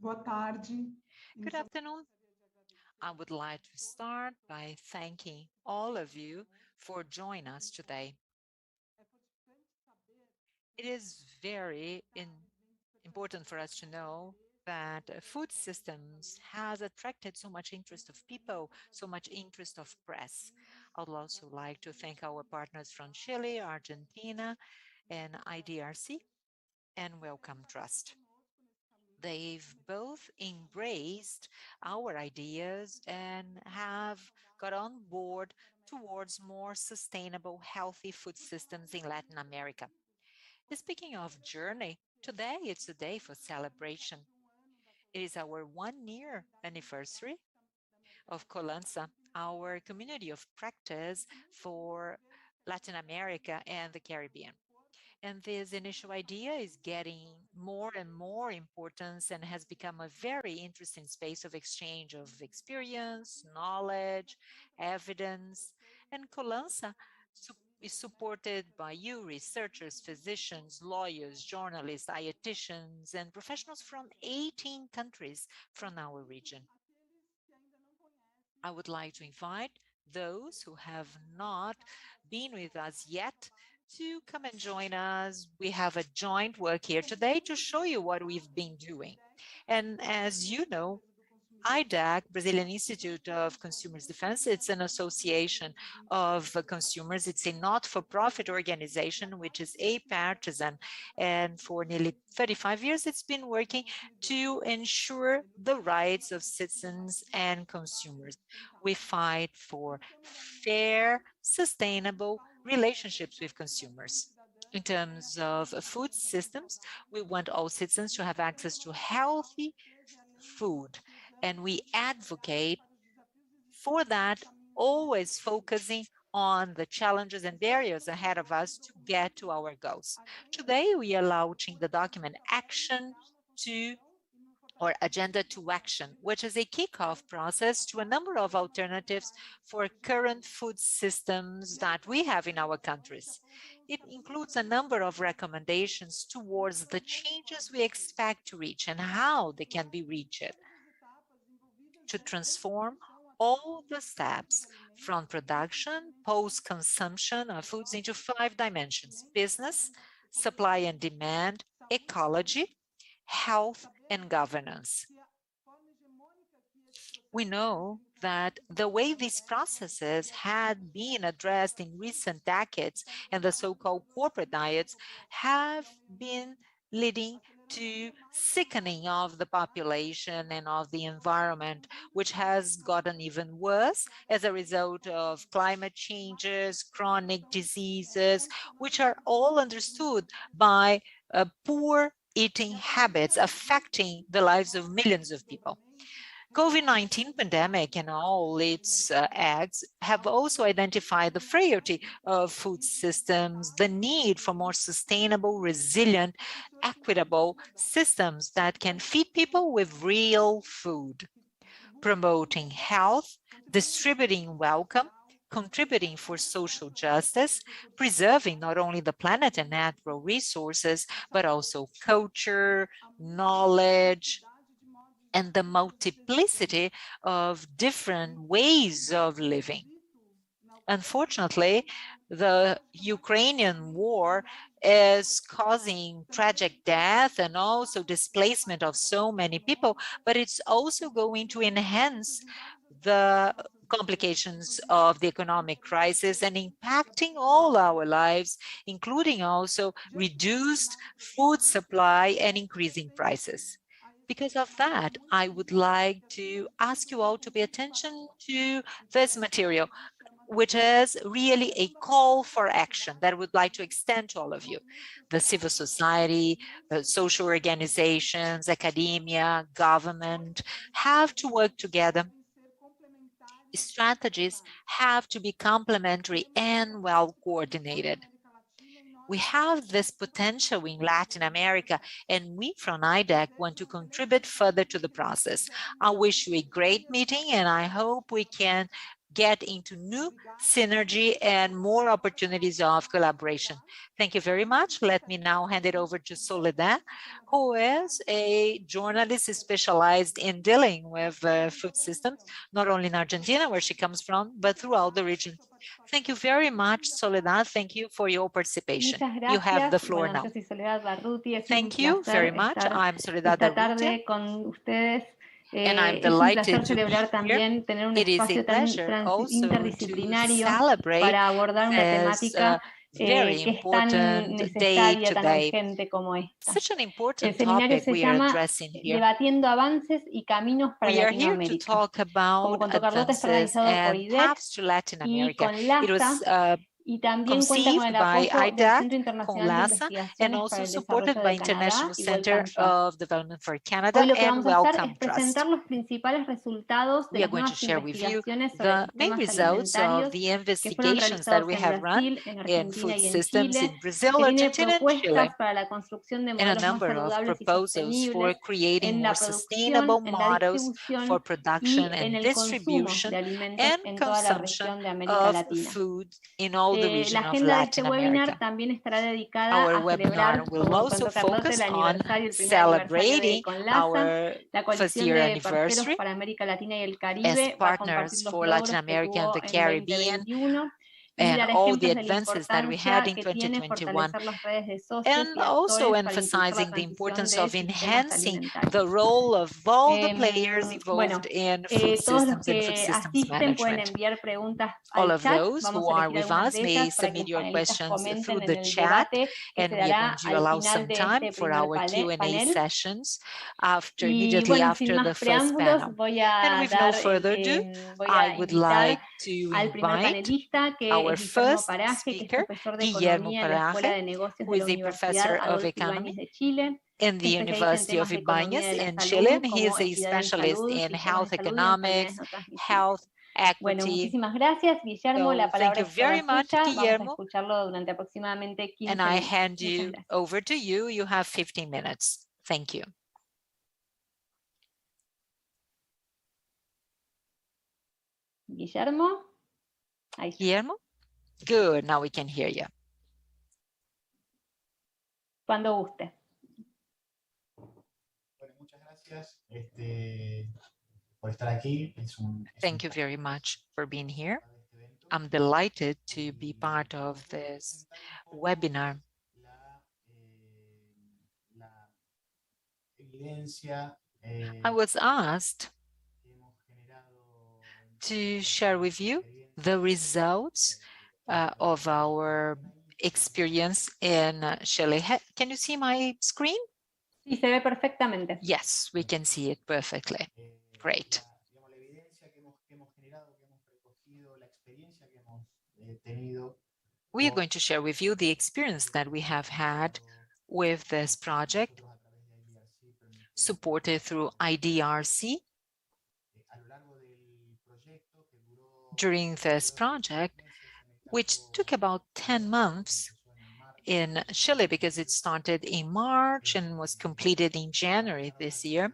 Boa tarde. Good afternoon. I would like to start by thanking all of you for joining us today. It is very important for us to know that food systems has attracted so much interest of people, so much interest of press. I would also like to thank our partners from Chile, Argentina, and IDRC, and Wellcome Trust. They've both embraced our ideas and have got on board towards more sustainable, healthy food systems in Latin America. Speaking of journey, today it's a day for celebration. It is our 1 year anniversary of Colanza, our community of practice for Latin America and the Caribbean. And this initial idea is getting more and more importance and has become a very interesting space of exchange of experience, knowledge, evidence. And Colanza is supported by you, researchers, physicians, lawyers, journalists, dietitians, and professionals from 18 countries from our region. I would like to invite those who have not been with us yet to come and join us. We have a joint work here today to show you what we've been doing. And as you know, IDAC, Brazilian Institute of Consumers Defense, it's an association of consumers. It's a not-for-profit organization which is apartisan. And for nearly 35 years, it's been working to ensure the rights of citizens and consumers. We fight for fair, sustainable relationships with consumers. In terms of food systems, we want all citizens to have access to healthy food, and we advocate for that, always focusing on the challenges and barriers ahead of us to get to our goals. Today, we are launching the document Action to or Agenda to Action, which is a kickoff process to a number of alternatives for current food systems that we have in our countries. It includes a number of recommendations towards the changes we expect to reach and how they can be reached to transform all the steps from production, post-consumption of foods into 5 dimensions: business, supply and demand, ecology, health, and governance. We know that the way these processes had been addressed in recent decades and the so-called corporate diets have been leading to sickening of the population and of the environment, which has gotten even worse as a result of climate changes, chronic diseases, which are all understood by poor eating habits affecting the lives of millions of people. COVID-19 pandemic and all its acts have also identified the frailty of food systems, the need for more sustainable, resilient, equitable systems that can feed people with real food, promoting health, distributing welcome, contributing for social justice, preserving not only the planet and natural resources, but also culture, knowledge, and the multiplicity of different ways of living. Unfortunately, the Ukrainian war is causing tragic death and also displacement of so many people, but it's also going to enhance the complications of the economic crisis and impacting all our lives, including also reduced food supply and increasing prices. Because of that, I would like to ask you all to pay attention to this material, which is really a call for action that I would like to extend to all of you. The civil society, the social organizations, academia, government have to work together. Strategies have to be complementary and well coordinated. We have this potential in Latin America, and we from IDEC want to contribute further to the process. I wish you a great meeting, and I hope we can get into new synergy and more opportunities of collaboration. Thank you very much. Let me now hand it over to Soledad, who is a journalist specialized in dealing with food systems, not only in Argentina, where she comes from, but throughout the region. Thank you very much, Soledad. Thank you for your participation. You have the floor now. Thank you very much. I'm Soledad Barrutia, and I'm delighted to be here. It is a pleasure also to celebrate this very important day today. Such an important topic we are addressing here. We are here to talk about advances and paths to Latin America. It was conceived by IDAC, CONLASA, and also supported by International Center of Development for Canada and Wellcome Trust. We are going to share with you the main results of the investigations that we have run in food systems in Brazil, Argentina, and Chile, and a number of proposals for creating more sustainable models for production and distribution and consumption of food in all the region of Latin America. Our webinar will also focus on celebrating our first year anniversary as partners for Latin America and the Caribbean, and all the advances that we had in 2021, and also emphasizing the importance of enhancing the role of all the players involved in food systems and food systems management. All of those who are with us may submit your questions through the chat, and we are going to allow some time for our Q&A sessions immediately after the first panel. And with no further ado, I would like to invite our first speaker, Guillermo Paraje, who is a professor of economy in the University of Ibañez in Chile, and he is a specialist in health economics, health equity. So thank you very much, Guillermo. And I hand you over to you. You have 15 minutes. Thank you. Guillermo? Good, now we can hear you. Cuando guste. Thank you very much for being here. I'm delighted to be part of this webinar. I was asked to share with you the results of our experience in Chile. Can you see my screen? Sí, se ve perfectamente. Yes, we can see it perfectly. Great. We are going to share with you the experience that we have had with this project, supported through IDRC. During this project, which took about 10 months in Chile because it started in March and was completed in January this year,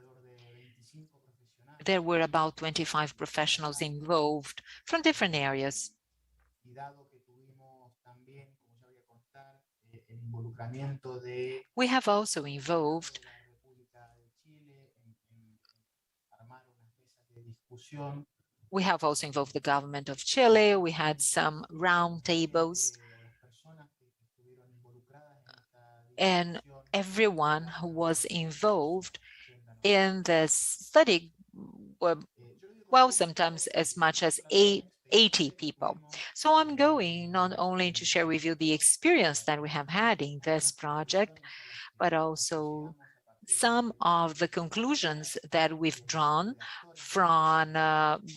there were about 25 professionals involved from different areas. We have also involved the government of Chile. We had some round tables, and everyone who was involved in this study were, well, sometimes as much as 80 people. So I'm going not only to share with you the experience that we have had in this project, but also some of the conclusions that we've drawn from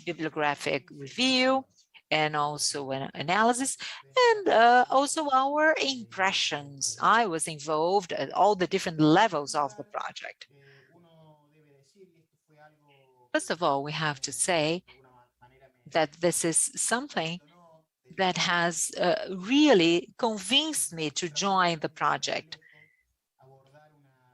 bibliographic review and also an analysis, and also our impressions. I was involved at all the different levels of the project. First of all, we have to say that this is something that has really convinced me to join the project.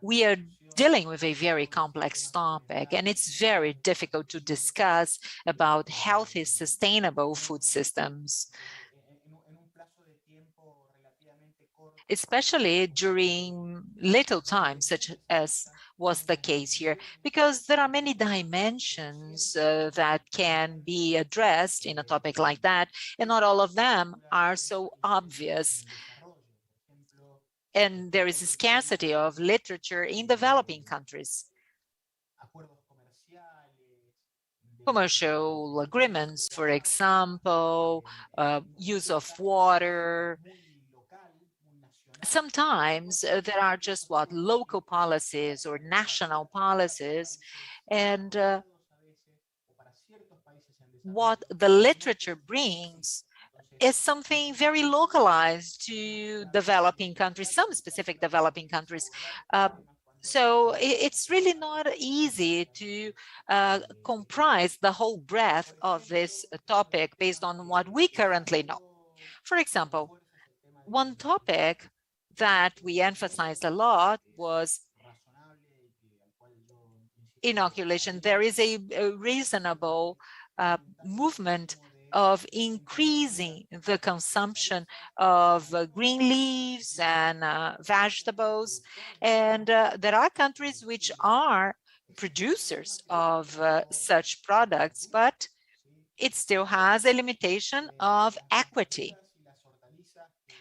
We are dealing with a very complex topic, and it's very difficult to discuss about healthy, sustainable food systems, especially during little time, such as was the case here, because there are many dimensions that can be addressed in a topic like that, and not all of them are so obvious. And there is a scarcity of literature in developing countries. Commercial agreements, for example, use of water. Sometimes there are just local policies or national policies, and what the literature brings is something very localized to developing countries, some specific developing countries. So it's really not easy to comprise the whole breadth of this topic based on what we currently know. For example, one topic that we emphasized a lot was inoculation. There is a reasonable movement of increasing the consumption of green leaves and vegetables. And there are countries which are producers of such products, but it still has a limitation of equity,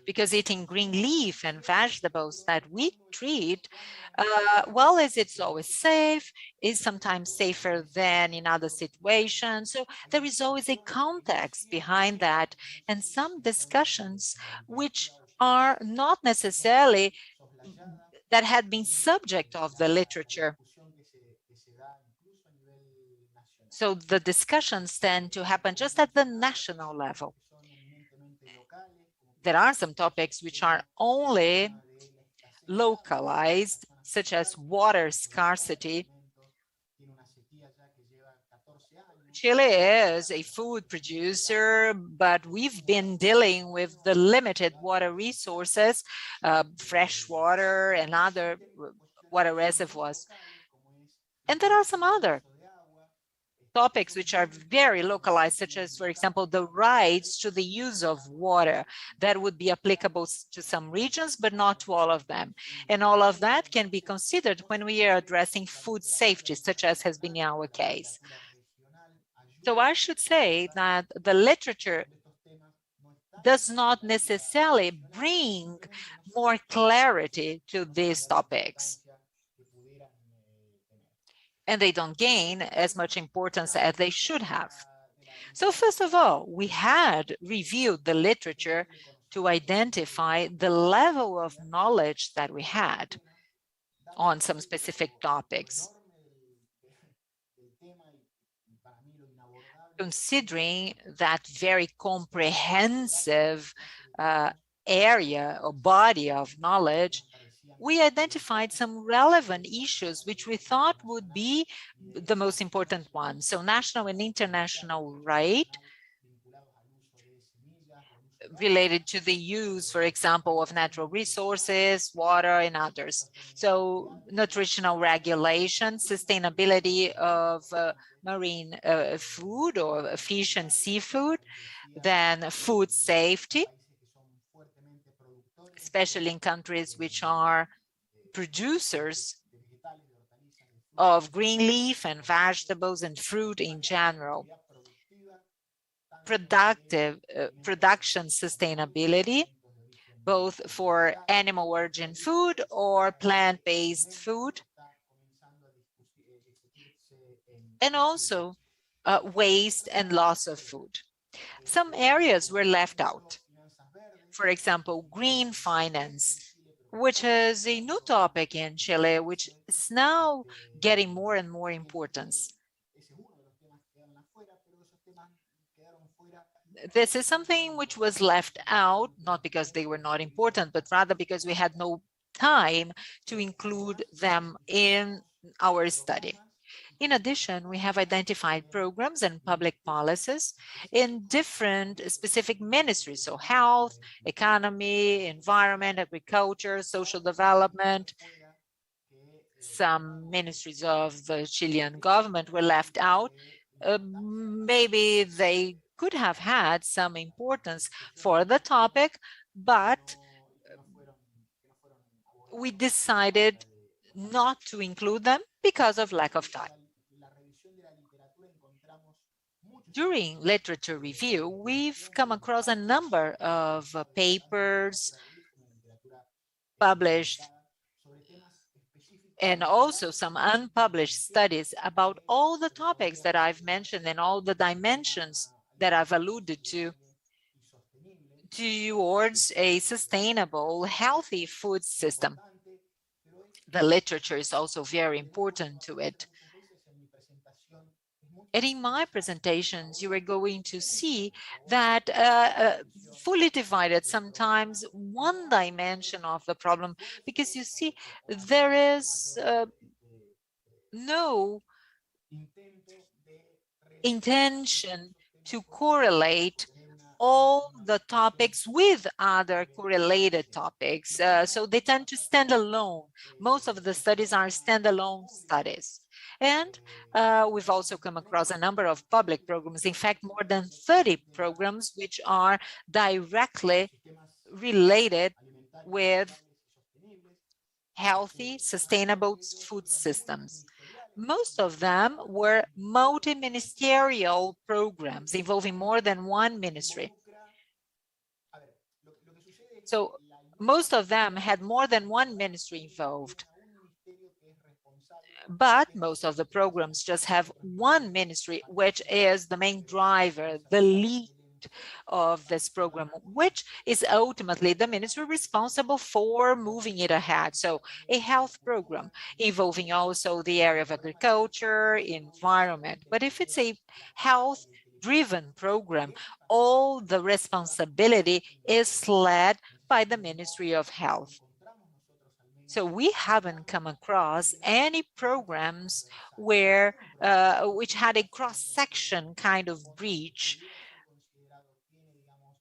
because eating green leaf and vegetables that we treat, well as it's always safe, is sometimes safer than in other situations. So there is always a context behind that, and some discussions which are not necessarily that had been subject of the literature. So the discussions tend to happen just at the national level. There are some topics which are only localized, such as water scarcity. Chile is a food producer, but we've been dealing with the limited water resources, fresh water and other water reservoirs. And there are some other topics which are very localized, such as, for example, the rights to the use of water that would be applicable to some regions, but not to all of them. And all of that can be considered when we are addressing food safety, such as has been in our case. So I should say that the literature does not necessarily bring more clarity to these topics, and they don't gain as much importance as they should have. So first of all, we had reviewed the literature to identify the level of knowledge that we had on some specific topics. Considering that very comprehensive area or body of knowledge, we identified some relevant issues which we thought would be the most important ones. So national and international right related to the use, for example, of natural resources, water, and others. So nutritional regulation, sustainability of marine food or fish and seafood, then food safety, especially in countries which are producers of green leaf and vegetables and fruit in general. Production sustainability, both for animal origin food or plant-based food, and also waste and loss of food. Some areas were left out. For example, green finance, which is a new topic in Chile, which is now getting more and more importance. This is something which was left out, not because they were not important, but rather because we had no time to include them in our study. In addition, we have identified programs and public policies in different specific ministries, so health, economy, environment, agriculture, social development, some ministries of the Chilean government were left out. Maybe they could have had some importance for the topic, but we decided not to include them because of lack of time. During literature review, we've come across a number of papers published and also some unpublished studies about all the topics that I've mentioned and all the dimensions that I've alluded to towards a sustainable, healthy food system. The literature is also very important to it. And in my presentations, you are going to see that fully divided, sometimes one dimension of the problem, because you see, there is no intention to correlate all the topics with other correlated topics. So they tend to stand alone. Most of the studies are standalone studies. And we've also come across a number of public programs, in fact, more than 30 programs, which are directly related with healthy, sustainable food systems. Most of them were multi-ministerial programs involving more than one ministry. So most of them had more than one ministry involved. But most of the programs just have one ministry, which is the main driver, the lead of this program, which is ultimately the ministry responsible for moving it ahead. So a health program involving also the area of agriculture, environment. But if it's a health-driven program, all the responsibility is led by the Ministry of Health. So we haven't come across any programs where which had a cross-section kind of breach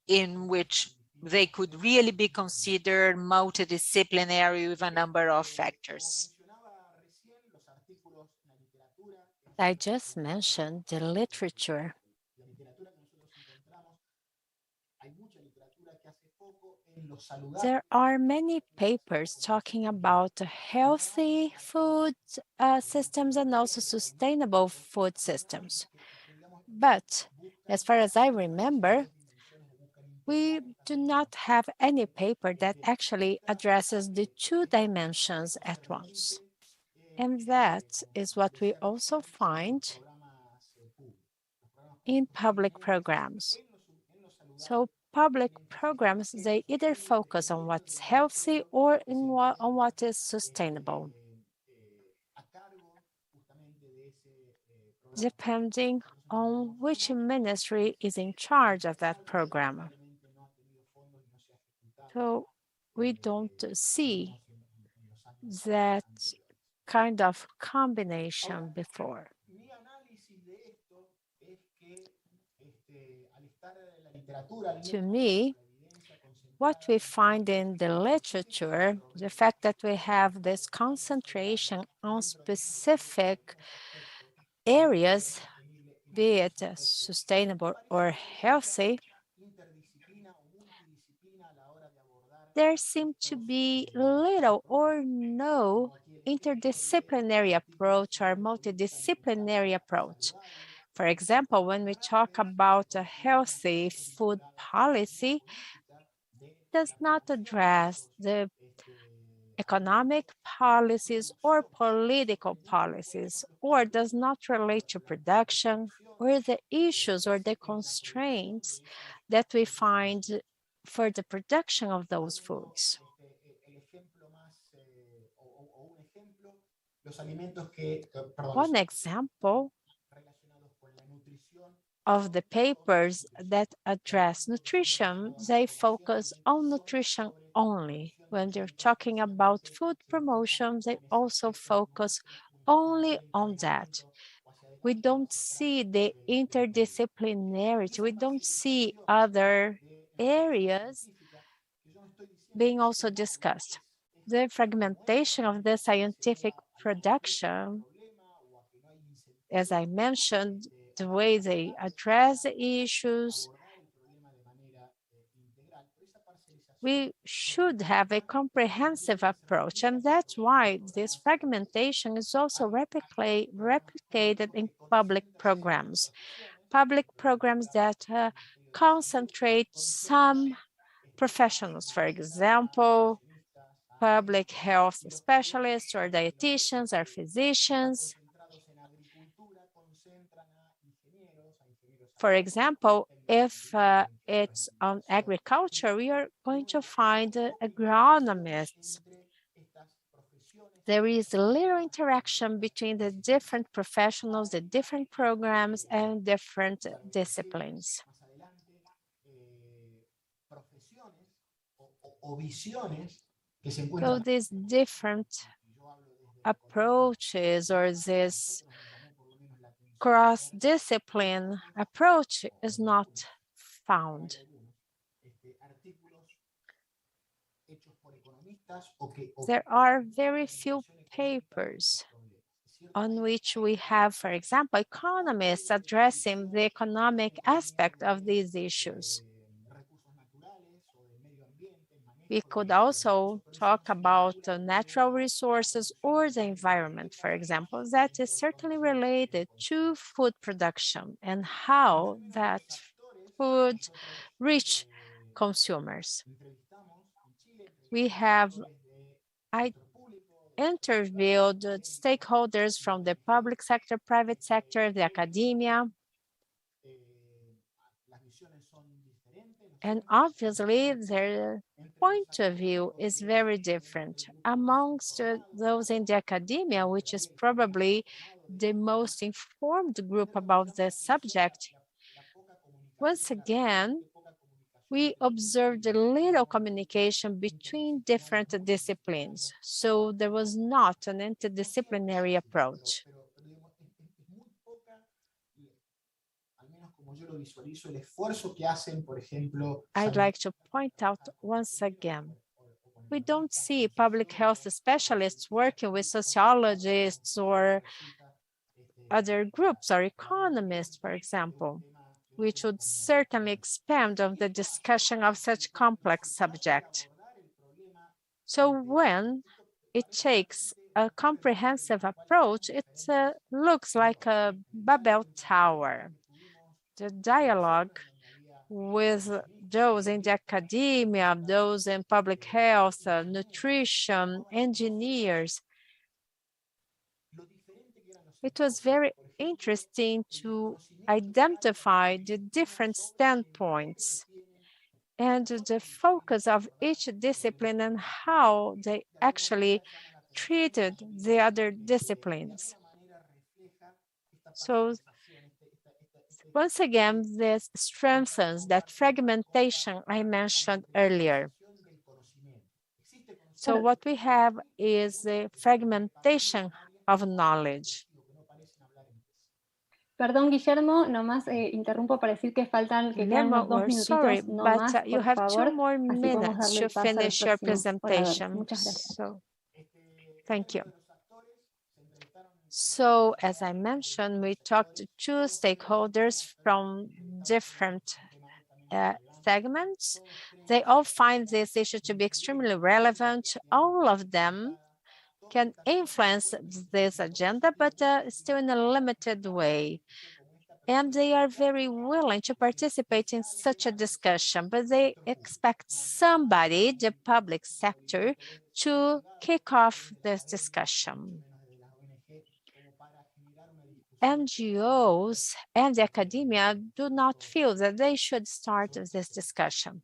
in which they could really be considered multidisciplinary with a number of factors. I just mentioned the literature. There are many papers talking about healthy food systems and also sustainable food systems. But as far as I remember, we do not have any paper that actually addresses the two dimensions at once. And that is what we also find in public programs. So public programs, they either focus on what's healthy or on what is sustainable, depending on which ministry is in charge of that program. So we don't see that kind of combination before. To me, what we find in the literature, the fact that we have this concentration on specific areas, be it sustainable or healthy, there seems to be little or no interdisciplinary approach or multidisciplinary approach. For example, when we talk about a healthy food policy, does not address the economic policies or political policies, or does not relate to production or the issues or the constraints that we find for the production of those foods. One example of the papers that address nutrition, they focus on nutrition only. When they're talking about food promotion, they also focus only on that. We don't see the interdisciplinarity. We don't see other areas being also discussed. the fragmentation of the scientific production, as I mentioned, the way they address the issues, we should have a comprehensive approach, and that's why this fragmentation is also replicated in public programs. Public programs that concentrate some professionals, for example, public health specialists or dietitians or physicians. For example, if it's on agriculture, we are going to find agronomists. There is little interaction between the different professionals, the different programs, and different disciplines. So these different approaches or this cross-discipline approach is not found. There are very few papers on which we have, for example, economists addressing the economic aspect of these issues. We could also talk about natural resources or the environment, for example, that is certainly related to food production and how that food reach consumers. I interviewed stakeholders from the public sector, private sector, the academia. And obviously, their point of view is very different. Amongst those in the academia, which is probably the most informed group about the subject, once again, we observed a little communication between different disciplines. So there was not an interdisciplinary approach. I'd like to point out once again, we don't see public health specialists working with sociologists or other groups or economists, for example, which would certainly expand on the discussion of such complex subject. So when it takes a comprehensive approach, it looks like a Babel tower. The dialogue with those in the academia, those in public health, nutrition, engineers. It was very interesting to identify the different standpoints and the focus of each discipline and how they actually treated the other disciplines. So once again, this strengthens that fragmentation I mentioned earlier. So what we have is a fragmentation of knowledge. Perdón, Guillermo, nomás interrumpo para decir que faltan, que quedan unos 2 minutitos, sorry, no but más, you por have favor. 2 more Así podemos minutes darle to el paso al finish your próximo orador. presentation. Muchas gracias. So, thank you. So, as I mentioned, we talked to 2 stakeholders from different segments. They all find this issue to be extremely relevant. All of them can influence this agenda, but still in a limited way. And they are very willing to participate in such a discussion, but they expect somebody, the public sector, to kick off this discussion. NGOs and the academia do not feel that they should start this discussion.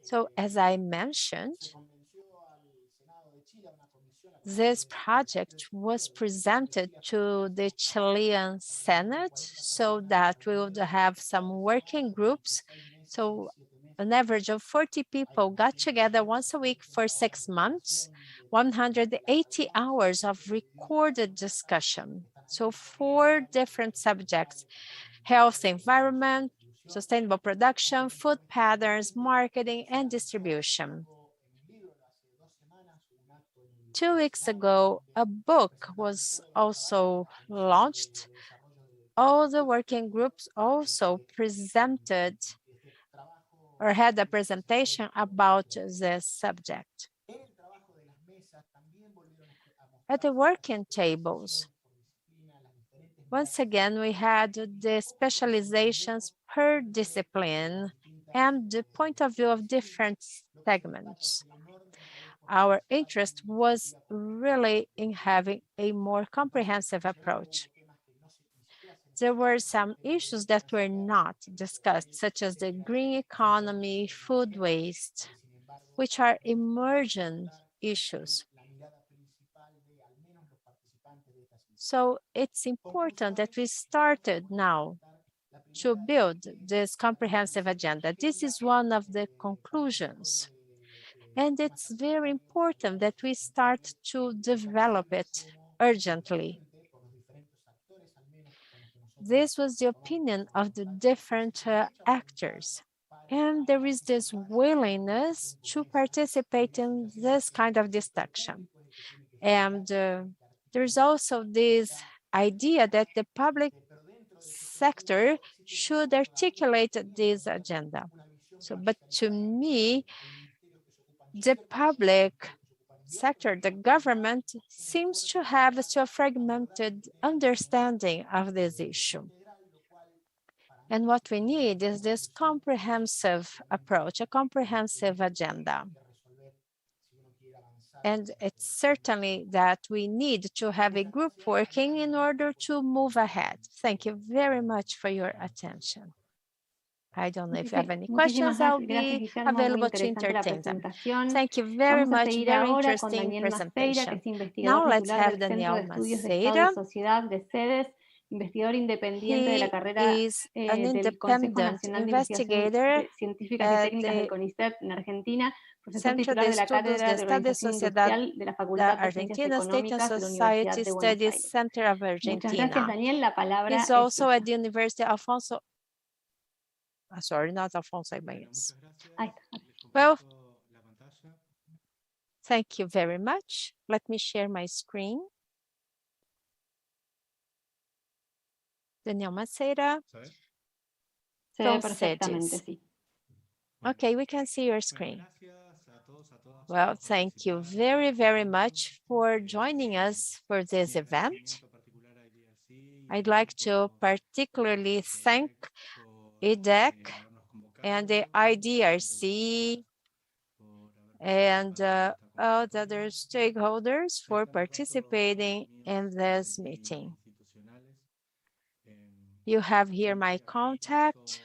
So, as I mentioned, this project was presented to the Chilean Senate so that we would have some working groups. So an average of 40 people got together once a week for 6 months, 180 hours of recorded discussion. So 4 different subjects: health, environment, sustainable production, food patterns, marketing, and distribution. 2 weeks ago, a book was also launched. All the working groups also presented or had a presentation about this subject. At the working tables, once again, we had the specializations per discipline and the point of view of different segments. Our interest was really in having a more comprehensive approach. There were some issues that were not discussed, such as the green economy, food waste, which are emergent issues. So it's important that we started now to build this comprehensive agenda. This is one of the conclusions. And it's very important that we start to develop it urgently. This was the opinion of the different actors. And there is this willingness to participate in this kind of discussion. And there's also this idea that the public sector should articulate this agenda. So, but to me, the public sector, the government, seems to have a fragmented understanding of this issue. And what we need is this comprehensive approach, a comprehensive agenda. And it's certainly that we need to have a group working in order to move ahead. Thank you very much for your attention. I don't know if you have any questions. I'll be available to entertain them. Thank you very much. Very interesting presentation. Now let's have Daniel Maceira. Investigador independiente de la carrera del Consejo Nacional de Investigación Científicas y Técnicas del CONICET en Argentina, profesor titular de la Cátedra de Organización Industrial de la Facultad de Ciencias Económicas de la Universidad de Buenos Aires. Muchas gracias, Daniel. La palabra He's also at the University of Alfonso. Sorry, not Alfonso Ibáñez. Well, thank you very much. Let me share my screen. Daniel Maceira. Okay, we can see your screen. Well, thank you very, very much for joining us for this event. I'd like to particularly thank IDEC and the IDRC and all the other stakeholders for participating in this meeting. You have here my contact.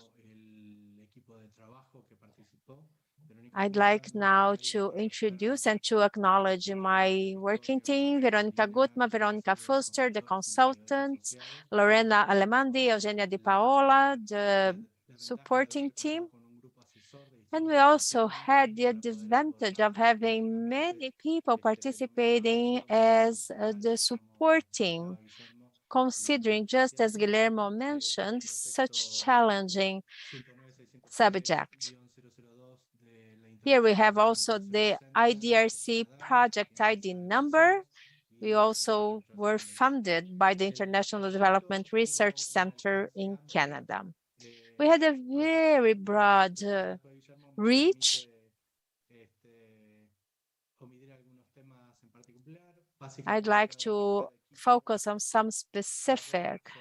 I'd like now to introduce and to acknowledge my working team, Veronica Gutman, Veronica Fuster, the consultants, Lorena Alemandi, Eugenia Di Paola, the supporting team. And we also had the advantage of having many people participating as the support team, considering, just as Guillermo mentioned, such challenging subject. Here we have also the IDRC project ID number. We also were funded by the International Development Research Center in Canada. We had a very broad reach. I'd like to focus on some specific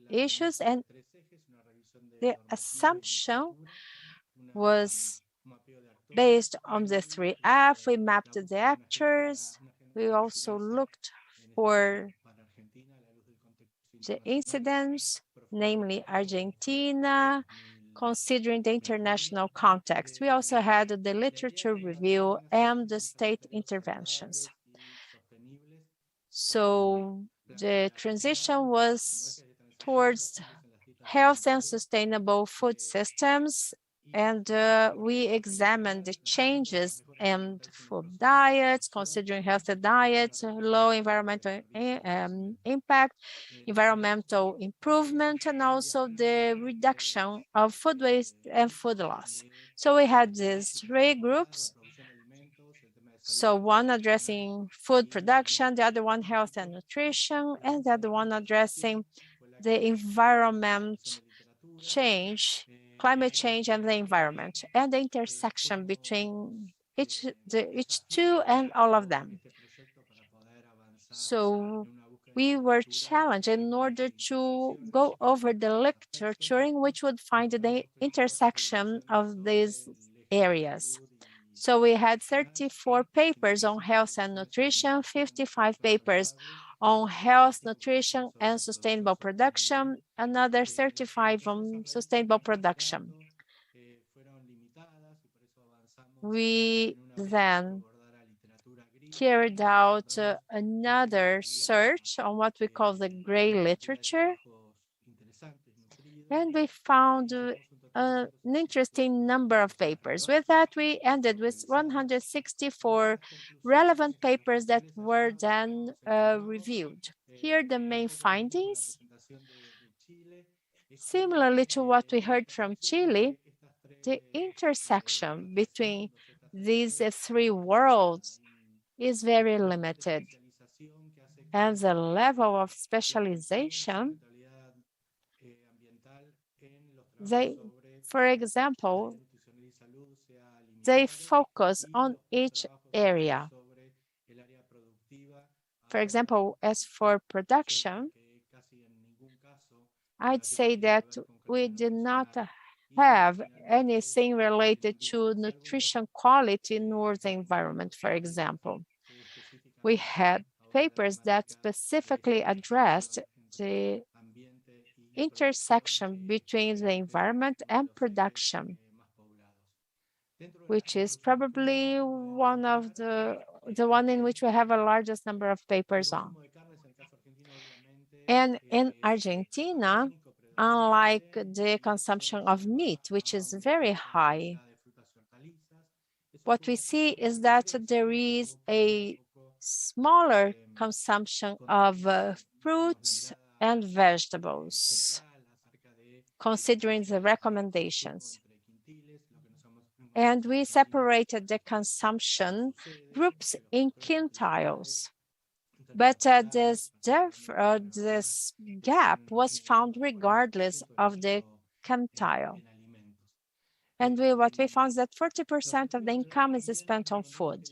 issues, and the assumption was based on the 3F. We mapped the actors. We also looked for the incidents, namely Argentina, considering the international context. We also had the literature review and the state interventions. So the transition was towards health and sustainable food systems And we examined the changes in food diets, considering healthy diets, low environmental impact, environmental improvement, and also the reduction of food waste and food loss. So we had these 3 groups. So one addressing food production, the other one health and nutrition, and the other one addressing the environment change, climate change and the environment, and the intersection between each two and all of them. So we were challenged in order to go over the literature in which would find the intersection of these areas. So we had 34 papers on health and nutrition, 55 papers on health, nutrition, and sustainable production, another 35 on sustainable production. We then carried out another search on what we call the gray literature, and we found an interesting number of papers. With that, we ended with 164 relevant papers that were then reviewed. Here are the main findings. Similarly to what we heard from Chile, the intersection between these 3 worlds is very limited. And the level of specialization, for example, they focus on each area. For example, as for production, I'd say that we did not have anything related to nutrition quality nor the environment, for example. We had papers that specifically addressed the intersection between the environment and production, which is probably one of the one in which we have a largest number of papers on. And in Argentina, unlike the consumption of meat, which is very high, what we see is that there is a smaller consumption of fruits and vegetables, considering the recommendations. And we separated the consumption groups in quintiles. But this gap was found regardless of the quintile. And what we found is that 40% of the income is spent on food.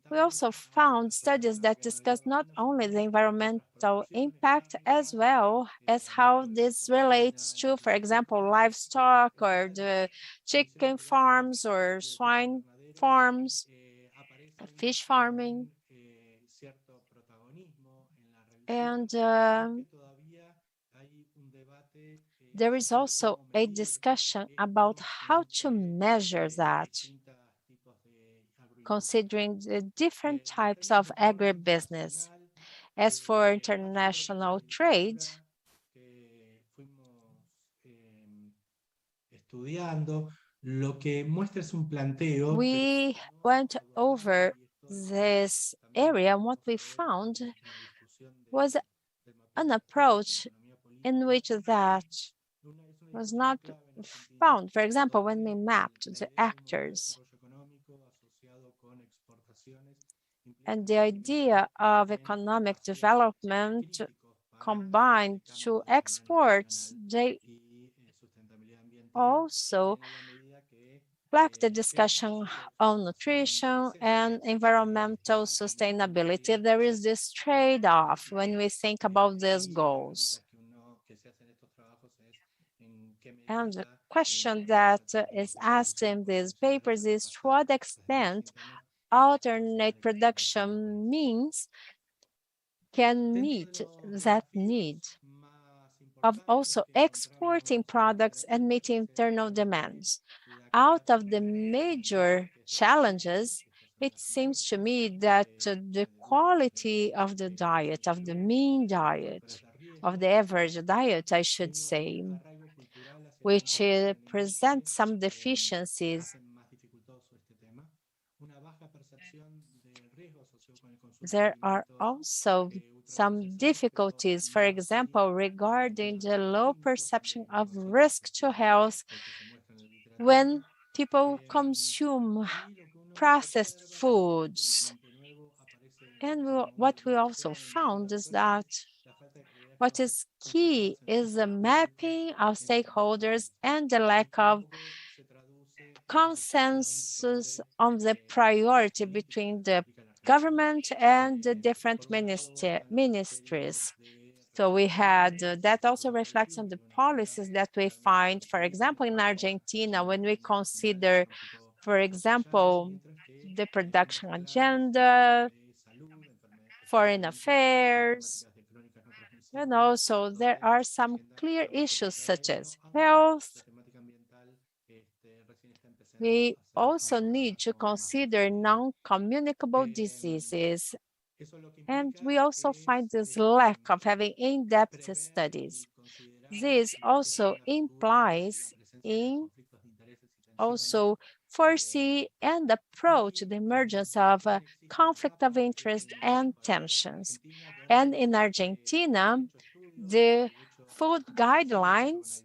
We also found studies that discuss not only the environmental impact as well as how this relates to, for example, livestock or the chicken farms or swine farms, fish farming. And there is also a discussion about how to measure that, considering the different types of agribusiness. As for international trade, we went over this area, and what we found was an approach in which that was not found. For example, when we mapped the actors and the idea of economic development combined to exports, they also left the discussion on nutrition and environmental sustainability. There is this trade-off when we think about these goals. And the question that is asked in these papers is to what extent alternate production means can meet that need of also exporting products and meeting internal demands. Out of the major challenges, it seems to me that the quality of the diet, of the mean diet, of the average diet, I should say, which presents some deficiencies. There are also some difficulties, for example, regarding the low perception of risk to health when people consume processed foods. And what we also found is that what is key is the mapping of stakeholders and the lack of consensus on the priority between the government and the different ministries. So we had, that also reflects on the policies that we find, for example, in Argentina, when we consider, for example, the production agenda, foreign affairs, so there are some clear issues such as health. We also need to consider non-communicable diseases. And we also find this lack of having in-depth studies. This also implies in also foresee and approach the emergence of conflict of interest and tensions. And in Argentina, the food guidelines,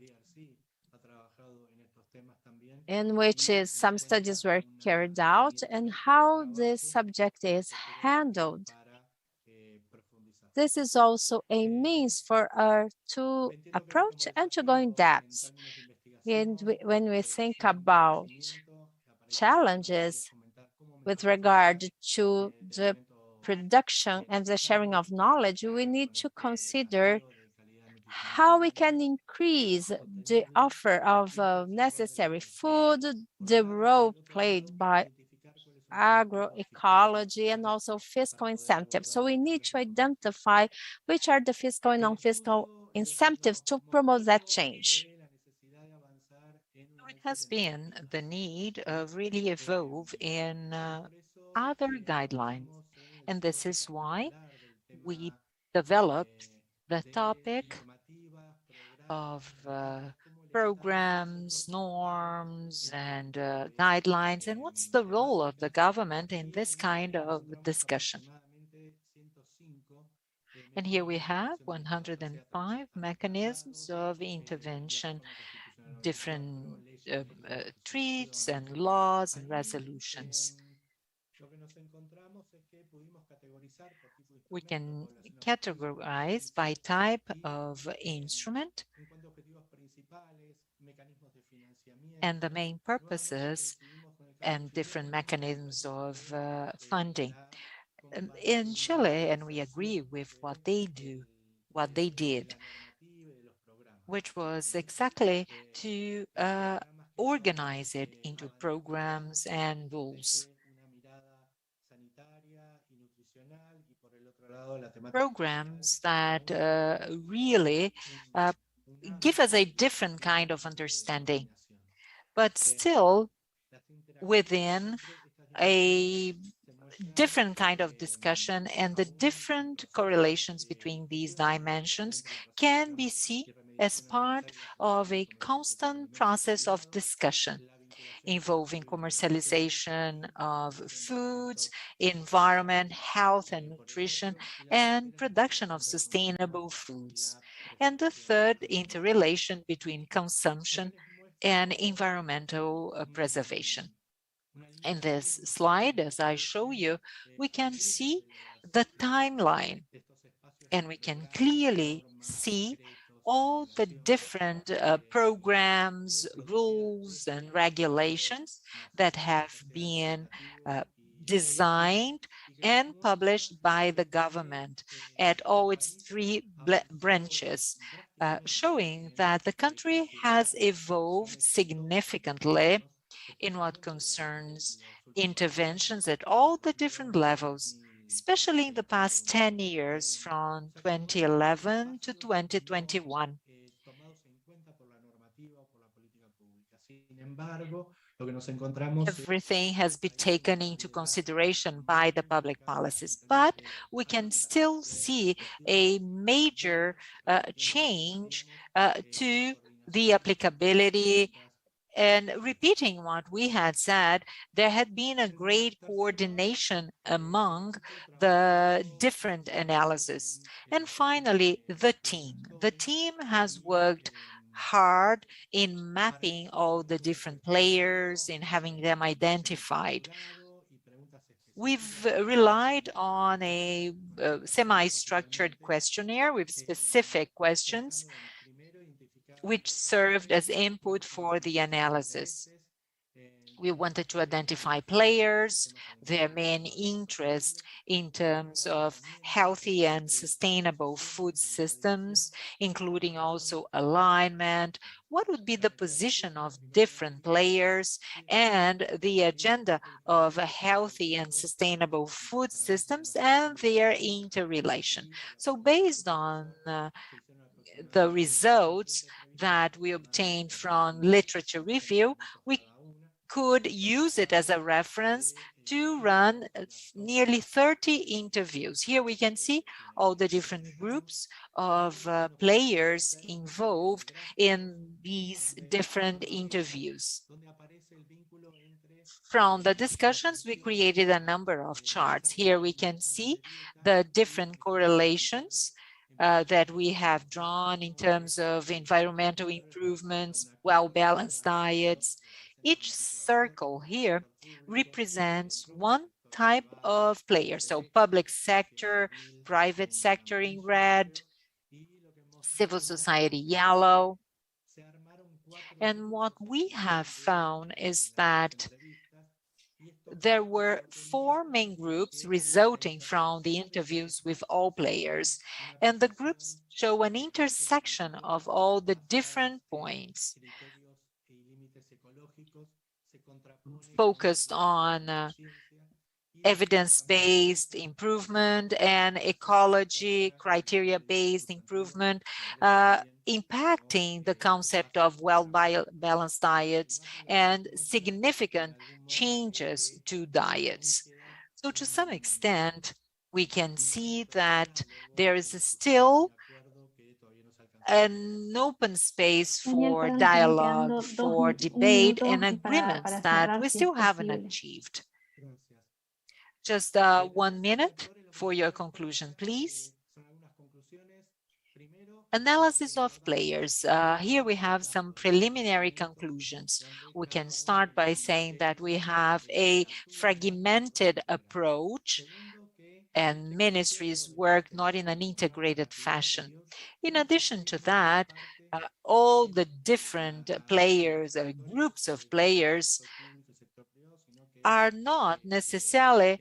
in which some studies were carried out, and how this subject is handled. This is also a means for us to approach and to go in depth. And when we think about challenges with regard to the production and the sharing of knowledge, we need to consider how we can increase the offer of necessary food, the role played by agroecology, and also fiscal incentives. So we need to identify which are the fiscal and non-fiscal incentives to promote that change. It has been the need of really evolve in other guidelines. And this is why we developed the topic of programs, norms, and guidelines, and what's the role of the government in this kind of discussion. And here we have 105 mechanisms of intervention, different treats and laws and resolutions. We can categorize by type of instrument and the main purposes and different mechanisms of funding. In Chile, and we agree with what they did, which was exactly to organize it into programs and rules. Programs that really give us a different kind of understanding, but still within a different kind of discussion, and the different correlations between these dimensions can be seen as part of a constant process of discussion involving commercialization of foods, environment, health and nutrition, and production of sustainable foods. And the third, interrelation between consumption and environmental preservation. In this slide, as I show you, we can see the timeline, and we can clearly see all the different programs, rules, and regulations that have been designed and published by the government at all its three branches, showing that the country has evolved significantly in what concerns interventions at all the different levels, especially in the past 10 years from 2011 to 2021. Everything has been taken into consideration by the public policies, but we can still see a major change to the applicability, and repeating what we had said, there had been a great coordination among the different analysis. And finally, the team. The team has worked hard in mapping all the different players, in having them identified. We've relied on a semi-structured questionnaire with specific questions, which served as input for the analysis. We wanted to identify players, their main interest in terms of healthy and sustainable food systems, including also alignment, what would be the position of different players, and the agenda of a healthy and sustainable food systems and their interrelation. So based on the results that we obtained from literature review, we could use it as a reference to run nearly 30 interviews. Here we can see all the different groups of players involved in these different interviews. From the discussions, we created a number of charts. Here we can see the different correlations that we have drawn in terms of environmental improvements, well-balanced diets. Each circle here represents one type of player. So public sector, private sector in red, civil society yellow. And what we have found is that there were 4 main groups resulting from the interviews with all players, and the groups show an intersection of all the different points focused on evidence-based improvement and ecology criteria-based improvement, impacting the concept of well-balanced diets and significant changes to diets. So to some extent, we can see that there is still an open space for dialogue, for debate, and agreements that we still haven't achieved. Just 1 minute for your conclusion, please. Analysis of players. Here we have some preliminary conclusions. We can start by saying that we have a fragmented approach and ministries work not in an integrated fashion. In addition to that, all the different players or groups of players are not necessarily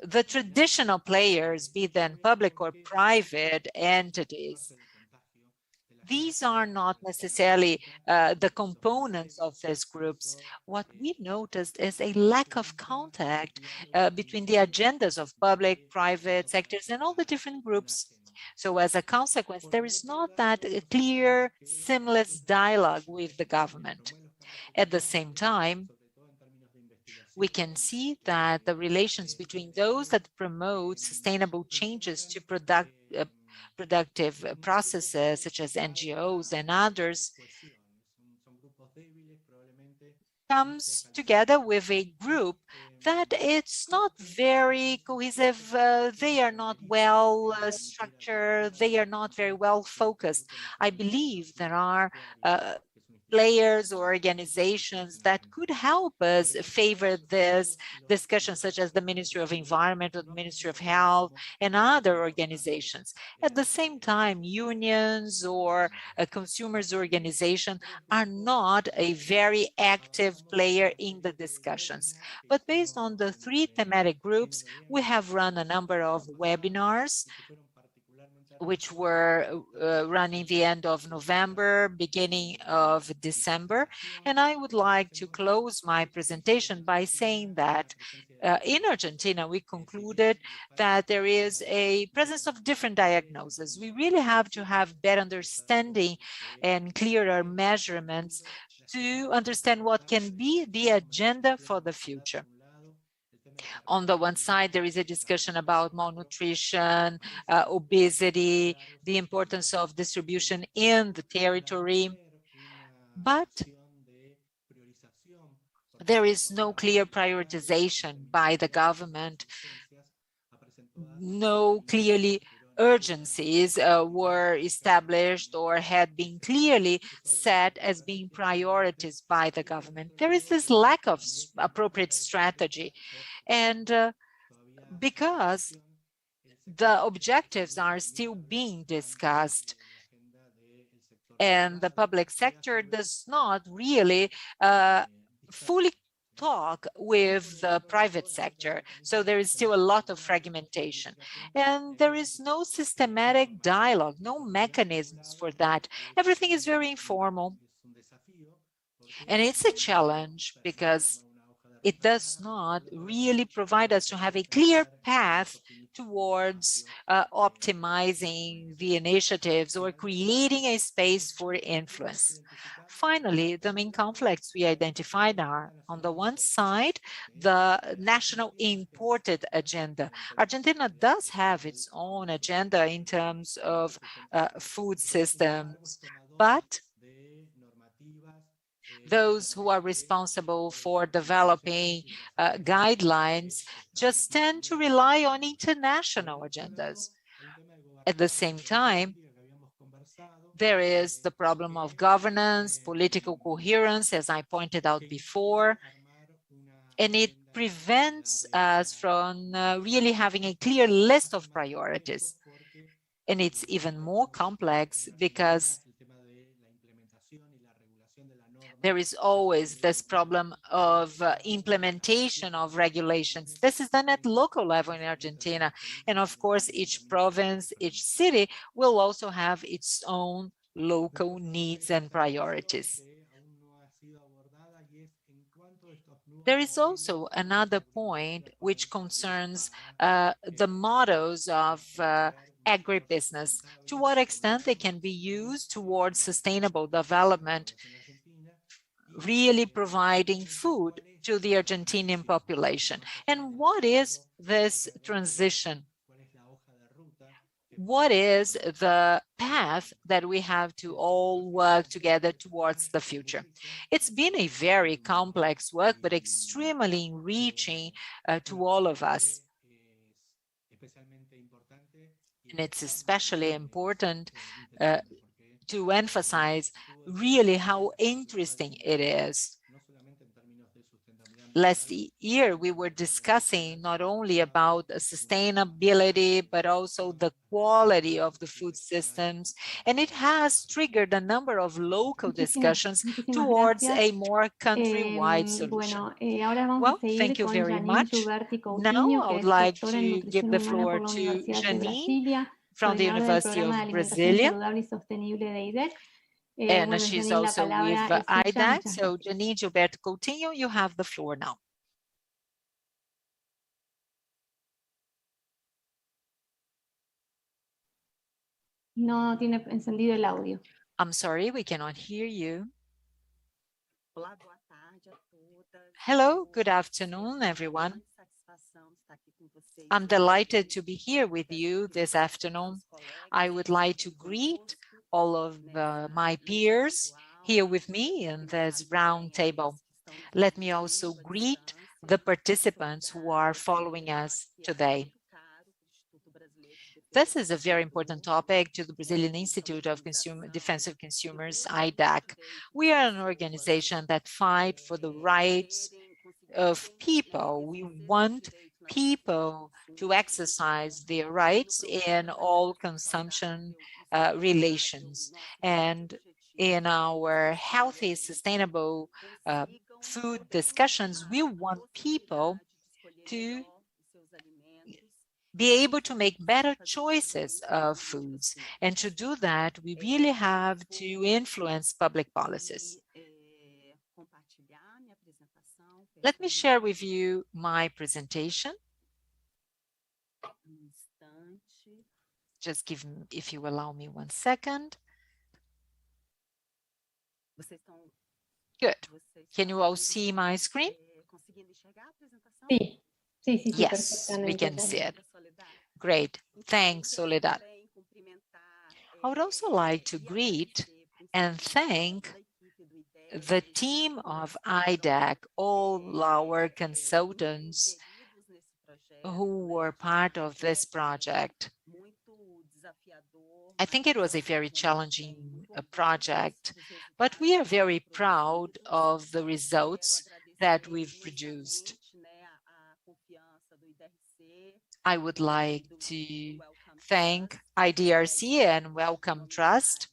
the traditional players, be them public or private entities. These are not necessarily the components of these groups. What we noticed is a lack of contact between the agendas of public, private sectors, and all the different groups. So as a consequence, there is not that clear, seamless dialogue with the government. At the same time, we can see that the relations between those that promote sustainable changes to productive processes, such as NGOs and others, comes together with a group that it's not very cohesive, they are not well structured, they are not very well focused. I believe there are players or organizations that could help us favor this discussion, such as the Ministry of Environment or the Ministry of Health and other organizations. At the same time, unions or a consumers organization are not a very active player in the discussions. But based on the 3 thematic groups, we have run a number of webinars which were running the end of November, beginning of December. And I would like to close my presentation by saying that in Argentina, we concluded that there is a presence of different diagnoses. We really have to have better understanding and clearer measurements to understand what can be the agenda for the future. On the one side, there is a discussion about malnutrition, obesity, the importance of distribution in the territory, but there is no clear prioritization by the government. No clearly urgencies were established or had been clearly set as being priorities by the government. There is this lack of appropriate strategy, and because the objectives are still being discussed, and the public sector does not really fully talk with the private sector. So there is still a lot of fragmentation. And there is no systematic dialogue, no mechanisms for that. Everything is very informal. And it's a challenge because it does not really provide us to have a clear path towards optimizing the initiatives or creating a space for influence. Finally, the main conflicts we identified are, on the one side, the national imported agenda. Argentina does have its own agenda in terms of food systems, but those who are responsible for developing guidelines just tend to rely on international agendas. At the same time, there is the problem of governance, political coherence, as I pointed out before, and it prevents us from really having a clear list of priorities. And it's even more complex because there is always this problem of implementation of regulations. This is done at local level in Argentina. And of course, each province, each city will also have its own local needs and priorities. There is also another point which concerns the models of agribusiness, to what extent they can be used towards sustainable development, really providing food to the Argentinian population. And what is this transition? What is the path that we have to all work together towards the future? It's been a very complex work, but extremely enriching to all of us. And it's especially important to emphasize really how interesting it is. Last year, we were discussing not only about sustainability, but also the quality of the food systems, and it has triggered a number of local discussions towards a more countrywide solution. Well, thank you very much. Now, I would like to give the floor to Janine from the University of Brasilia. And she's also with IDAC. So Janine Gilberto Coutinho, you have the floor now. No tiene encendido el audio. I'm sorry, we cannot hear you. Hello, good afternoon, everyone. I'm delighted to be here with you this afternoon. I would like to greet all of my peers here with me in this round table. Let me also greet the participants who are following us today. This is a very important topic to the Brazilian Institute of Defense of Consumers, IDAC. We are an organization that fights for the rights of people. We want people to exercise their rights in all consumption relations. And in our healthy, sustainable food discussions, we want people to be able to make better choices of foods. And to do that, we really have to influence public policies. Let me share with you my presentation. Just give me, if you allow me 1 second. Good. Can you all see my screen? Yes, we can see it. Great. Thanks, Soledad. I would also like to greet and thank the team of IDAC, all our consultants who were part of this project. I think it was a very challenging project, but we are very proud of the results that we've produced. I would like to thank IDRC and Wellcome Trust.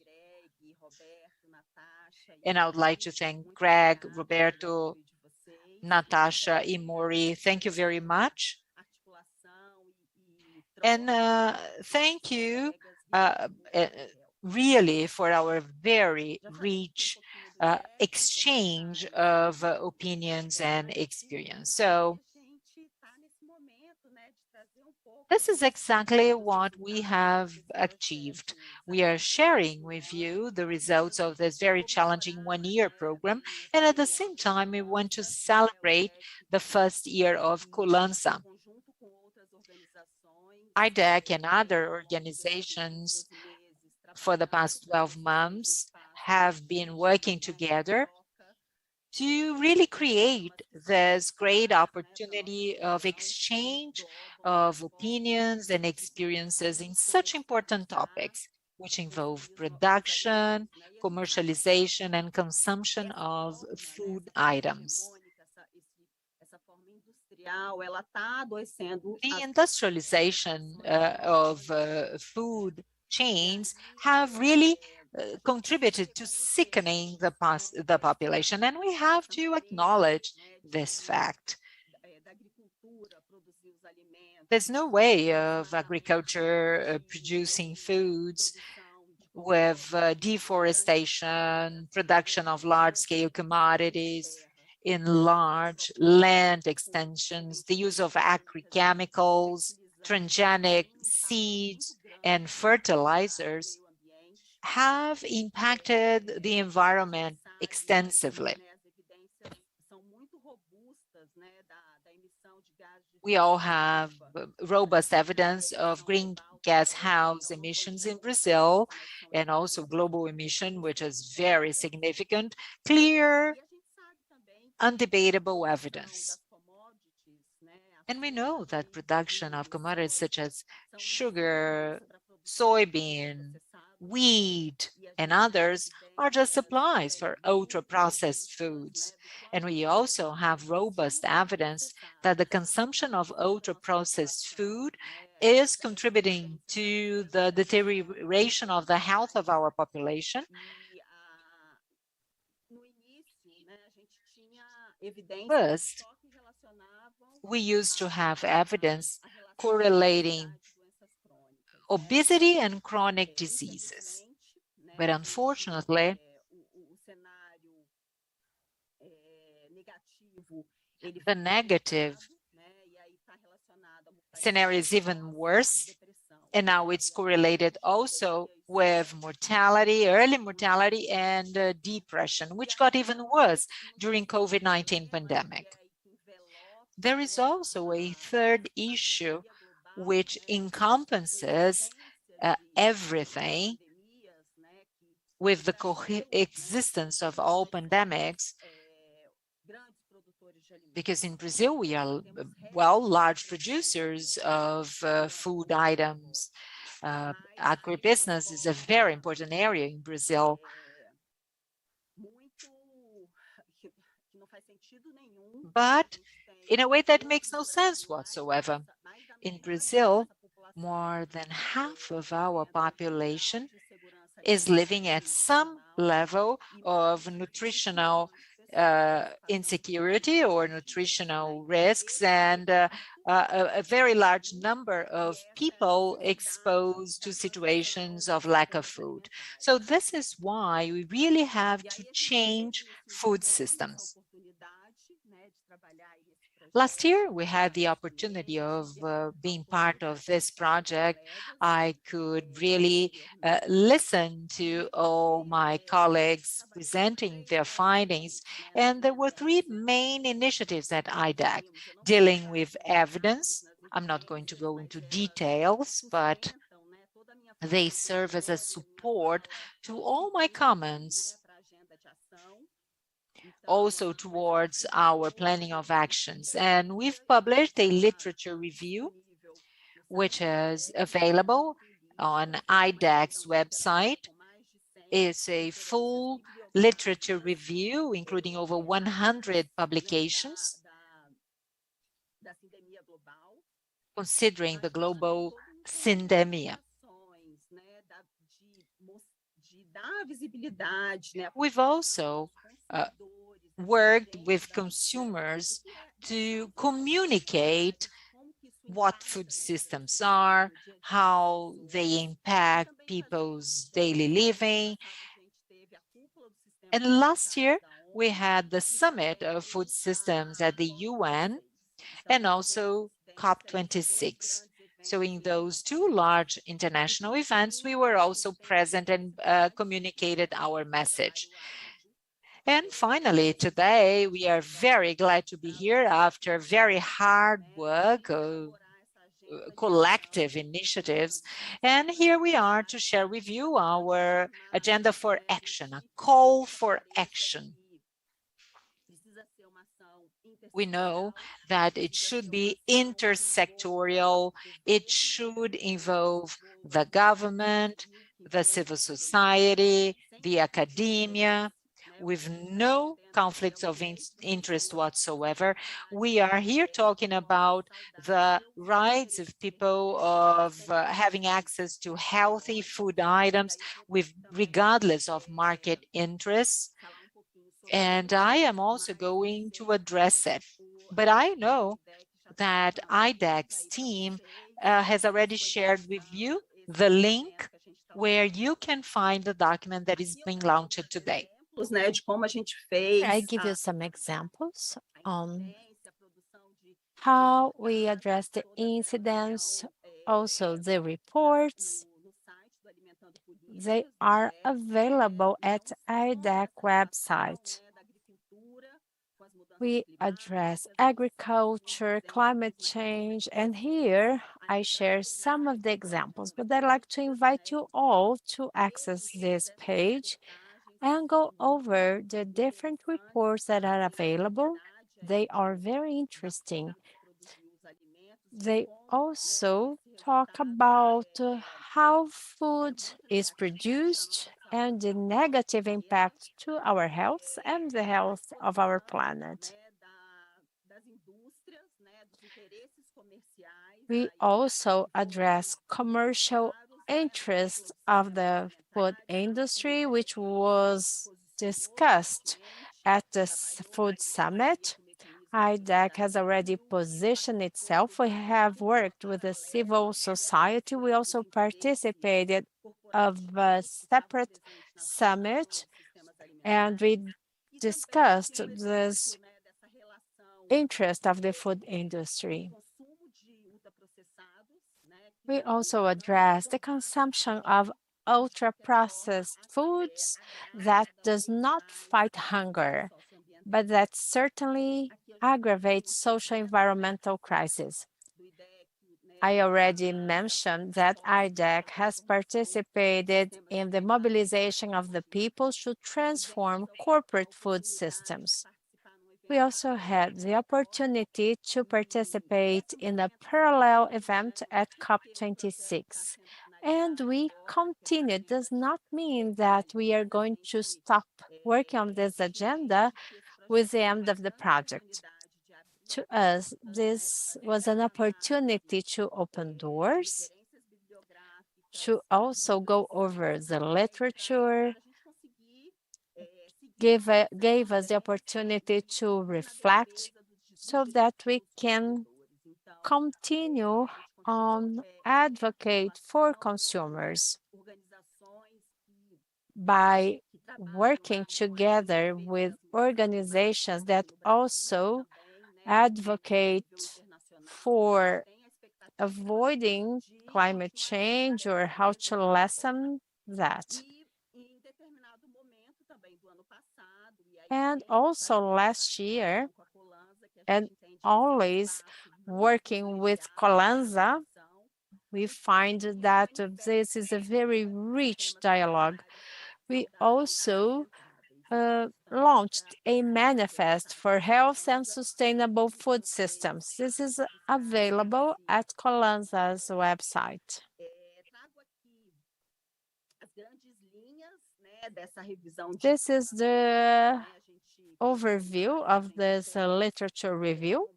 And I would like to thank Greg, Roberto, Natasha, Imori. Thank you very much. And thank you really for our very rich exchange of opinions and experience. So this is exactly what we have achieved. We are sharing with you the results of this very challenging one-year program, and at the same time, we want to celebrate the first year of Colança. IDEC and other organizations for the past 12 months have been working together to really create this great opportunity of exchange of opinions and experiences in such important topics, which involve production, commercialization, and consumption of food items. The industrialization of food chains have really contributed to sickening the population, and we have to acknowledge this fact. There's no way of agriculture producing foods with deforestation, production of large-scale commodities in large land extensions, the use of agri-chemicals, transgenic seeds, and fertilizers have impacted the environment extensively. We all have robust evidence of greenhouse emissions in Brazil, and also global emission, which is very significant, clear, undebatable evidence. And we know that production of commodities such as sugar, soybean, wheat, and others are just supplies for ultra-processed foods. And we also have robust evidence that the consumption of ultra-processed food is contributing to the deterioration of the health of our population. First, we used to have evidence correlating obesity and chronic diseases. But unfortunately, the negative scenario is even worse, and now it's correlated also with mortality, early mortality, and depression, which got even worse during COVID-19 pandemic. There is also a third issue which encompasses everything with the coexistence of all pandemics, because in Brazil we are, well, large producers of food items. Agribusiness is a very important area in Brazil. But in a way that makes no sense whatsoever. In Brazil, more than half of our population is living at some level of nutritional insecurity or nutritional risks, and a very large number of people exposed to situations of lack of food. So this is why we really have to change food systems. Last year, we had the opportunity of being part of this project. I could really listen to all my colleagues presenting their findings. And there were three main initiatives at IDAC dealing with evidence. I'm not going to go into details, but they serve as a support to all my comments also towards our planning of actions. And we've published a literature review, which is available on IDEC's website. It's a full literature review, including over 100 publications, considering the global syndemia. We've also worked with consumers to communicate what food systems are, how they impact people's daily living. And last year, we had the Summit of Food Systems at the UN and also COP26. So in those two large international events, we were also present and communicated our message. And finally, today, we are very glad to be here after very hard work of collective initiatives. And here we are to share with you our agenda for action, a call for action. We know that it should be intersectorial, it should involve the government, the civil society, the academia, with no conflicts of interest whatsoever. We are here talking about the rights of people of having access to healthy food items with regardless of market interests. And I am also going to address it. But I know that IDEC's team has already shared with you the link where you can find the document that is being launched today. I give you some examples on how we address the incidents, also the reports. They are available at IDEC website. We address agriculture, climate change, and here I share some of the examples, but I'd like to invite you all to access this page and go over the different reports that are available. They are very interesting. They also talk about how food is produced and the negative impact to our health and the health of our planet. We also address commercial interests of the food industry, which was discussed at the Food Summit. IDEC has already positioned itself. We have worked with the civil society. We also participated of a separate summit, and we discussed this interest of the food industry. We also address the consumption of ultra-processed foods that does not fight hunger, but that certainly aggravates social environmental crisis. I already mentioned that IDEC has participated in the mobilization of the people to transform corporate food systems. We also had the opportunity to participate in a parallel event at COP26. And we continue. It does not mean that we are going to stop working on this agenda with the end of the project. To us, this was an opportunity to open doors, to also go over the literature, gave us the opportunity to reflect so that we can continue on advocate for consumers by working together with organizations that also advocate for avoiding climate change or how to lessen that. And also last year, and always working with Colanza, we find that this is a very rich dialogue. We also launched a manifest for health and sustainable food systems. This is available at Colanza's website. This is the overview of this literature review.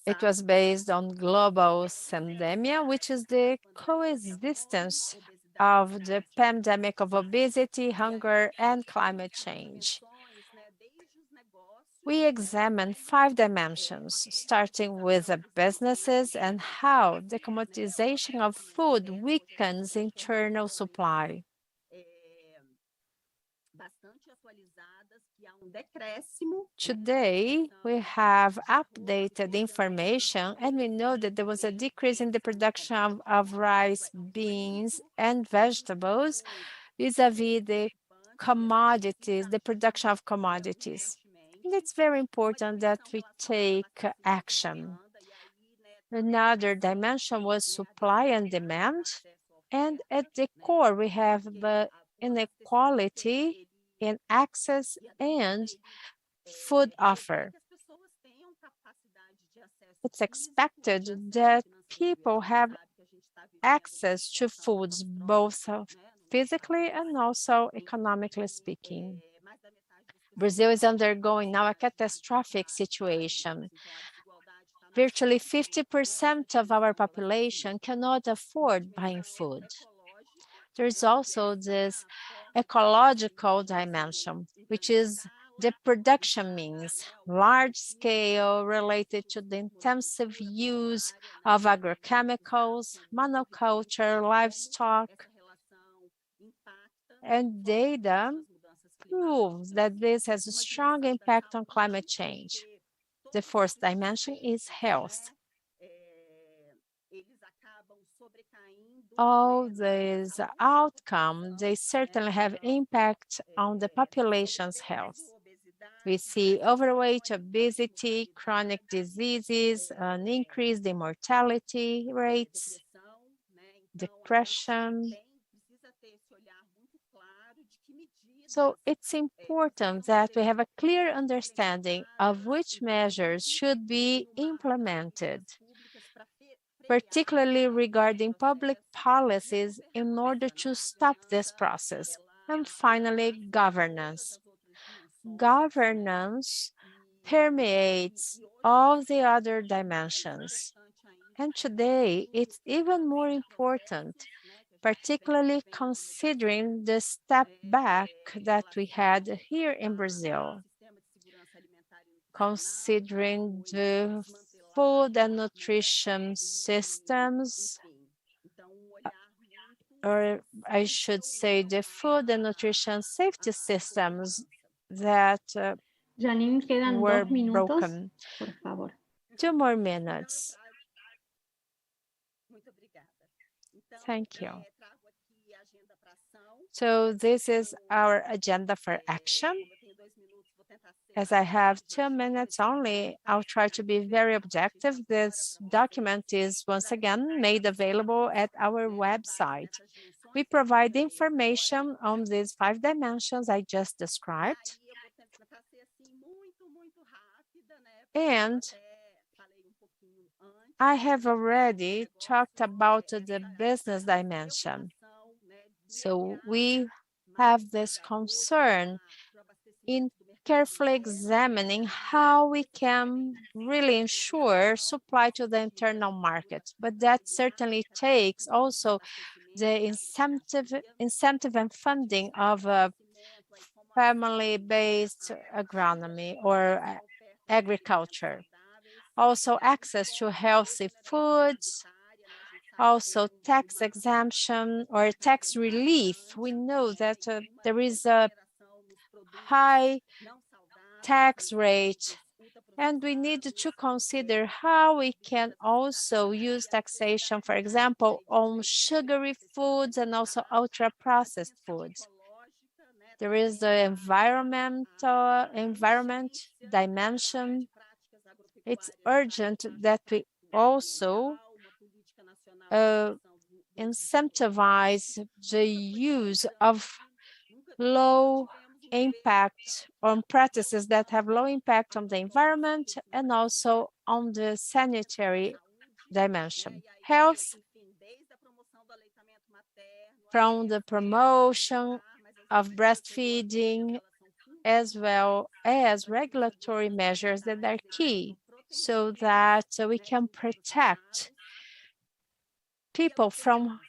It was based on global syndemia, which is the coexistence of the pandemic of obesity, hunger, and climate change. We examined 5 dimensions, starting with the businesses and how the commoditization of food weakens internal supply. Today, we have updated information, and we know that there was a decrease in the production of rice, beans, and vegetables vis-a-vis the commodities, the production of commodities. And it's very important that we take action. Another dimension was supply and demand, and at the core, we have the inequality in access and food offer. It's expected that people have access to foods both physically and also economically speaking. Brazil is undergoing now a catastrophic situation. Virtually 50% of our population cannot afford buying food. There's also this ecological dimension, which is the production means, large scale related to the intensive use of agrochemicals, monoculture, livestock, and data proves that this has a strong impact on climate change. The fourth dimension is health. All these outcomes, they certainly have impact on the population's health. We see overweight, obesity, chronic diseases, an increase in mortality rates, depression. So it's important that we have a clear understanding of which measures should be implemented, particularly regarding public policies in order to stop this process. And finally, governance. Governance permeates all the other dimensions. And today, it's even more important, particularly considering the step back that we had here in Brazil, considering the food and nutrition systems, or I should say the food and nutrition safety systems that Janine, quedan were 2 minutos, broken. por favor. 2 more minutes. Thank you. So this is our agenda for action. As I have 2 minutes only, I'll try to be very objective. This document is once again made available at our website. We provide information on these 5 dimensions I just described. And I have already talked about the business dimension. So we have this concern in carefully examining how we can really ensure supply to the internal market. But that certainly takes also the incentive and funding of family-based agronomy or agriculture. Also access to healthy foods, also tax exemption or tax relief. We know that there is a high tax rate, and we need to consider how we can also use taxation, for example, on sugary foods and also ultra-processed foods. There is the environment dimension. It's urgent that we also incentivize the use of low impact on practices that have low impact on the environment and also on the sanitary dimension. Health, from the promotion of breastfeeding, as well as regulatory measures that are key so that we can protect people from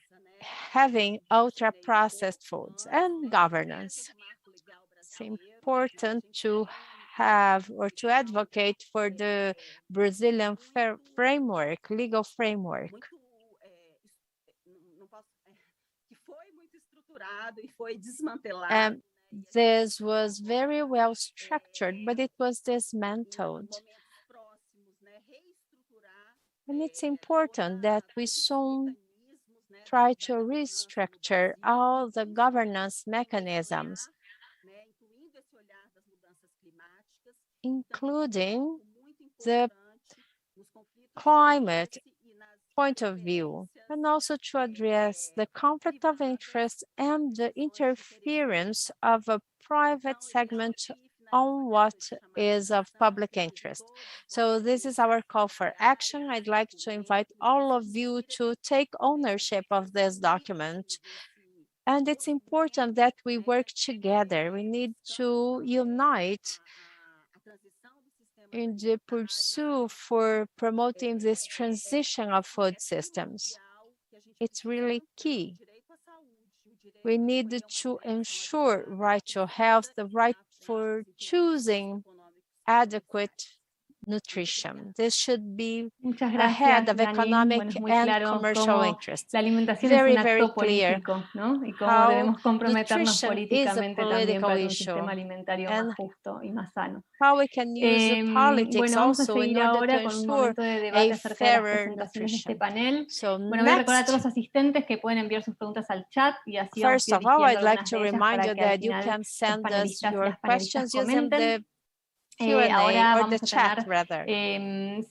having ultra-processed foods, and governance. It's important to have or to advocate for the Brazilian framework, legal framework. And this was very well structured, but it was dismantled. And it's important that we soon try to restructure all the governance mechanisms, including the climate point of view, and also to address the conflict of interest and the interference of a private segment on what is of public interest. So this is our call for action. I'd like to invite all of you to take ownership of this document. And it's important that we work together. We need to unite in the pursuit for promoting this transition of food systems. It's really key. We need to ensure right to health, the right for choosing adequate nutrition. This should be ahead of economic and commercial interests. Very, very clear how nutrition is a political issue and how we can use politics also in order to ensure a fairer nutrition. So next, first of all, I'd like to remind you that you can send us your questions using the Q&A or the chat, rather. 3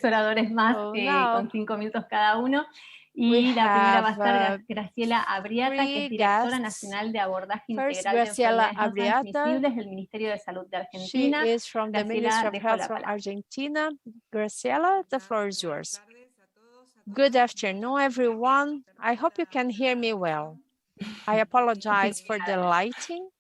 oradores más con 5 minutos cada uno. Y la primera va a estar Graciela Abriata, que es directora nacional de abordaje integral de enfermedades no transmisibles del Ministerio de Salud de Argentina. She is from the Ministry of Health from Argentina. Graciela, the floor is yours. Good afternoon, everyone. I hope you can hear me well. I apologize for the lighting.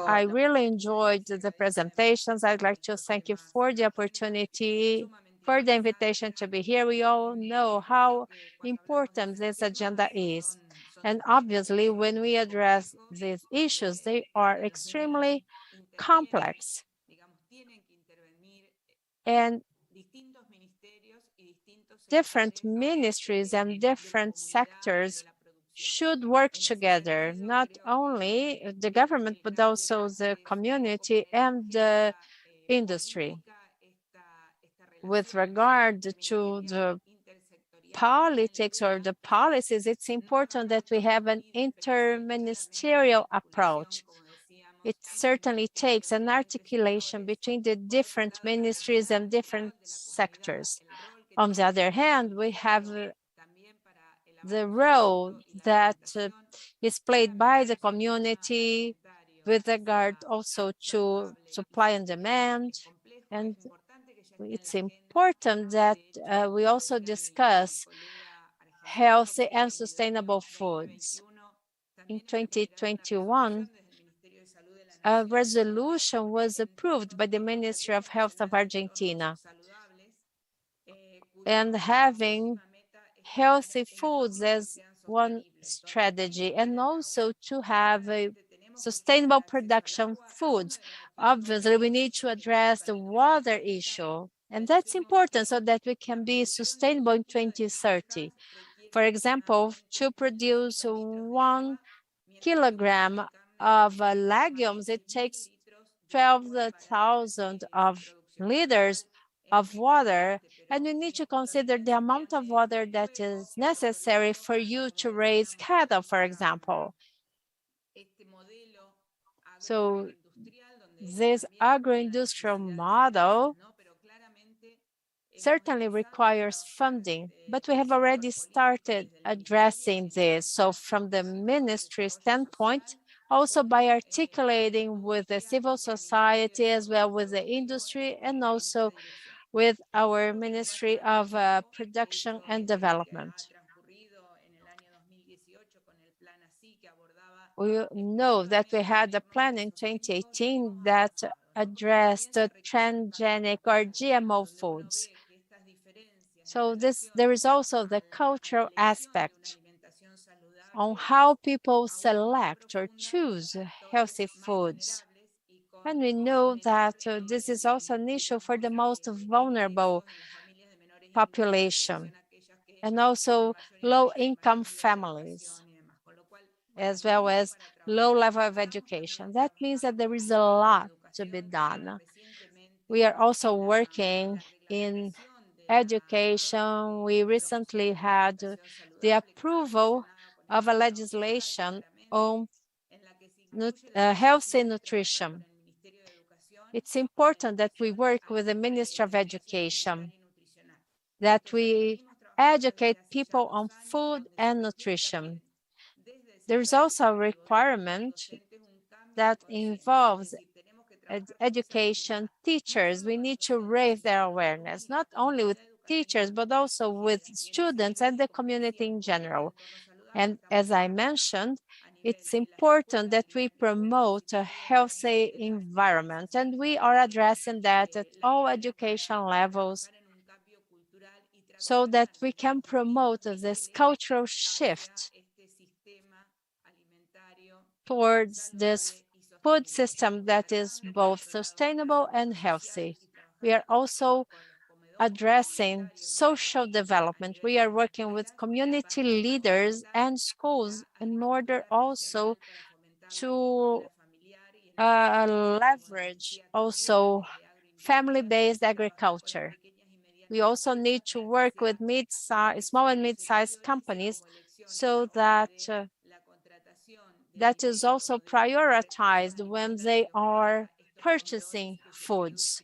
I really enjoyed the presentations. I'd like to thank you for the opportunity, for the invitation to be here. We all know how important this agenda is. And obviously, when we address these issues, they are extremely complex. And different ministries and different sectors should work together, not only the government, but also the community and the industry. With regard to the politics or the policies, it's important that we have an interministerial approach. It certainly takes an articulation between the different ministries and different sectors. On the other hand, we have the role that is played by the community with regard also to supply and demand. And it's important that we also discuss healthy and sustainable foods. In 2021, a resolution was approved by the Ministry of Health of Argentina. And having healthy foods as one strategy, and also to have a sustainable production foods. Obviously, we need to address the water issue, and that's important so that we can be sustainable in 2030. For example, to produce 1 kilogram of legumes, it takes 12,000 liters of water, and we need to consider the amount of water that is necessary for you to raise cattle, for example. So this agro-industrial model certainly requires funding, but we have already started addressing this. So from the ministry standpoint, also by articulating with the civil society as well with the industry and also with our Ministry of Production and Development. We know that we had a plan in 2018 that addressed transgenic or GMO foods. So there is also the cultural aspect on how people select or choose healthy foods. And we know that this is also an issue for the most vulnerable population and also low-income families, as well as low level of education. That means that there is a lot to be done. We are also working in education. We recently had the approval of a legislation on healthy nutrition. It's important that we work with the Ministry of Education, that we educate people on food and nutrition. There's also a requirement that involves education teachers. We need to raise their awareness, not only with teachers, but also with students and the community in general. And as I mentioned, it's important that we promote a healthy environment, and we are addressing that at all education levels so that we can promote this cultural shift towards this food system that is both sustainable and healthy. We are also addressing social development. We are working with community leaders and schools in order also to leverage also family-based agriculture. We also need to work with small and mid-sized companies so that that is also prioritized when they are purchasing foods.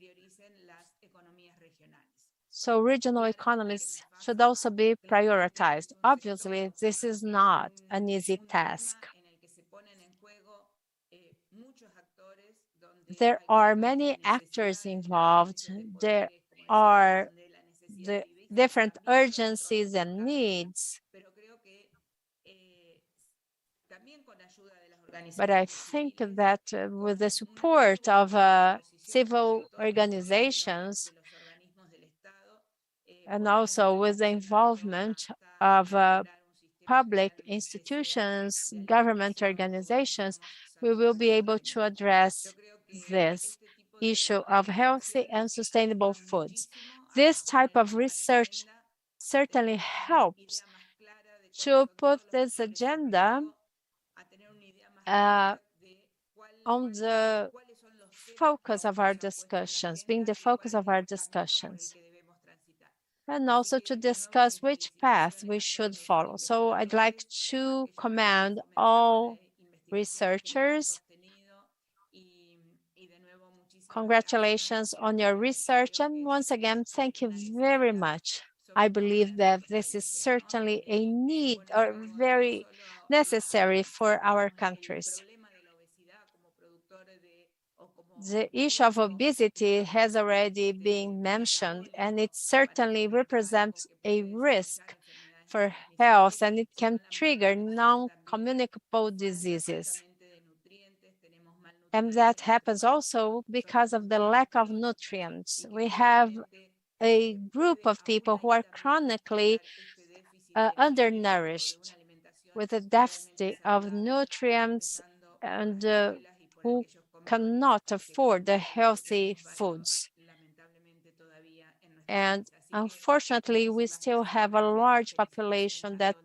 So regional economies should also be prioritized. Obviously, this is not an easy task. There are many actors involved. There are the different urgencies and needs. But I think that with the support of civil organizations and also with the involvement of public institutions, government organizations, we will be able to address this issue of healthy and sustainable foods. This type of research certainly helps to put this agenda on the focus of our discussions, being the focus of our discussions, and also to discuss which path we should follow. So I'd like to commend all researchers. Congratulations on your research, and once again, thank you very much. I believe that this is certainly a need or very necessary for our countries. The issue of obesity has already been mentioned, and it certainly represents a risk for health, and it can trigger non-communicable diseases. And that happens also because of the lack of nutrients. We have a group of people who are chronically undernourished with a deficit of nutrients and who cannot afford the healthy foods. And unfortunately, we still have a large population that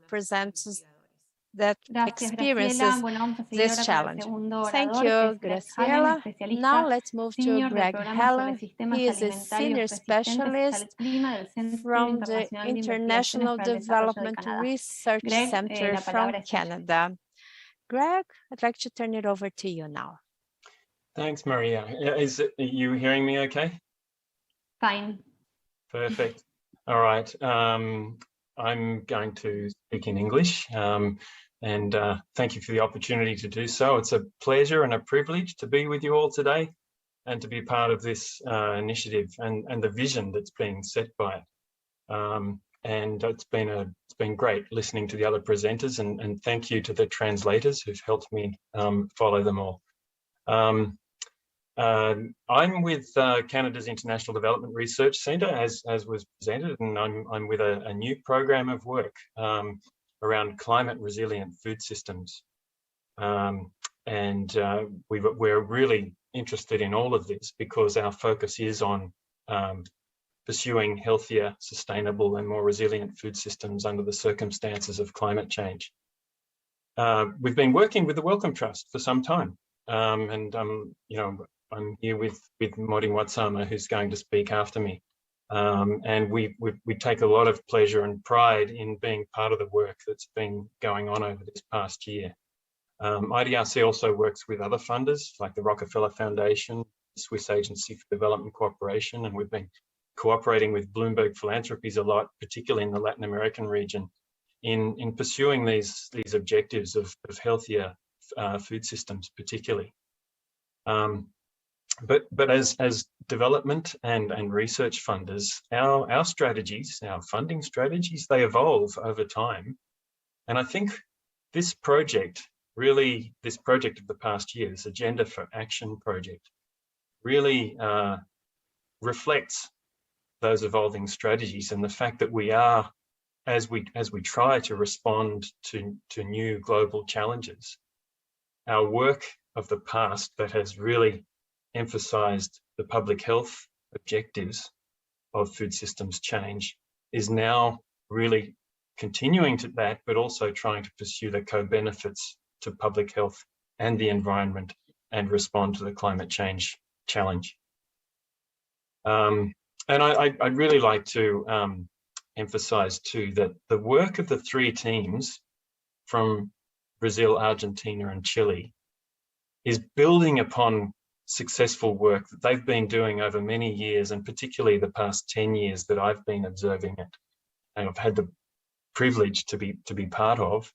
experiences this challenge. Thank you, Graciela. Now let's move to Greg Heller. He is a senior specialist from the International Development Research Center from Canada. Greg, I'd like to turn it over to you now. Thanks, Maria. Are you hearing me okay? Fine. Perfect. All right. I'm going to speak in English, and thank you for the opportunity to do so. It's a pleasure and a privilege to be with you all today and to be part of this initiative and the vision that's being set by it. And it's been great listening to the other presenters, and thank you to the translators who've helped me follow them all. I'm with Canada's International Development Research Centre, as was presented, and I'm with a new program of work around climate resilient food systems. We're really interested in all of this because our focus is on pursuing healthier, sustainable and more resilient food systems under the circumstances of climate change. We've been working with the Wellcome Trust for some time, you know, I'm here with Modi Watsama, who's going to speak after me. And we take a lot of pleasure and pride in being part of the work that's been going on over this past year. IDRC also works with other funders like the Rockefeller Foundation, the Swiss Agency for Development Cooperation, and we've been cooperating with Bloomberg Philanthropies a lot, particularly in the Latin American region, in pursuing these objectives of healthier food systems, particularly. But as development and research funders, our strategies, our funding strategies, they evolve over time. And I think this project of the past year, this Agenda for Action project, really reflects those evolving strategies and the fact that we are, as we try to respond to new global challenges, our work of the past that has really emphasized the public health objectives of food systems change is now really continuing to that, but also trying to pursue the co-benefits to public health and the environment and respond to the climate change challenge. And I'd really like to emphasize too that the work of the three teams from Brazil, Argentina and Chile is building upon successful work that they've been doing over many years, and particularly the past 10 years that I've been observing it and I've had the privilege to be part of.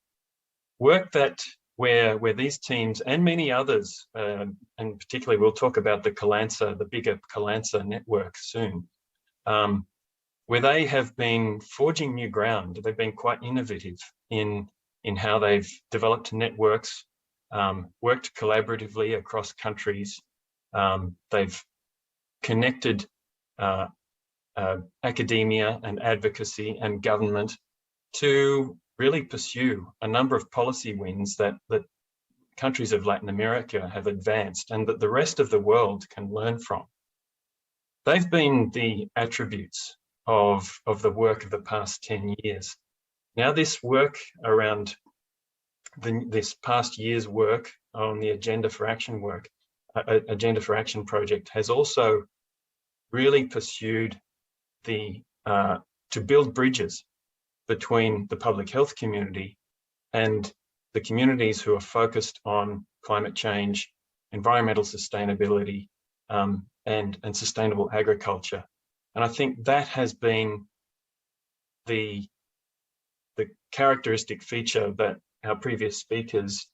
Work that where these teams and many others, and particularly we'll talk about the Kalansa, the bigger Kalansa network soon, where they have been forging new ground. They've been quite innovative in how they've developed networks, worked collaboratively across countries. They've connected academia and advocacy and government to really pursue a number of policy wins that countries of Latin America have advanced and that the rest of the world can learn from. They've been the attributes of the work of the past 10 years. Now this work around this past year's work on the Agenda for Action project has also really pursued to build bridges between the public health community and the communities who are focused on climate change, environmental sustainability, and sustainable agriculture. And I think that has been the characteristic feature that our previous speakers,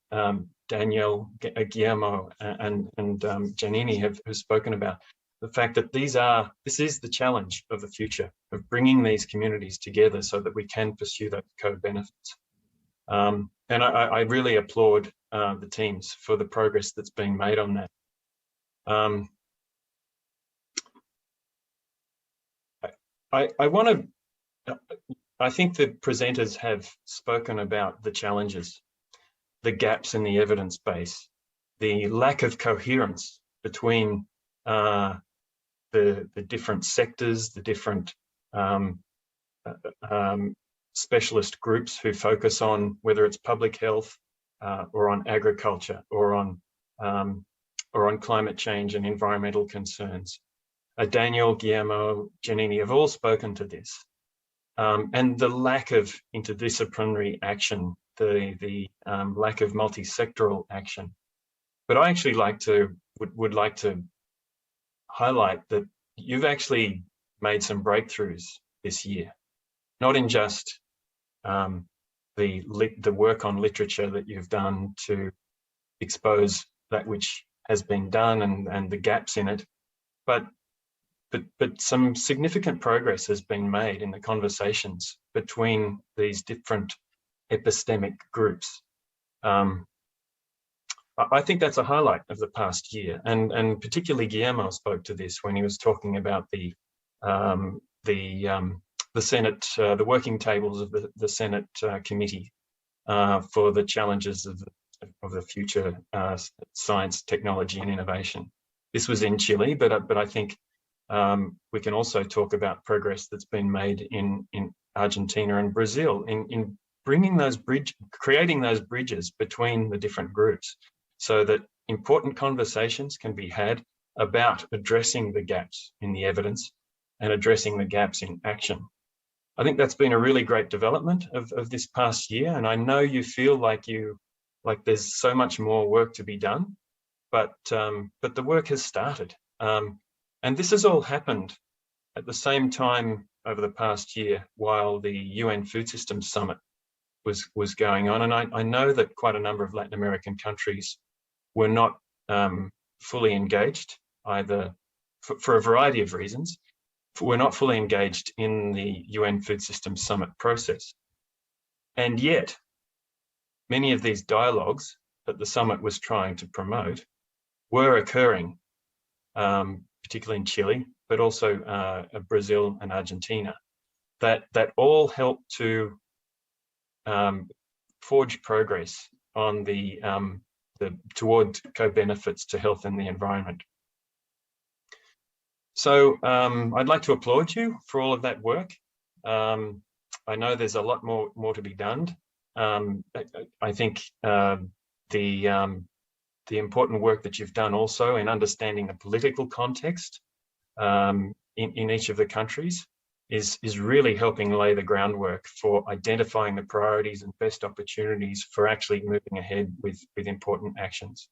Daniel, Guillermo, and Giannini have spoken about. The fact that this is the challenge of the future, of bringing these communities together so that we can pursue those co-benefits. And I really applaud the teams for the progress that's being made on that. I think the presenters have spoken about the challenges, the gaps in the evidence base, the lack of coherence between the different sectors, the different specialist groups who focus on whether it's public health or on agriculture or on climate change and environmental concerns. Daniel, Guillermo, Giannini have all spoken to this. And the lack of interdisciplinary action, the lack of multi-sectoral action. But I actually would like to highlight that you've actually made some breakthroughs this year, not in just the work on literature that you've done to expose that which has been done and the gaps in it, but some significant progress has been made in the conversations between these different epistemic groups. I think that's a highlight of the past year, and particularly Guillermo spoke to this when he was talking about the Senate, the working tables of the Senate committee for the challenges of the future science, technology, and innovation. This was in Chile, but I think we can also talk about progress that's been made in Argentina and Brazil in bringing creating those bridges between the different groups, so that important conversations can be had about addressing the gaps in the evidence and addressing the gaps in action. I think that's been a really great development of this past year, and I know you feel like there's so much more work to be done, but the work has started. And this has all happened at the same time over the past year while the UN Food Systems Summit was going on. And I know that quite a number of Latin American countries were not fully engaged, either for a variety of reasons, were not fully engaged in the UN Food Systems Summit process. And yet, many of these dialogues that the summit was trying to promote were occurring, particularly in Chile, but also Brazil and Argentina, that all helped to forge progress on toward co-benefits to health and the environment. So I'd like to applaud you for all of that work. I know there's a lot more to be done. I think the important work that you've done also in understanding the political context in each of the countries is really helping lay the groundwork for identifying the priorities and best opportunities for actually moving ahead with important actions.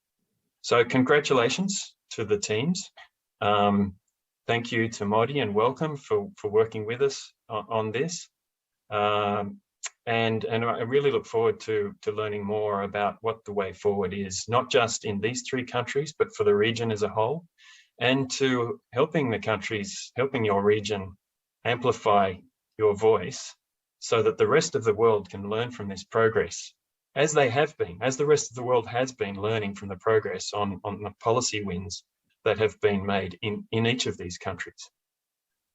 So congratulations to the teams. Thank you to Modi and Wellcome for working with us on this. And I really look forward to learning more about what the way forward is, not just in these three countries, but for the region as a whole, and to helping your region amplify your voice so that the rest of the world can learn from this progress, as the rest of the world has been learning from the progress on the policy wins that have been made in each of these countries.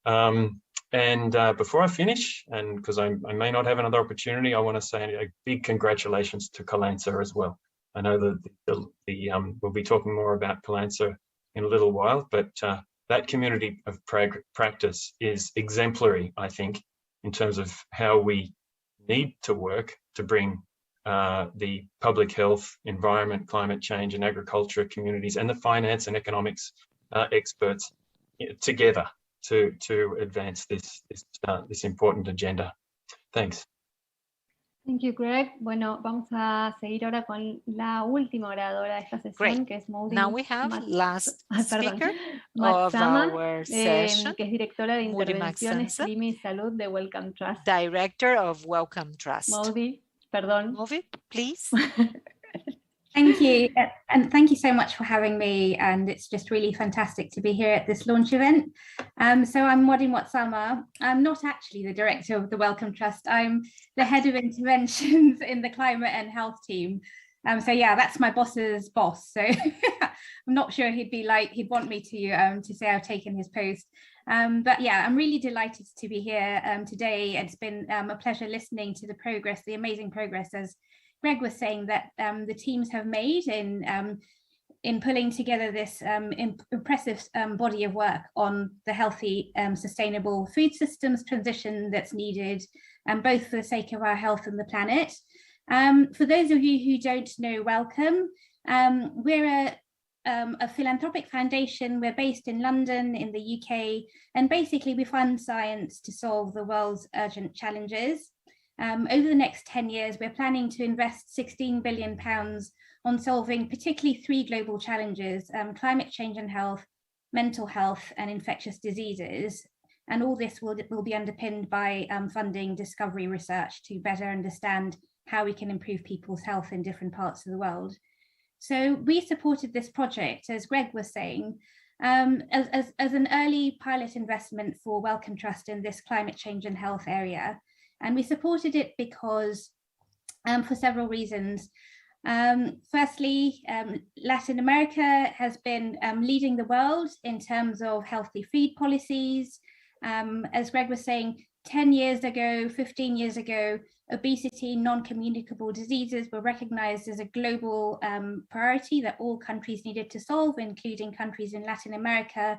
And before I finish, and because I may not have another opportunity, I want to say a big congratulations to Kalansa as well. I know that we'll be talking more about Kalansa in a little while, but that community of practice is exemplary, I think, in terms of how we need to work to bring the public health, environment, climate change, and agriculture communities and the finance and economics experts together to advance this important agenda. Thanks. Thank you, Greg. Bueno, vamos a seguir ahora con la última oradora de esta sesión, que es Modi. Now we have last speaker of our session, que es directora de Intervenciones, Clima y Salud de Wellcome Trust. Director of Wellcome Trust. Modi, perdón. Modi, please. Thank you, and thank you so much for having me, and it's just really fantastic to be here at this launch event. So I'm Modi Mwatsama. I'm not actually the director of the Wellcome Trust. I'm the head of interventions in the climate and health team. So yeah, that's my boss's boss. So I'm not sure he'd want me to say I've taken his post. But yeah, I'm really delighted to be here today. It's been a pleasure listening to the amazing progress, as Greg was saying, that the teams have made in pulling together this impressive body of work on the healthy, sustainable food systems transition that's needed, both for the sake of our health and the planet. For those of you who don't know Wellcome, we're a philanthropic foundation. We're based in London in the UK, and basically we fund science to solve the world's urgent challenges. Over the next 10 years, we're planning to invest £16 billion on solving particularly 3 global challenges: climate change and health, mental health, and infectious diseases. And all this will be underpinned by funding discovery research to better understand how we can improve people's health in different parts of the world. So we supported this project, as Greg was saying, as an early pilot investment for Wellcome Trust in this climate change and health area. And we supported it because, for several reasons. Firstly, Latin America has been leading the world in terms of healthy feed policies. As Greg was saying, 10 years ago, 15 years ago, obesity, non-communicable diseases were recognized as a global priority that all countries needed to solve, including countries in Latin America,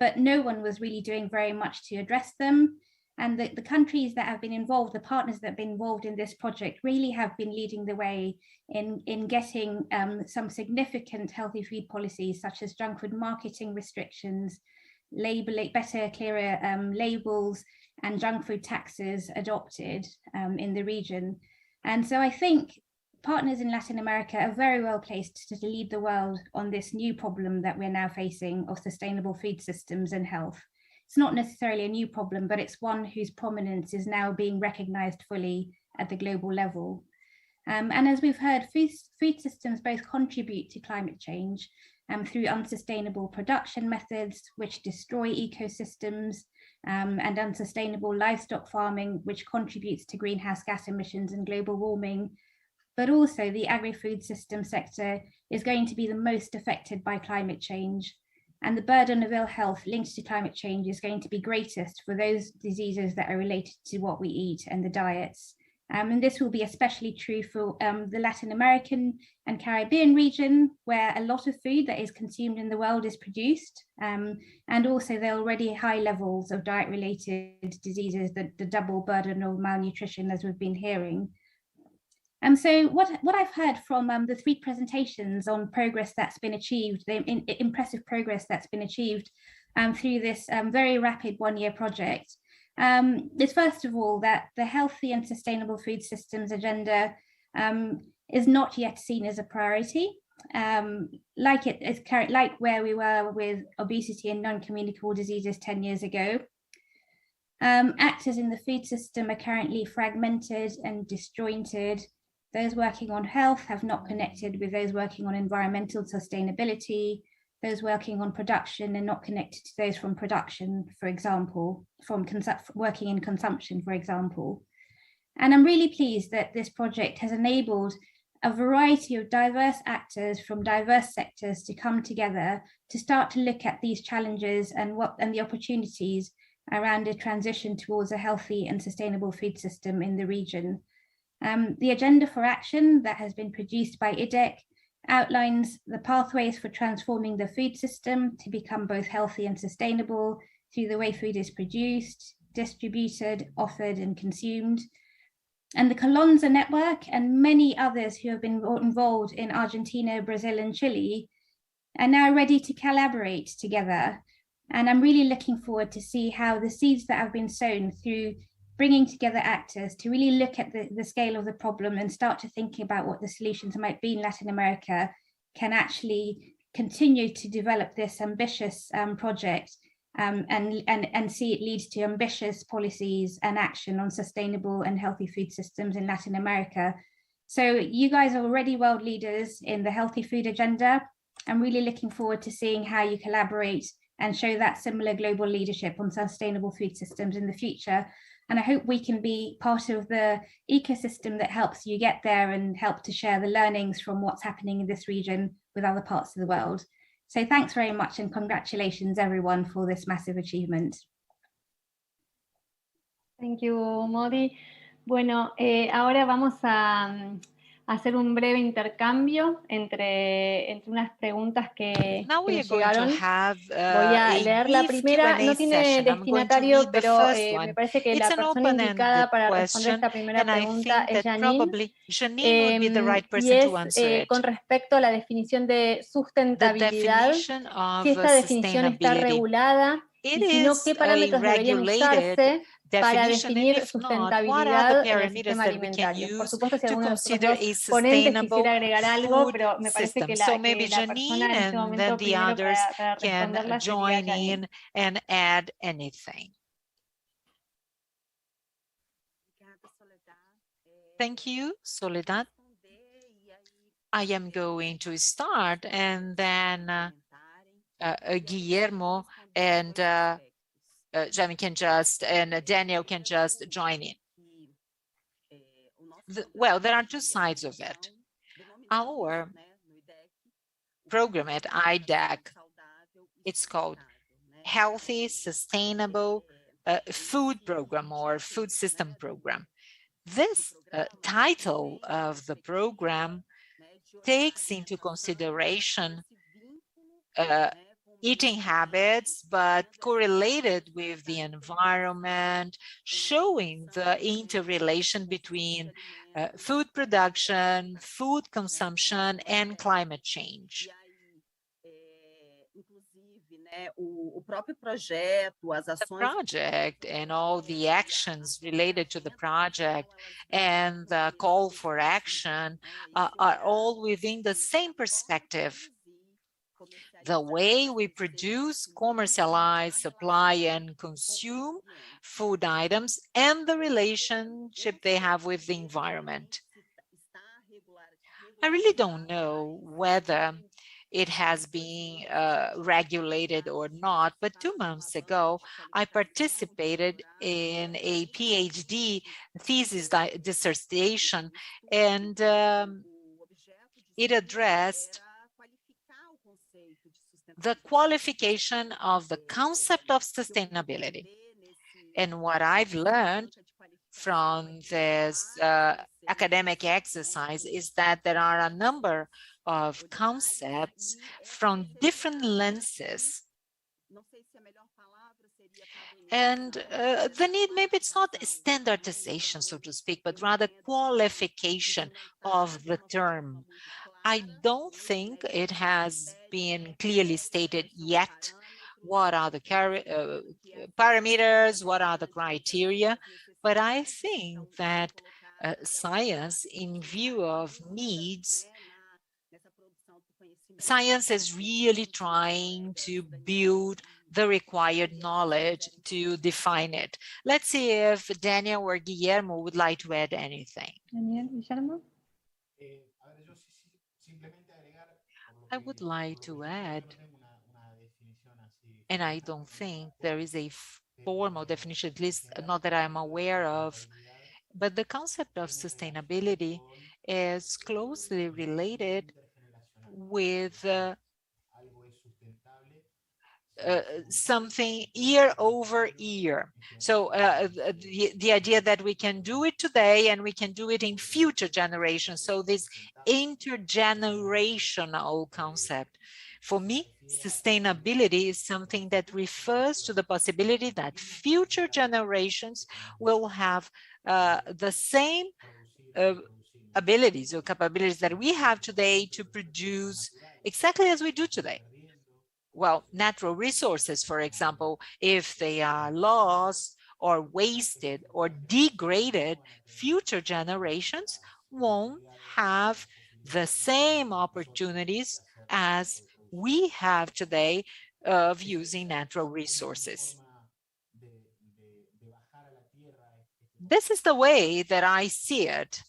but no one was really doing very much to address them. And the countries that have been involved, the partners that have been involved in this project really have been leading the way in getting some significant healthy food policies, such as junk food marketing restrictions, better, clearer labels, and junk food taxes adopted in the region. And so I think partners in Latin America are very well placed to lead the world on this new problem that we're now facing of sustainable food systems and health. It's not necessarily a new problem, but it's one whose prominence is now being recognized fully at the global level. And as we've heard, food systems both contribute to climate change through unsustainable production methods, which destroy ecosystems, and unsustainable livestock farming, which contributes to greenhouse gas emissions and global warming. But also the agri-food system sector is going to be the most affected by climate change. And the burden of ill health linked to climate change is going to be greatest for those diseases that are related to what we eat and the diets. And this will be especially true for the Latin American and Caribbean region, where a lot of food that is consumed in the world is produced. And also there are already high levels of diet-related diseases, the double burden of malnutrition, as we've been hearing. And so what I've heard from the 3 presentations on progress that's been achieved, the impressive progress that's been achieved through this very rapid 1-year project, is first of all that the healthy and sustainable food systems agenda is not yet seen as a priority, like where we were with obesity and non-communicable diseases 10 years ago. Actors in the food system are currently fragmented and disjointed. Those working on health have not connected with those working on environmental sustainability. Those working on production are not connected to those from production, for example, from working in consumption, for example. And I'm really pleased that this project has enabled a variety of diverse actors from diverse sectors to come together to start to look at these challenges and the opportunities around a transition towards a healthy and sustainable food system in the region. The agenda for action that has been produced by IDEC outlines the pathways for transforming the food system to become both healthy and sustainable through the way food is produced, distributed, offered, and consumed. And the Colonza Network and many others who have been involved in Argentina, Brazil, and Chile are now ready to collaborate together. And I'm really looking forward to see how the seeds that have been sown through bringing together actors to really look at the scale of the problem and start to think about what the solutions might be in Latin America can actually continue to develop this ambitious project and see it lead to ambitious policies and action on sustainable and healthy food systems in Latin America. So you guys are already world leaders in the healthy food agenda. I'm really looking forward to seeing how you collaborate and show that similar global leadership on sustainable food systems in the future. And I hope we can be part of the ecosystem that helps you get there and help to share the learnings from what's happening in this region with other parts of the world. So thanks very much and congratulations everyone for this massive achievement. Thank you, Modi. Bueno, ahora vamos a hacer un breve intercambio entre unas preguntas que llegaron. Voy a leer la primera, no tiene destinatario, pero me parece que la persona indicada para responder esta primera pregunta es Janine, y es con respecto a la definición de sustentabilidad, si esta definición está regulada It is a regulated definition, and if not, what are the parameters that we can use to consider a sustainable food system? So maybe Janine and then the others can join in and add anything. Thank you, Soledad. I am going to start, and then Guillermo and Jamie can just, and Daniel can just join in. Well, there are two sides of it. Our program at IDEC, it's called Healthy, Sustainable Food Program or Food System Program. This title of the program takes into consideration eating habits, but correlated with the environment, showing the interrelation between food production, food consumption, and climate change. The project and all the actions related to the project and the call for action are all within the same perspective. The way we produce, commercialize, supply, and consume food items and the relationship they have with the environment. I really don't know whether it has been regulated or not, but 2 months ago, I participated in a PhD thesis dissertation, and it addressed the qualification of the concept of sustainability. And what I've learned from this academic exercise is that there are a number of concepts from different lenses. And the need, maybe it's not standardization, so to speak, but rather qualification of the term. I don't think it has been clearly stated yet what are the parameters, what are the criteria, but I think that science, in view of needs, science is really trying to build the required knowledge to define it. Let's see if Daniel or Guillermo would like to add anything. Daniel, Guillermo? I would like to add, and I don't think there is a formal definition, at least not that I'm aware of, but the concept of sustainability is closely related with something year over year. So the idea that we can do it today and we can do it in future generations. So this intergenerational concept. For me, sustainability is something that refers to the possibility that future generations will have the same abilities or capabilities that we have today to produce exactly as we do today. Well, natural resources, for example, if they are lost or wasted or degraded, future generations won't have the same opportunities as we have today of using natural resources. This is the way that I see it.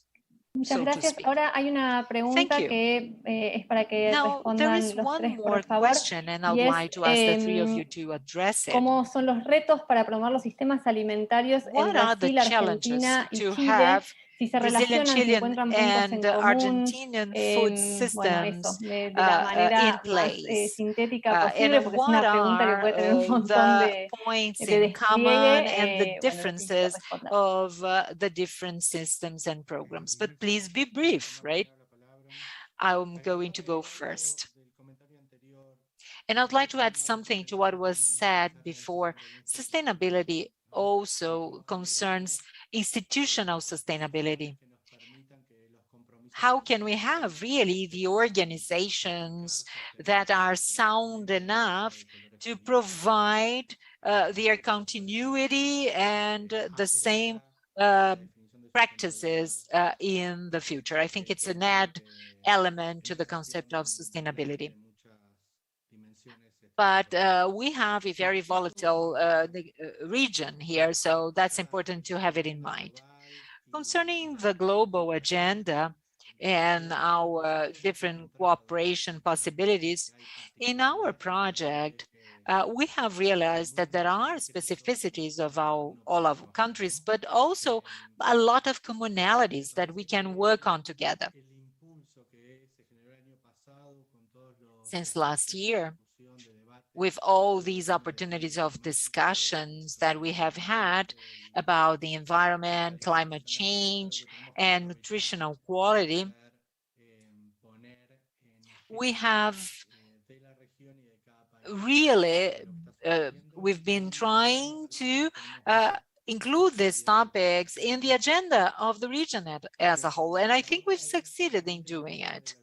Muchas gracias. Ahora hay una pregunta que es para que respondan los tres, por favor. ¿Cómo son los retos para promover los sistemas alimentarios en Brasil, Argentina y Chile? Si se relacionan, si encuentran puntos en común, bueno, eso, de la manera más sintética posible, porque es una pregunta que puede tener un montón de despliegue, differences of the different systems and programs. But please be brief, right? I'm going to go first. And I'd like to add something to what was said before. Sustainability also concerns institutional sustainability. How can we have really the organizations that are sound enough to provide their continuity and the same practices in the future. I think it's an add element to the concept of sustainability. But we have a very volatile region here, so that's important to have it in mind. Concerning the global agenda and our different cooperation possibilities, in our project, we have realized that there are specificities of all of countries, but also a lot of commonalities that we can work on together. Since last year, with all these opportunities of discussions that we have had about the environment, climate change, and nutritional quality, we have really, we've been trying to include these topics in the agenda of the region as a whole, and I think we've succeeded in doing it.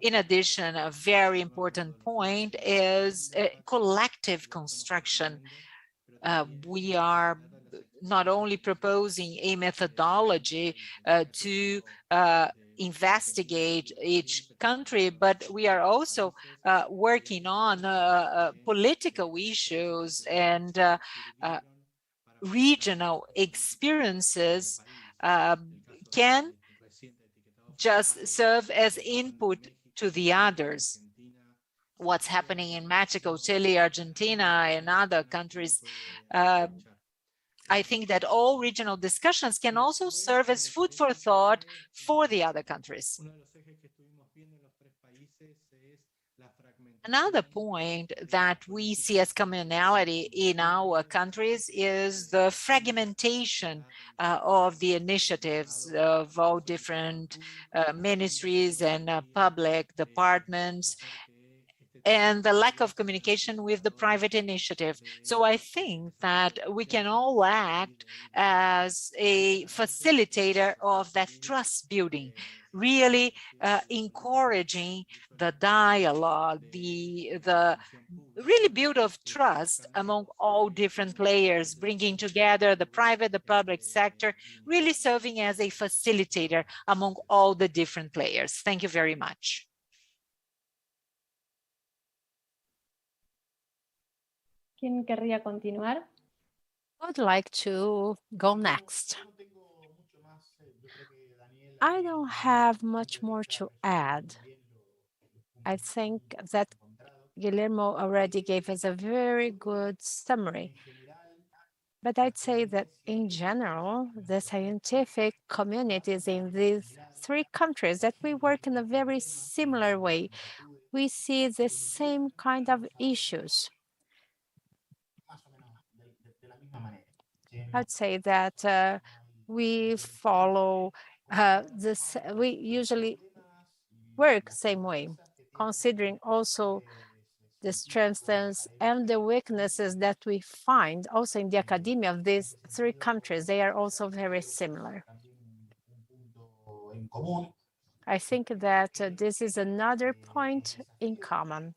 In addition, a very important point is collective construction. We are not only proposing a methodology to investigate each country, but we are also working on political issues and regional experiences can just serve as input to the others. What's happening in Mexico, Chile, Argentina, and other countries, I think that all regional discussions can also serve as food for thought for the other countries. Another point that we see as commonality in our countries is the fragmentation of the initiatives of all different ministries and public departments, and the lack of communication with the private initiative. So I think that we can all act as a facilitator of that trust building, really encouraging the dialogue, the really build of trust among all different players, bringing together the private, the public sector, really serving as a facilitator among all the different players. Thank you very much. ¿Quién querría continuar? I would like to go next. I don't have much more to add. I think that Guillermo already gave us a very good summary. But I'd say that in general, the scientific communities in these three countries, that we work in a very similar way. We see the same kind of issues. I'd say that we follow this, we usually work same way, considering also the strengths and the weaknesses that we find also in the academia of these three countries. They are also very similar. I think that this is another point in common.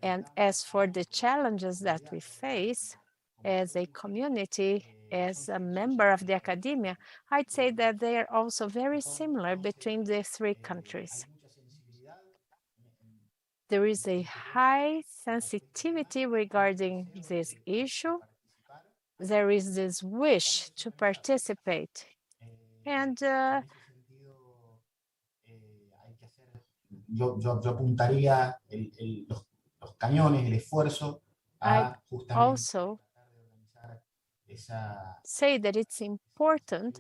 And as for the challenges that we face as a community, as a member of the academia, I'd say that they are also very similar between the three countries. There is a high sensitivity regarding this issue. There is this wish to participate. And yo apuntaría los cañones, el esfuerzo a also say that it's important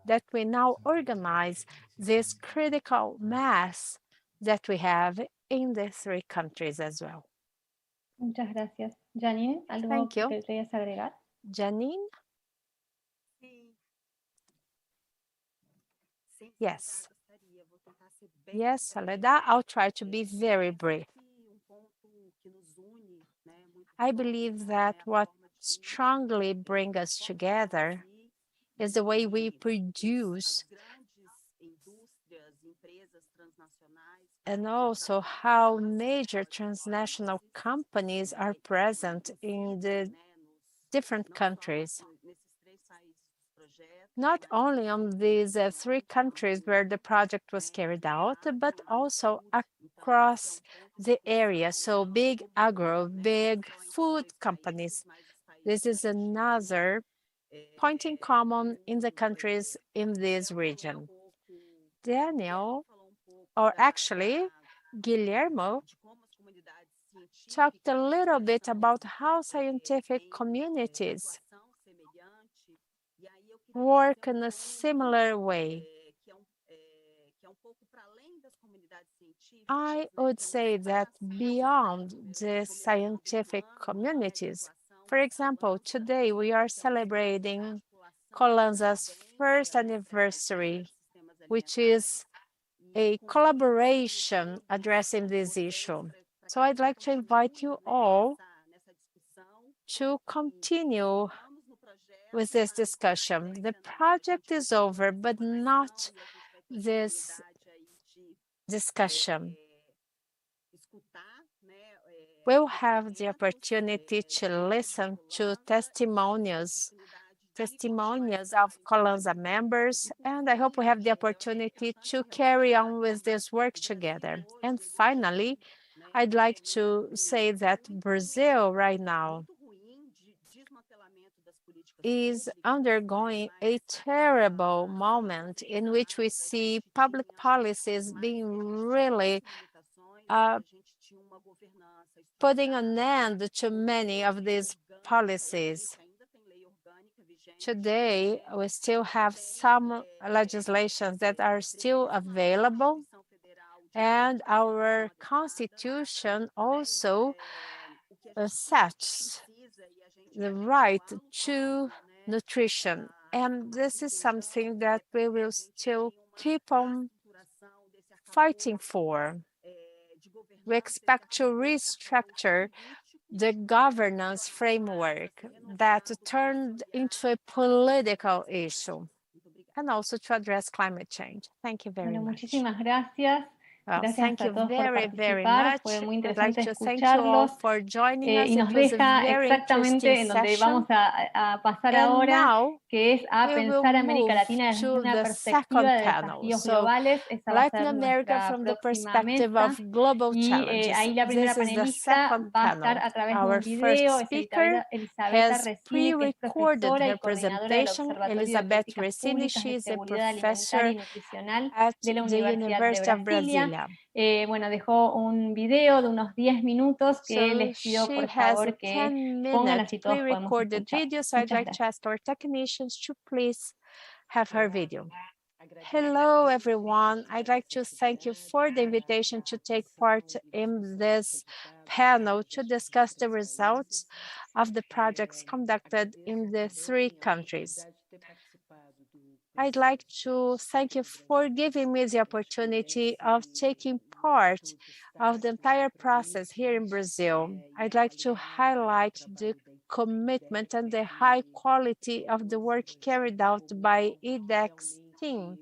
that we now organize this critical mass that we have in the three countries as well. Muchas gracias. Janine, ¿algo que querías agregar? Janine? Yes. Yes, Soledad, I'll try to be very brief. I believe that what strongly brings us together is the way we produce and also how major transnational companies are present in the different countries. Not only on these 3 countries where the project was carried out, but also across the area. So big agro, big food companies. This is another point in common in the countries in this region. Daniel, or actually Guillermo, talked a little bit about how scientific communities work in a similar way. I would say that beyond the scientific communities, for example, today we are celebrating Colanza's first anniversary, which is a collaboration addressing this issue. So I'd like to invite you all to continue with this discussion. The project is over, but not this discussion. We'll have the opportunity to listen to testimonials of Colanza members, and I hope we have the opportunity to carry on with this work together. And finally, I'd like to say that Brazil right now is undergoing a terrible moment in which we see public policies being really putting an end to many of these policies. Today, we still have some legislations that are still available, and our Constitution also sets the right to nutrition. And this is something that we will still keep on fighting for. We expect to restructure the governance framework that turned into a political issue, and also to address climate change. Thank you very much. Muchísimas gracias. Thank you very much. Fue muy I'd like interesante to thank you all escucharlos. for joining us. Y nos It was a deja very exactamente en interesting donde session. vamos a pasar And ahora, now que es a we will pensar a América move Latina desde to una the perspectiva second de panel. desafíos So globales. Esa va a Latin ser America nuestra from the próxima perspective mesa. of global Y challenges. ahí la primera This is the panelista second va a estar panel. a través de Our un first video. Es speaker Elisabetta has Resine, que es pre-recorded profesora y her coordinadora del presentation. Observatorio de Elizabeth Políticas Resine, Públicas she de is a Seguridad Alimentaria professor y Nutricional at de la the Universidad de University of Brasilia. Brasilia. Bueno, dejó un video de unos 10 minutos que So les pido she por has a favor que 10-minute pongan así todos podemos pre-recorded escuchar. video. So I'd Muchas like gracias. to ask our technicians to please have her video. Hello, everyone. I'd like to thank you for the invitation to take part in this panel to discuss the results of the projects conducted in the 3 countries. I'd like to thank you for giving me the opportunity of taking part of the entire process here in Brazil. I'd like to highlight the commitment and the high quality of the work carried out by IDEX team.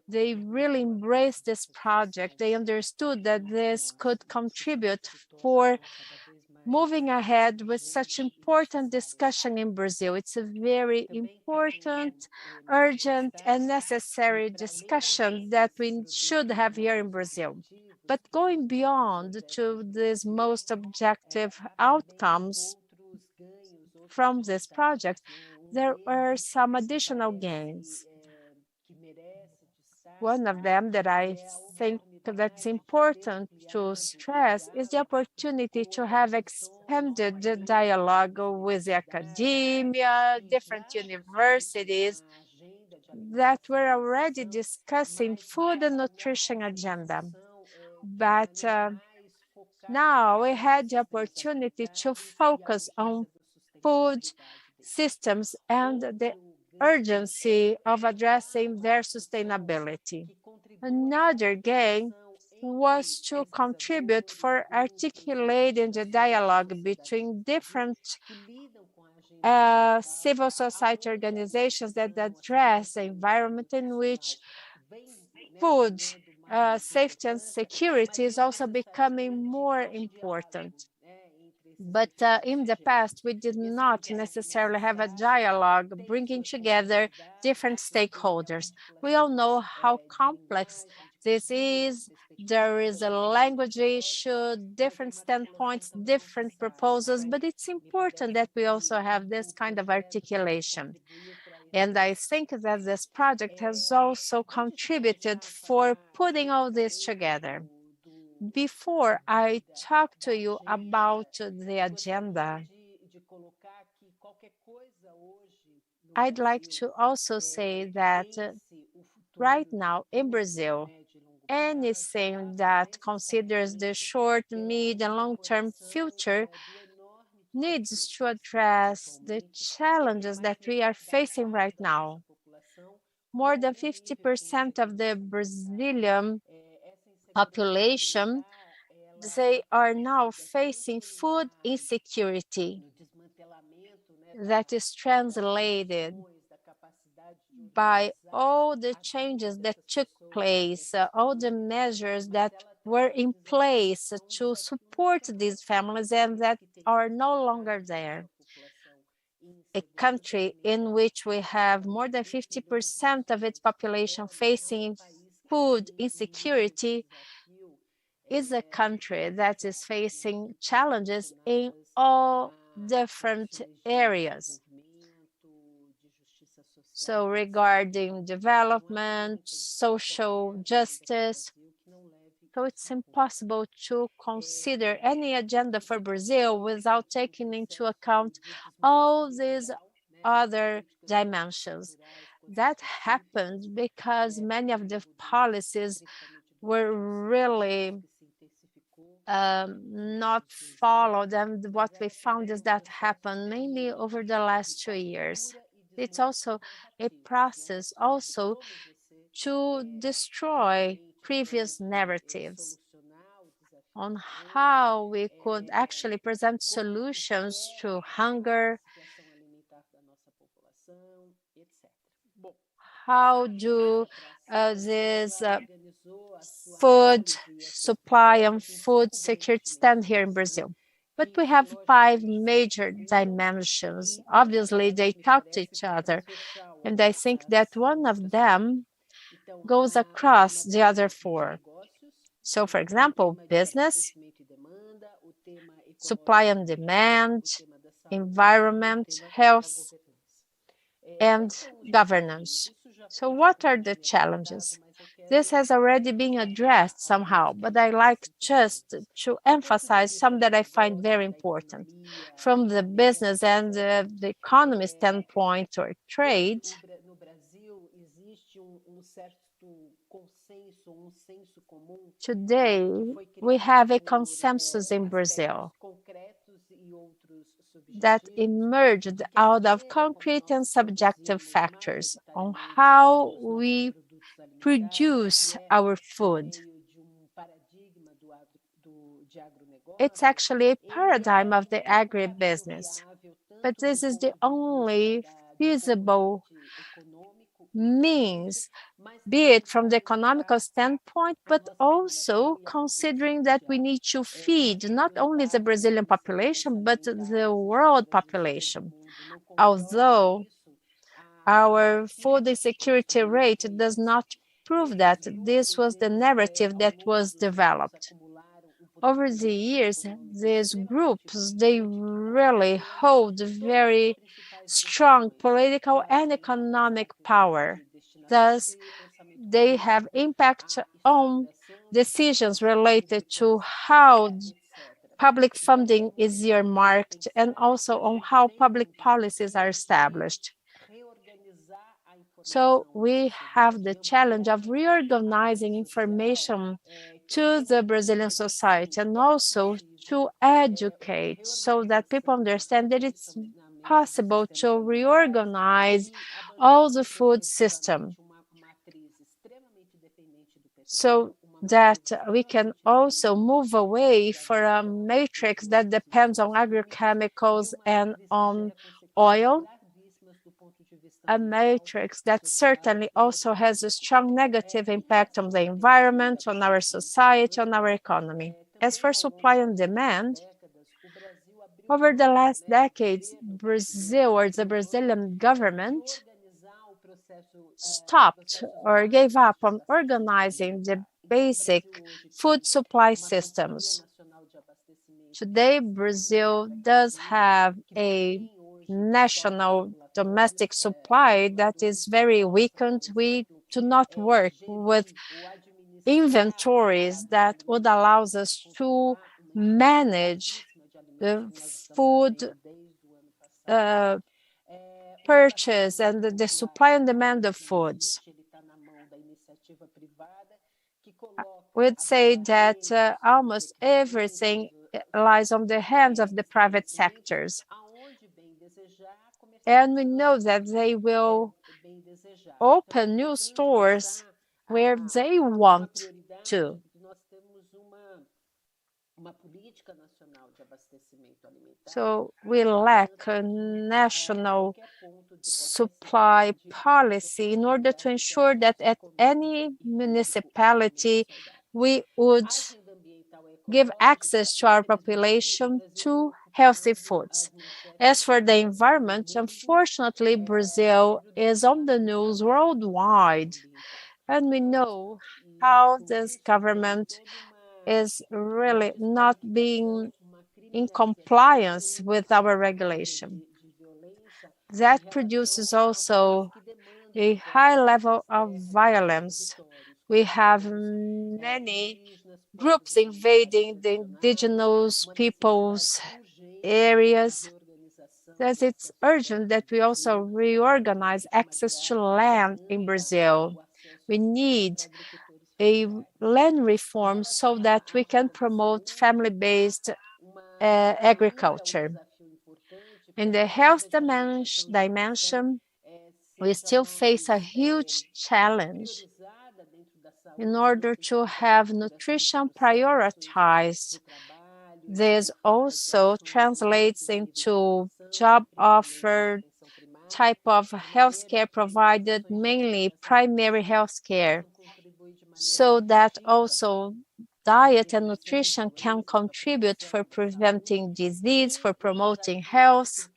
They really embraced this project. They understood that this could contribute for moving ahead with such important discussion in Brazil. It's a very important, urgent, and necessary discussion that we should have here in Brazil. But going beyond to these most objective outcomes from this project, there were some additional gains. One of them that I think that's important to stress is the opportunity to have expanded the dialogue with the academia, different universities that were already discussing food and nutrition agenda. But now we had the opportunity to focus on food systems and the urgency of addressing their sustainability. Another gain was to contribute for articulating the dialogue between different civil society organizations that address the environment in which food safety and security is also becoming more important. But in the past, we did not necessarily have a dialogue bringing together different stakeholders. We all know how complex this is. There is a language issue, different standpoints, different proposals, but it's important that we also have this kind of articulation. And I think that this project has also contributed for putting all this together. Before I talk to you about the agenda, I'd like to also say that right now in Brazil, anything that considers the short, mid, and long-term future needs to address the challenges that we are facing right now. More than 50% of the Brazilian population, they are now facing food insecurity that is translated by all the changes that took place, all the measures that were in place to support these families and that are no longer there. A country in which we have more than 50% of its population facing food insecurity is a country that is facing challenges in all different areas. So regarding development, social justice, so it's impossible to consider any agenda for Brazil without taking into account all these other dimensions. That happened because many of the policies were really not followed, and what we found is that happened mainly over the last 2 years. It's also a process also to destroy previous narratives on how we could actually present solutions to hunger, how do this food supply and food security stand here in Brazil. But we have 5 major dimensions. Obviously, they talk to each other. And I think that one of them goes across the other 4. So, for example, business, supply and demand, environment, health, and governance. So what are the challenges? This has already been addressed somehow, but I like just to emphasize some that I find very important. From the business and the economy standpoint or trade, today we have a consensus in Brazil that emerged out of concrete and subjective factors on how we produce our food. It's actually a paradigm of the agribusiness, but this is the only feasible means, be it from the economical standpoint, but also considering that we need to feed not only the Brazilian population, but the world population. Although our food insecurity rate does not prove that, this was the narrative that was developed. Over the years, these groups, they really hold very strong political and economic power. Thus, they have impact on decisions related to how public funding is earmarked and also on how public policies are established. So we have the challenge of reorganizing information to the Brazilian society and also to educate so that people understand that it's possible to reorganize all the food system so that we can also move away from a matrix that depends on agrochemicals and on oil. a matrix that certainly also has a strong negative impact on the environment, on our society, on our economy. As for supply and demand, over the last decades, Brazil, or the Brazilian government, stopped or gave up on organizing the basic food supply systems. Today, Brazil does have a national domestic supply that is very weakened. We do not work with inventories that would allow us to manage the food purchase and the supply and demand of foods. We'd say that almost everything lies on the hands of the private sectors. And we know that they will open new stores where they want to. So we lack a national supply policy in order to ensure that at any municipality we would give access to our population to healthy foods. As for the environment, unfortunately, Brazil is on the news worldwide, and we know how this government is really not being in compliance with our regulation. That produces also a high level of violence. We have many groups invading the indigenous people's areas. Thus, it's urgent that we also reorganize access to land in Brazil. We need a land reform so that we can promote family-based agriculture. In the health dimension, we still face a huge challenge. In order to have nutrition prioritized, this also translates into job offer type of healthcare provided, mainly primary healthcare, so that also diet and nutrition can contribute for preventing disease, for promoting health,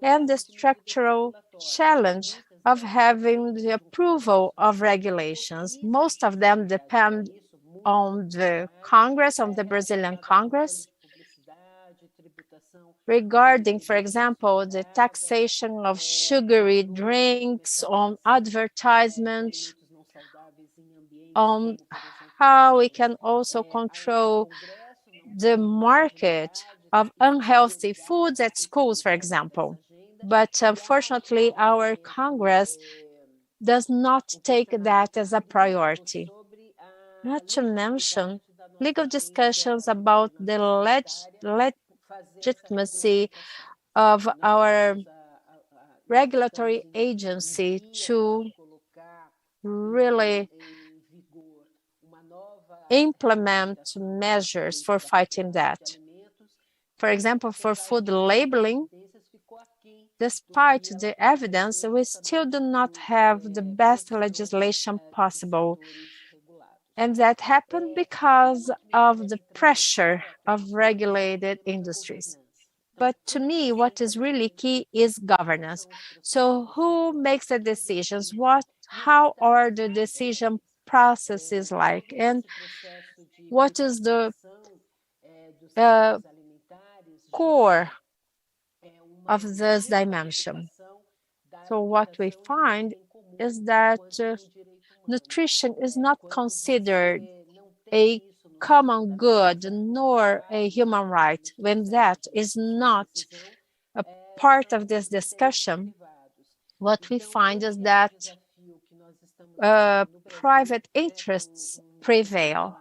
and the structural challenge of having the approval of regulations. Most of them depend on the Congress, on the Brazilian Congress, regarding, for example, the taxation of sugary drinks, on advertisement, on how we can also control the market of unhealthy foods at schools, for example. But unfortunately, our Congress does not take that as a priority. Not to mention legal discussions about the legitimacy of our regulatory agency to really implement measures for fighting that. For example, for food labeling, despite the evidence, we still do not have the best legislation possible. And that happened because of the pressure of regulated industries. But to me, what is really key is governance. So who makes the decisions? How are the decision processes like? And what is the core of this dimension? So what we find is that nutrition is not considered a common good nor a human right. When that is not a part of this discussion, what we find is that private interests prevail.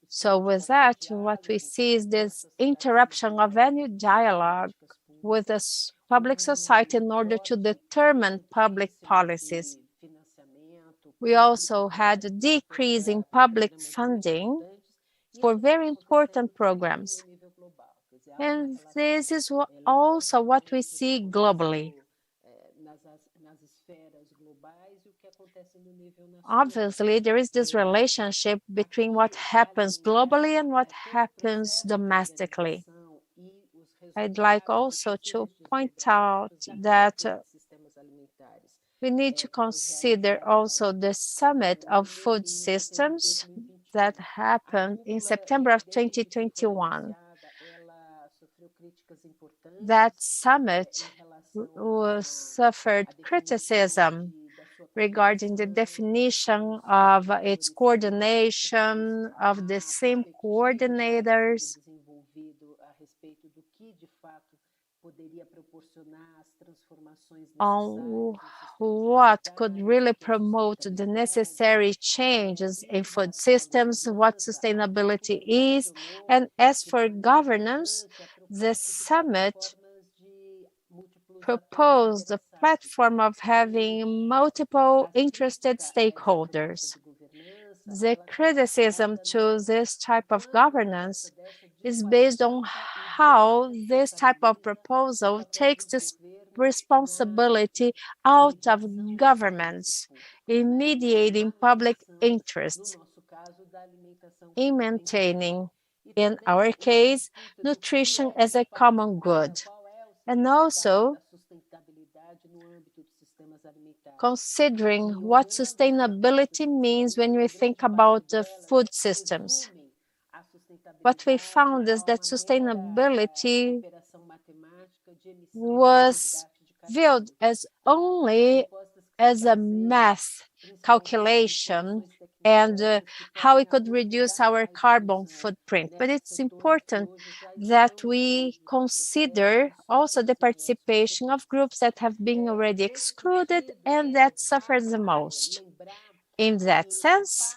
So with that, what we see is this interruption of any dialogue with the public society in order to determine public policies. We also had a decrease in public funding for very important programs. And this is also what we see globally. Obviously, there is this relationship between what happens globally and what happens domestically. I'd like also to point out that we need to consider also the Summit of Food Systems that happened in September of 2021. That summit suffered criticism regarding the definition of its coordination of the same coordinators on what could really promote the necessary changes in food systems, what sustainability is. And as for governance, the summit proposed a platform of having multiple interested stakeholders. The criticism to this type of governance is based on how this type of proposal takes this responsibility out of governments in mediating public interests, in maintaining, in our case, nutrition as a common good, and also considering what sustainability means when we think about the food systems. What we found is that sustainability was viewed as only as a math calculation and how we could reduce our carbon footprint. But it's important that we consider also the participation of groups that have been already excluded and that suffer the most. In that sense,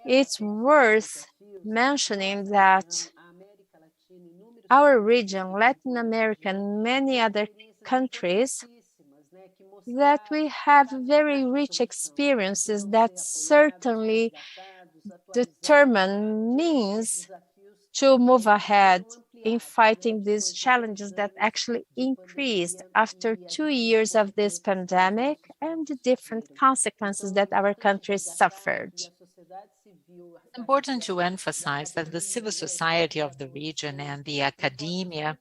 it's worth mentioning that our region, Latin America, and many other countries, that we have very rich experiences that certainly determine means to move ahead in fighting these challenges that actually increased after 2 years of this pandemic and the different consequences that our countries suffered. It's important to emphasize that the civil society of the region and the academia,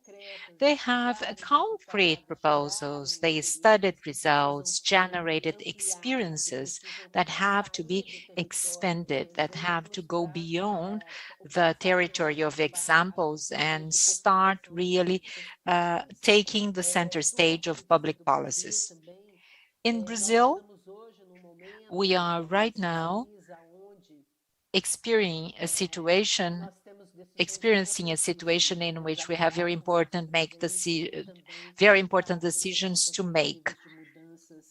they have concrete proposals, they studied results, generated experiences that have to be expanded, that have to go beyond the territory of examples and start really taking the center stage of public policies. In Brazil, we are right now experiencing a situation in which we have very important decisions to make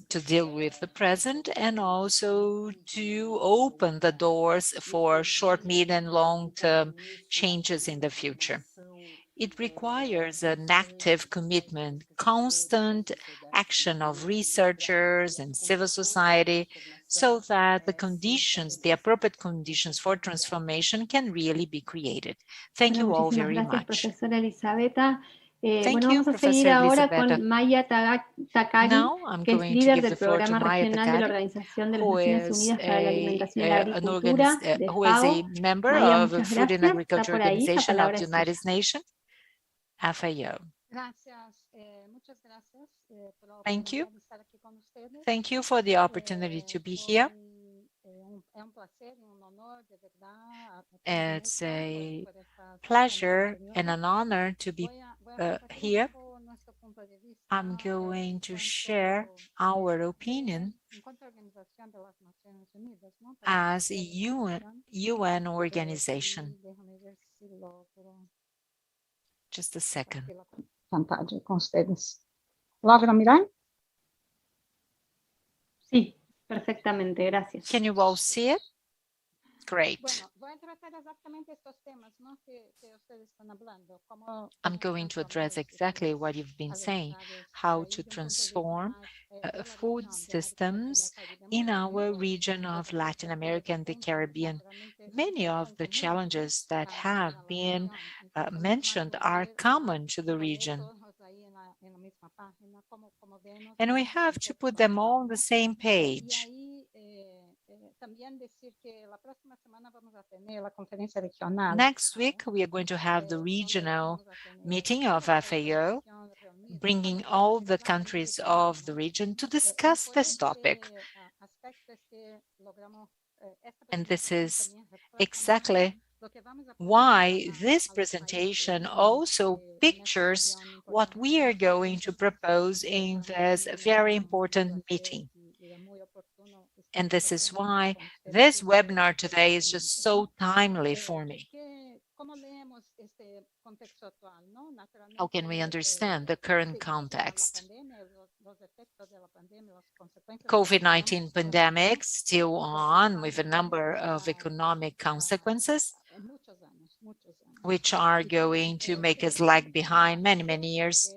to deal with the present and also to open the doors for short, mid, and long-term changes in the future. It requires an active commitment, constant action of researchers and civil society so that the conditions, the appropriate conditions for transformation can really be created. Thank you all very much. Profesora Elisabetta. Thank Bueno, you, vamos a seguir ahora con Maya Takagi, que es líder del Programa Regional de la Organización de las Naciones Unidas para la Alimentación y la Agricultura de FAO. Who is a member Maya, of the Food and Agriculture Organization of the United Nations, FAO. Thank you. Thank you for the opportunity to be here. It's a pleasure and an honor to be here. I'm going to share our opinion as a UN organization. Just a second. ¿Logran mirar? Sí, perfectamente, gracias. Can you all see it? Great. I'm going to address exactly what you've been saying, how to transform food systems in our region of Latin America and the Caribbean. Many of the challenges that have been mentioned are common to the region. And we have to put them all on the same page. Next week, we are going to have the regional meeting of FAO, bringing all the countries of the region to discuss this topic. And this is exactly why this presentation also pictures what we are going to propose in this very important meeting. And this is why this webinar today is just so timely for me. How can we understand the current context? COVID-19 pandemic still on with a number of economic consequences, which are going to make us lag behind many years.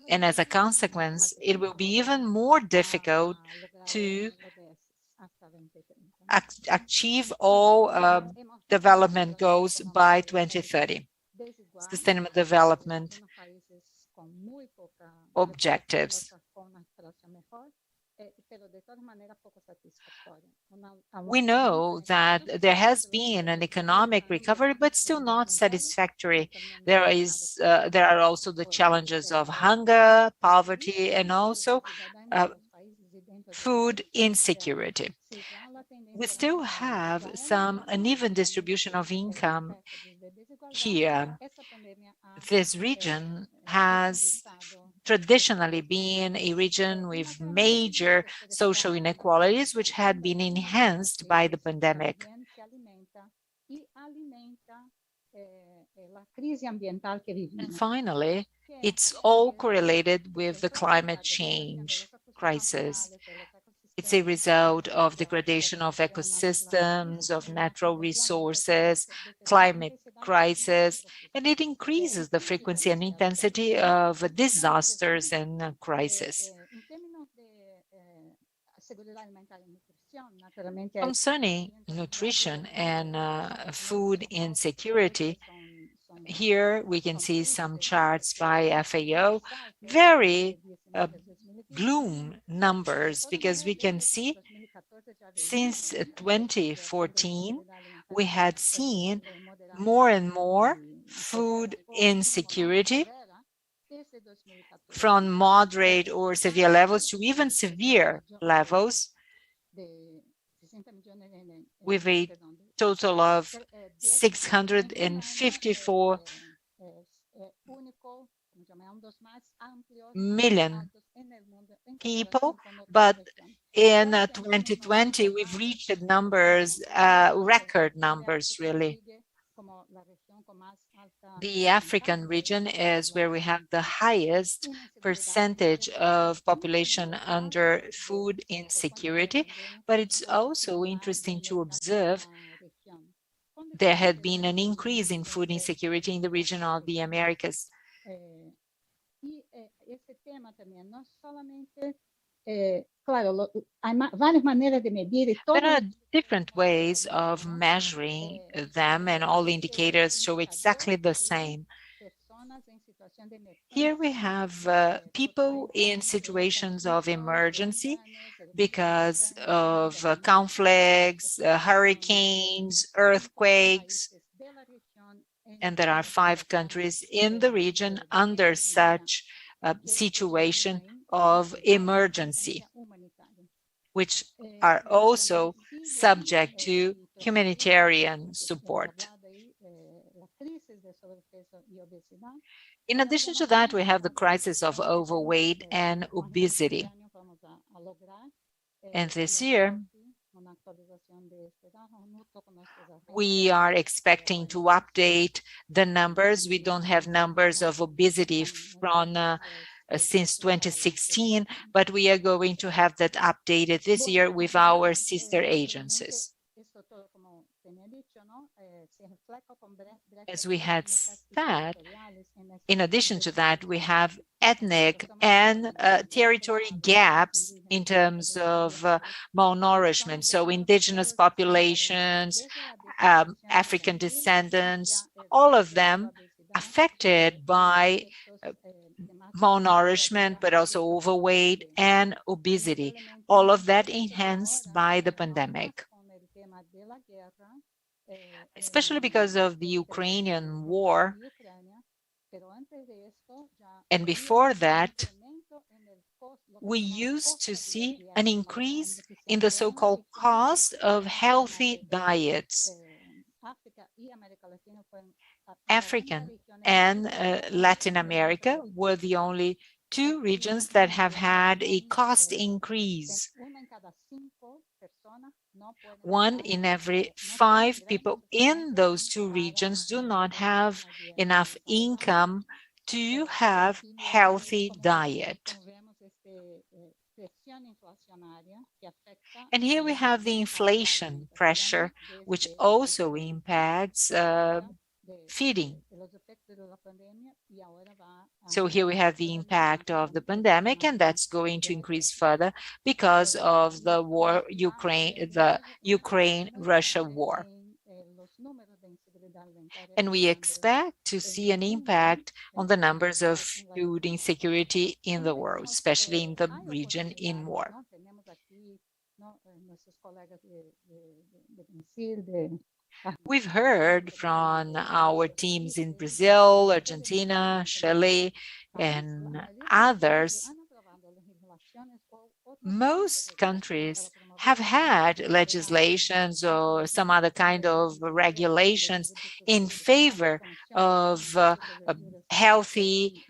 And as a consequence, it will be even more difficult to achieve all development goals by 2030, sustainable development objectives. We know that there has been an economic recovery, but still not satisfactory. There are also the challenges of hunger, poverty, and also food insecurity. We still have some uneven distribution of income here. This region has traditionally been a region with major social inequalities, which had been enhanced by the pandemic. And finally, it's all correlated with the climate change crisis. It's a result of degradation of ecosystems, of natural resources, climate crisis, and it increases the frequency and intensity of disasters and crises. Concerning nutrition and food insecurity, here we can see some charts by FAO, very gloom numbers, because we can see since 2014, we had seen more and more food insecurity from moderate or severe levels to even severe levels, with a total of 654 million people, but in 2020 we've reached numbers, record numbers really. The African region is where we have the highest percentage of population under food insecurity, but it's also interesting to observe there had been an increase in food insecurity in the region of the Americas. There are different ways of measuring them, and all indicators show exactly the same. Here we have people in situations of emergency because of conflicts, hurricanes, earthquakes, and there are 5 countries in the region under such a situation of emergency, which are also subject to humanitarian support. In addition to that, we have the crisis of overweight and obesity. And this year, we are expecting to update the numbers. We don't have numbers of obesity from since 2016, but we are going to have that updated this year with our sister agencies. As we had said, in addition to that, we have ethnic and territory gaps in terms of malnourishment. So indigenous populations, African descendants, all of them affected by malnourishment, but also overweight and obesity, all of that enhanced by the pandemic. Especially because of the Ukrainian war, and before that, we used to see an increase in the so-called cost of healthy diets. Africa and Latin America were the only two regions that have had a cost increase. 1 in every 5 people in those two regions do not have enough income to have healthy diet. And here we have the inflation pressure, which also impacts feeding. So here we have the impact of the pandemic, and that's going to increase further because of the war, the Ukraine-Russia war. And we expect to see an impact on the numbers of food insecurity in the world, especially in the region in war. We've heard from our teams in Brazil, Argentina, Chile, and others. Most countries have had legislations or some other kind of regulations in favor of healthy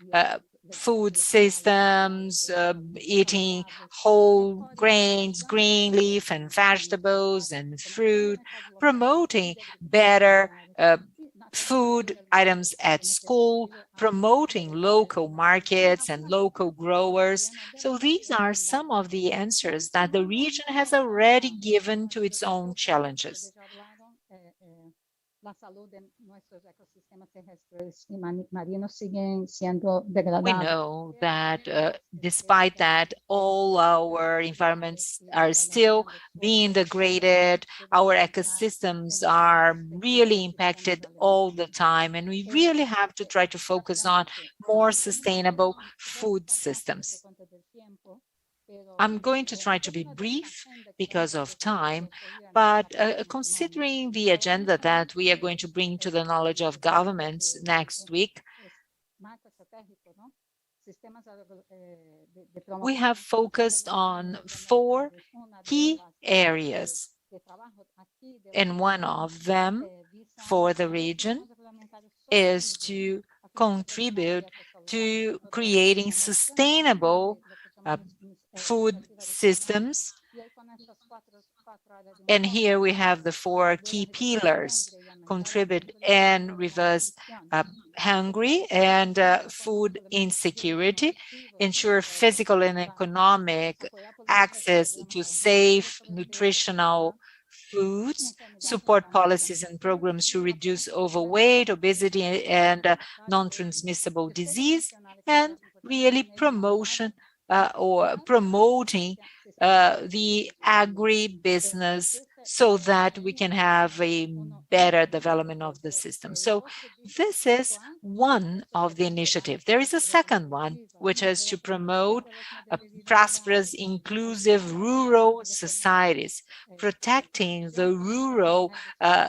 food systems, eating whole grains, green leaf and vegetables and fruit, promoting better food items at school, promoting local markets and local growers. So these are some of the answers that the region has already given to its own challenges. We know that despite that, all our environments are still being degraded. Our ecosystems are really impacted all the time, and we really have to try to focus on more sustainable food systems. I'm going to try to be brief because of time, but considering the agenda that we are going to bring to the knowledge of governments next week, we have focused on 4 key areas, and one of them for the region is to contribute to creating sustainable food systems. And here we have the 4 key pillars: contribute and reverse hunger and food insecurity, ensure physical and economic access to safe, nutritional foods, support policies and programs to reduce overweight, obesity, and non-transmissible disease, and really promoting the agribusiness so that we can have a better development of the system. So this is one of the initiatives. There is a second one, which is to promote prosperous, inclusive rural societies, protecting the rural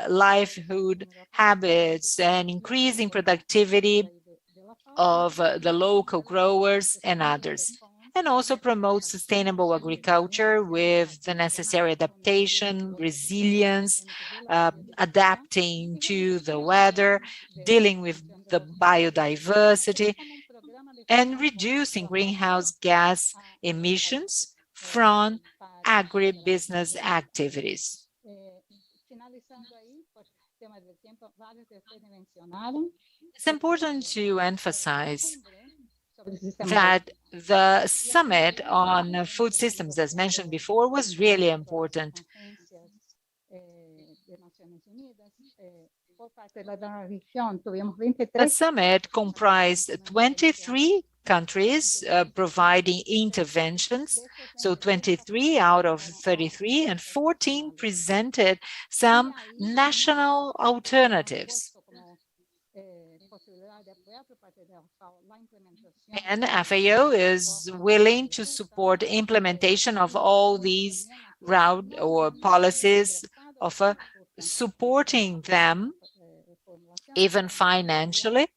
livelihood habits and increasing productivity of the local growers and others, and also promote sustainable agriculture with the necessary adaptation, resilience, adapting to the weather, dealing with the biodiversity, and reducing greenhouse gas emissions from agribusiness activities. It's important to emphasize that the summit on food systems, as mentioned before, was really important. The summit comprised 23 countries providing interventions, so 23 out of 33, and 14 presented some national alternatives. And FAO is willing to support implementation of all these route or policies of supporting them, even financially,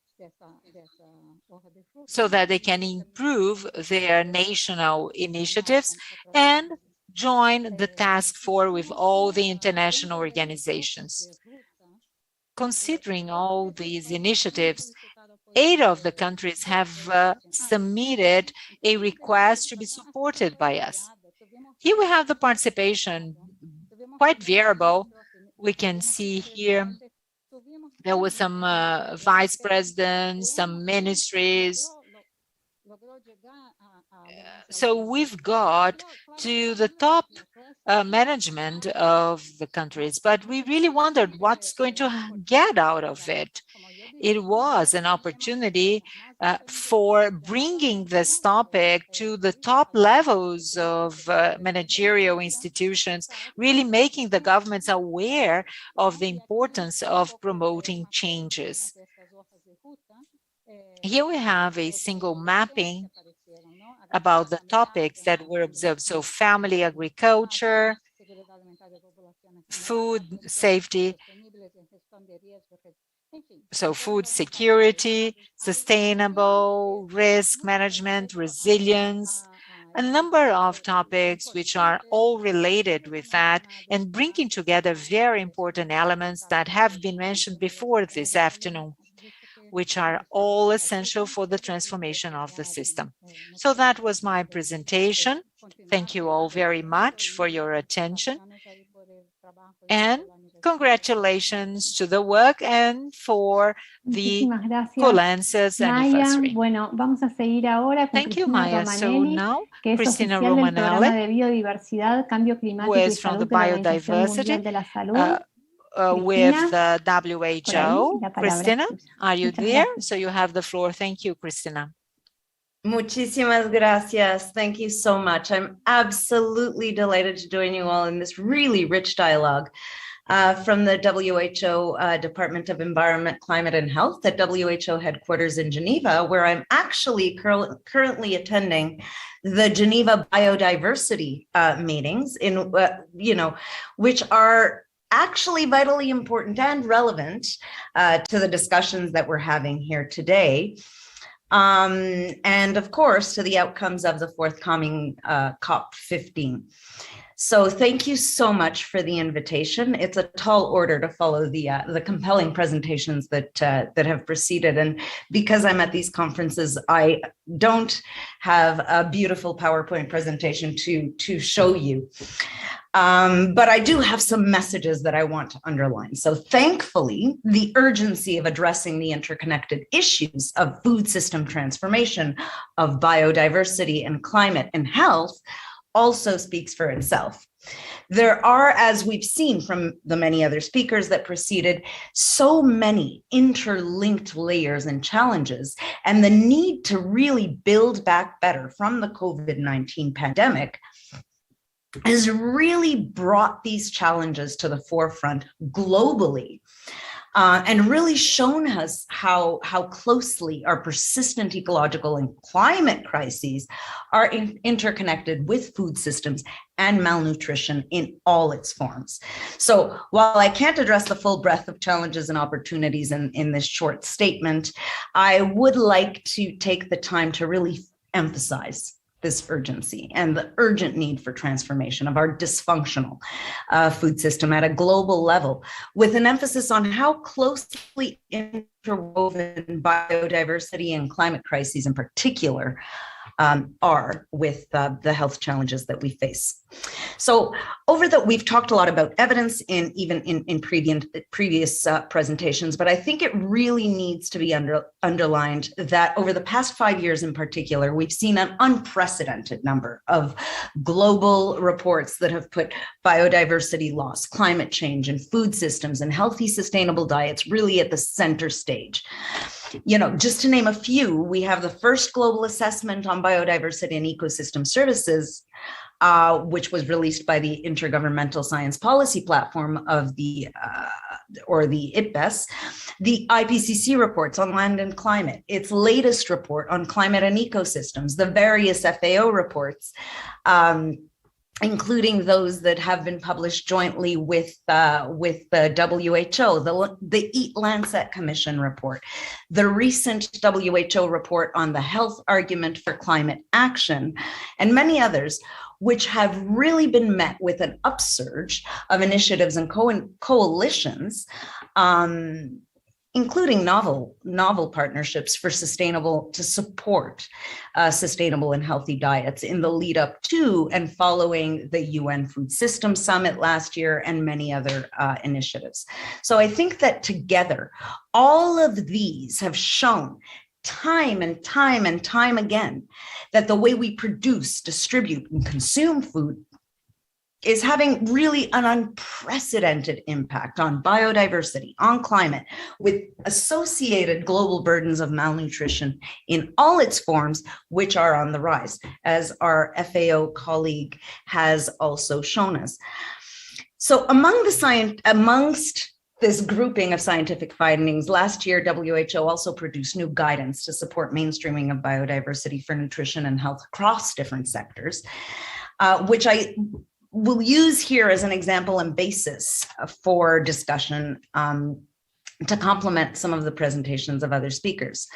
so that they can improve their national initiatives and join the task force with all the international organizations. Considering all these initiatives, 8 of the countries have submitted a request to be supported by us. Here we have the participation, quite variable. We can see here there were some vice presidents, some ministries. So we've got to the top management of the countries, but we really wondered what's going to get out of it. It was an opportunity for bringing this topic to the top levels of managerial institutions, really making the governments aware of the importance of promoting changes. Here we have a single mapping about the topics that were observed. So family agriculture, food safety, so food security, sustainable risk management, resilience, a number of topics which are all related with that and bringing together very important elements that have been mentioned before this afternoon, which are all essential for the transformation of the system. So that was my presentation. Thank you all very much for your attention. And congratulations to the work and for the Colances anniversary. Bueno, vamos a seguir ahora con Thank you, Maya. So now, que es Cristina oficial del Programa Romanelli, de Biodiversidad, Cambio Climático who y is from Salud the de la Organización Biodiversity Mundial de la Salud. With the WHO. la palabra. Cristina, are you Muchas there? gracias. So you have the floor. Thank you, Cristina. Muchísimas gracias. Thank you so much. I'm absolutely delighted to join you all in this really rich dialogue from the WHO Department of Environment, Climate and Health at WHO headquarters in Geneva, where I'm actually currently attending the Geneva Biodiversity meetings in, which are actually vitally important and relevant to the discussions that we're having here today. And of course, to the outcomes of the forthcoming COP15. So thank you so much for the invitation. It's a tall order to follow the compelling presentations that have preceded. And because I'm at these conferences, I don't have a beautiful PowerPoint presentation to show you. But I do have some messages that I want to underline. So thankfully, the urgency of addressing the interconnected issues of food system transformation, of biodiversity and climate and health also speaks for itself. There are, as we've seen from the many other speakers that preceded, so many interlinked layers and challenges, and the need to really build back better from the COVID-19 pandemic has really brought these challenges to the forefront globally, and really shown us how closely our persistent ecological and climate crises are interconnected with food systems and malnutrition in all its forms. So while I can't address the full breadth of challenges and opportunities in this short statement, I would like to take the time to really emphasize this urgency and the urgent need for transformation of our dysfunctional food system at a global level, with an emphasis on how closely interwoven biodiversity and climate crises in particular are with the health challenges that we face. So we've talked a lot about evidence in previous presentations, but I think it really needs to be underlined that over the past 5 years in particular, we've seen an unprecedented number of global reports that have put biodiversity loss, climate change, and food systems and healthy, sustainable diets really at the center stage. Just to name a few, we have the first global assessment on biodiversity and ecosystem services, which was released by the Intergovernmental Science Policy Platform of the IPBES, the IPCC reports on land and climate, its latest report on climate and ecosystems, the various FAO reports, including those that have been published jointly with the WHO, the EAT-Lancet Commission report, the recent WHO report on the health argument for climate action, and many others, which have really been met with an upsurge of initiatives and coalitions, including novel partnerships for to support sustainable and healthy diets in the lead up to and following the UN Food Systems Summit last year and many other initiatives. So I think that together, all of these have shown time and time and time again that the way we produce, distribute, and consume food is having really an unprecedented impact on biodiversity, on climate, with associated global burdens of malnutrition in all its forms, which are on the rise, as our FAO colleague has also shown us. So amongst this grouping of scientific findings, last year, WHO also produced new guidance to support mainstreaming of biodiversity for nutrition and health across different sectors, which I will use here as an example and basis for discussion to complement some of the presentations of other speakers.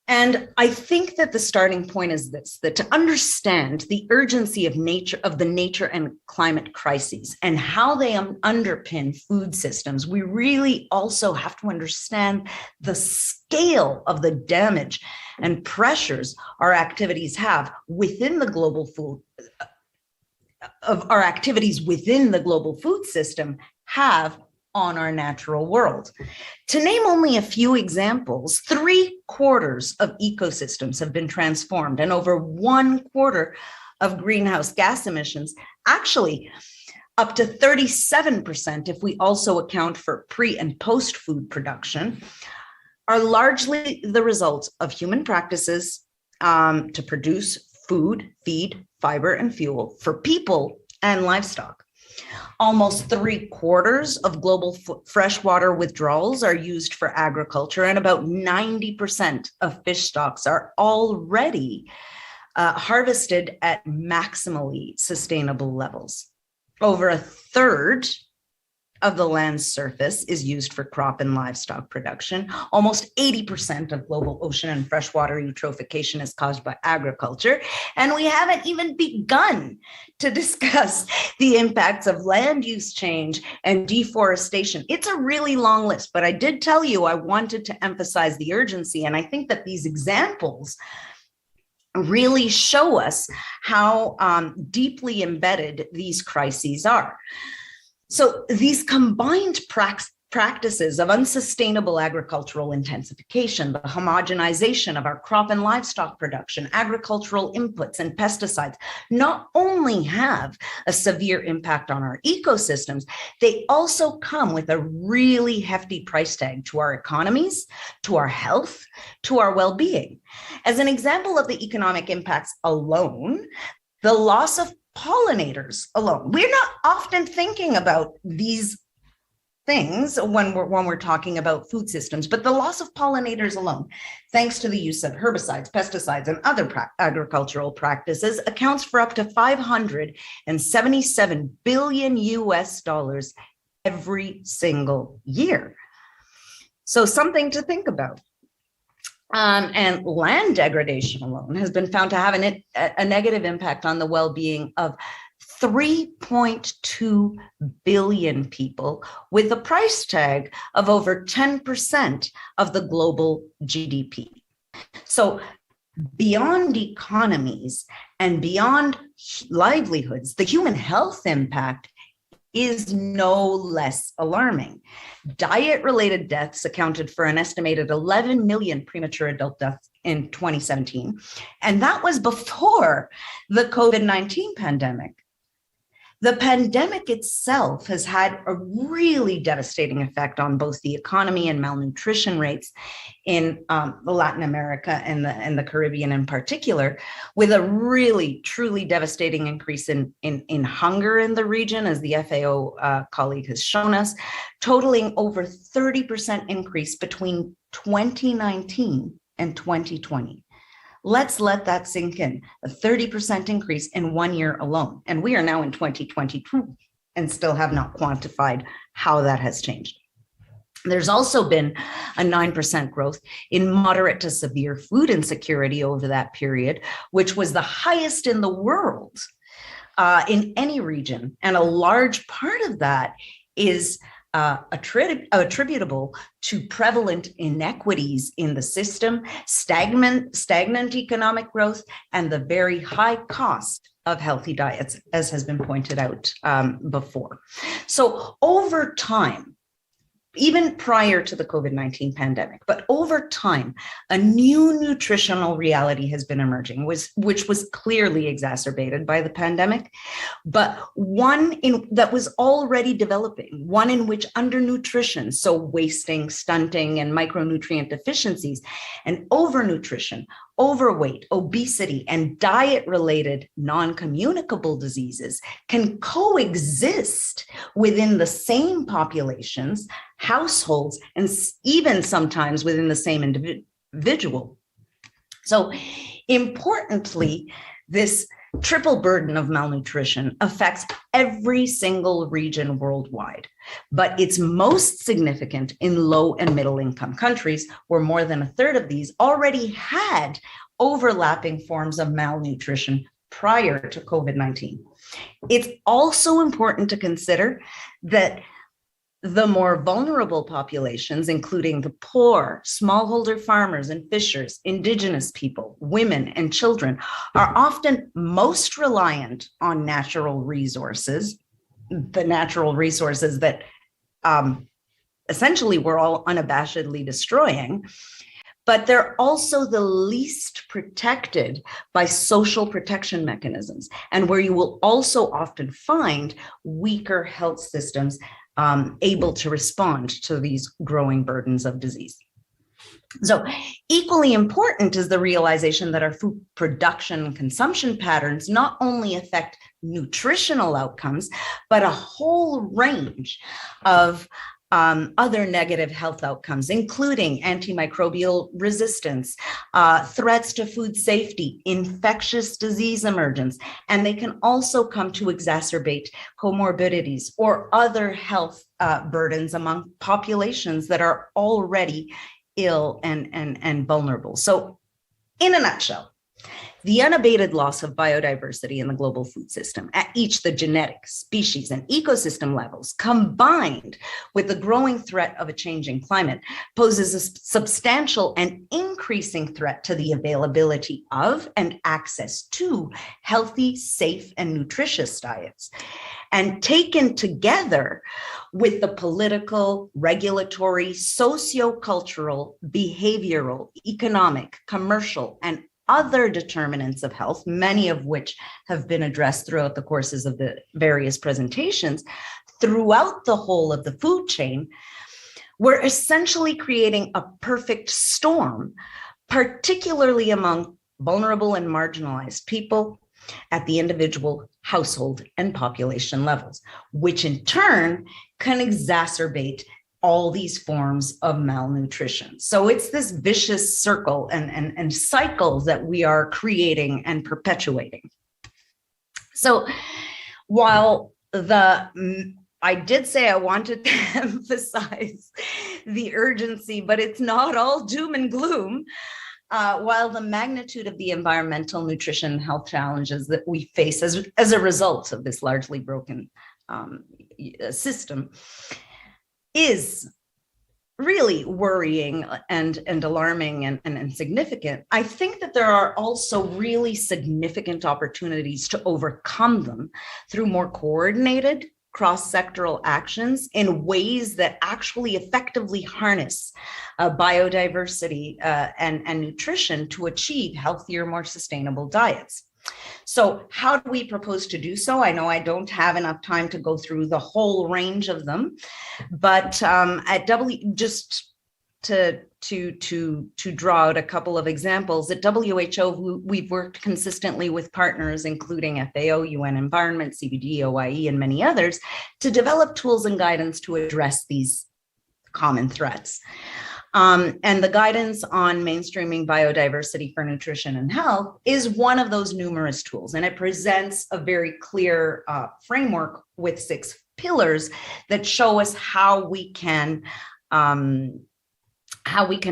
And I think that the starting point is this, that to understand the urgency of the nature and climate crises and how they underpin food systems, we really also have to understand the scale of the damage and pressures our activities have within the global food system have on our natural world. To name only a few examples, 3/4 of ecosystems have been transformed and over 1/4 of greenhouse gas emissions, actually up to 37% if we also account for pre and post food production, are largely the result of human practices to produce food, feed, fiber, and fuel for people and livestock. Almost 3/4 of global freshwater withdrawals are used for agriculture, and about 90% of fish stocks are already harvested at maximally sustainable levels. Over 1/3 of the land's surface is used for crop and livestock production. Almost 80% of global ocean and freshwater eutrophication is caused by agriculture. And we haven't even begun to discuss the impacts of land use change and deforestation. It's a really long list, but I did tell you I wanted to emphasize the urgency. And I think that these examples really show us how deeply embedded these crises are. So these combined practices of unsustainable agricultural intensification, the homogenization of our crop and livestock production, agricultural inputs and pesticides, not only have a severe impact on our ecosystems, they also come with a really hefty price tag to our economies, to our health, to our well-being. As an example of the economic impacts alone, the loss of pollinators alone. We're not often thinking about these things when we're talking about food systems, but the loss of pollinators alone, thanks to the use of herbicides, pesticides, and other agricultural practices, accounts for up to $577 billion every single year. So something to think about. And land degradation alone has been found to have a negative impact on the well-being of 3.2 billion people, with a price tag of over 10% of the global GDP. So beyond economies and beyond livelihoods, the human health impact is no less alarming. Diet-related deaths accounted for an estimated 11 million premature adult deaths in 2017, and that was before the COVID-19 pandemic. The pandemic itself has had a really devastating effect on both the economy and malnutrition rates in Latin America and the Caribbean in particular, with a really, truly devastating increase in hunger in the region, as the FAO colleague has shown us, totaling over 30% increase between 2019 and 2020. Let's let that sink in, a 30% increase in 1 year alone. And we are now in 2022 and still have not quantified how that has changed. There's also been a 9% growth in moderate to severe food insecurity over that period, which was the highest in the world in any region. And a large part of that is attributable to prevalent inequities in the system, stagnant economic growth, and the very high cost of healthy diets, as has been pointed out before. So over time, even prior to the COVID-19 pandemic, but over time, a new nutritional reality has been emerging, which was clearly exacerbated by the pandemic, but one that was already developing, one in which undernutrition, so wasting, stunting, and micronutrient deficiencies, and overnutrition, overweight, obesity, and diet-related non-communicable diseases can coexist within the same populations, households, and even sometimes within the same individual. So importantly, this triple burden of malnutrition affects every single region worldwide, but it's most significant in low and middle income countries, where more than a third of these already had overlapping forms of malnutrition prior to COVID-19. It's also important to consider that the more vulnerable populations, including the poor, smallholder farmers and fishers, indigenous people, women, and children, are often most reliant on natural resources, the natural resources that essentially we're all unabashedly destroying, but they're also the least protected by social protection mechanisms, and where you will also often find weaker health systems able to respond to these growing burdens of disease. So equally important is the realization that our food production and consumption patterns not only affect nutritional outcomes, but a whole range of other negative health outcomes, including antimicrobial resistance, threats to food safety, infectious disease emergence, and they can also come to exacerbate comorbidities or other health burdens among populations that are already ill and vulnerable. So in a nutshell, the unabated loss of biodiversity in the global food system at each the genetic, species, and ecosystem levels, combined with the growing threat of a changing climate, poses a substantial and increasing threat to the availability of and access to healthy, safe, and nutritious diets. And taken together with the political, regulatory, socio-cultural, behavioral, economic, commercial, and other determinants of health, many of which have been addressed throughout the courses of the various presentations, throughout the whole of the food chain, we're essentially creating a perfect storm, particularly among vulnerable and marginalized people at the individual, household, and population levels, which in turn can exacerbate all these forms of malnutrition. So it's this vicious circle and cycle that we are creating and perpetuating. So while I did say I wanted to emphasize the urgency, but it's not all doom and gloom. While the magnitude of the environmental, nutrition, and health challenges that we face as a result of this largely broken system is really worrying and alarming and significant, I think that there are also really significant opportunities to overcome them through more coordinated cross-sectoral actions in ways that actually effectively harness biodiversity and nutrition to achieve healthier, more sustainable diets. So how do we propose to do so? I know I don't have enough time to go through the whole range of them, but just to draw out a couple of examples, at WHO, we've worked consistently with partners, including FAO, UN Environment, CBD, OIE, and many others, to develop tools and guidance to address these common threats. And the guidance on mainstreaming biodiversity for nutrition and health is one of those numerous tools, and it presents a very clear framework with 6 pillars that show us how we can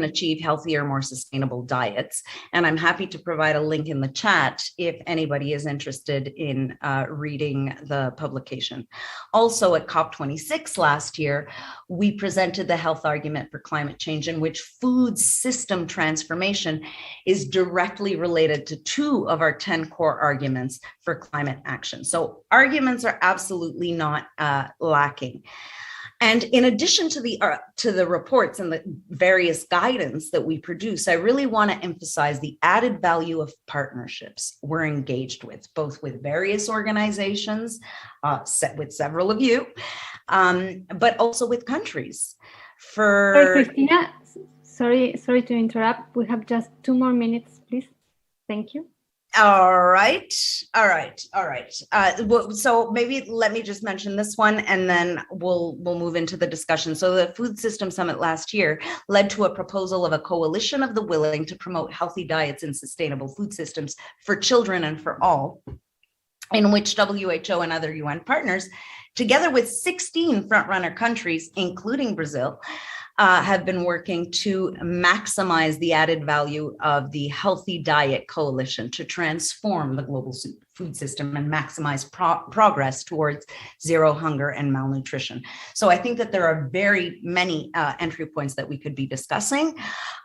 achieve healthier, more sustainable diets. And I'm happy to provide a link in the chat if anybody is interested in reading the publication. Also at COP26 last year, we presented the health argument for climate change, in which food system transformation is directly related to 2 of our 10 core arguments for climate action. So arguments are absolutely not lacking. And in addition to the reports and the various guidance that we produce, I really want to emphasize the added value of partnerships we're engaged with, both with various organizations, with several of you, but also with countries. Sorry, Cristina, sorry to interrupt. We have just 2 more minutes, please. Thank you. All right. So maybe let me just mention this one, and then we'll move into the discussion. So the Food System Summit last year led to a proposal of a coalition of the willing to promote healthy diets and sustainable food systems for children and for all, in which WHO and other UN partners, together with 16 frontrunner countries, including Brazil, have been working to maximize the added value of the Healthy Diet Coalition to transform the global food system and maximize progress towards zero hunger and malnutrition. So I think that there are very many entry points that we could be discussing.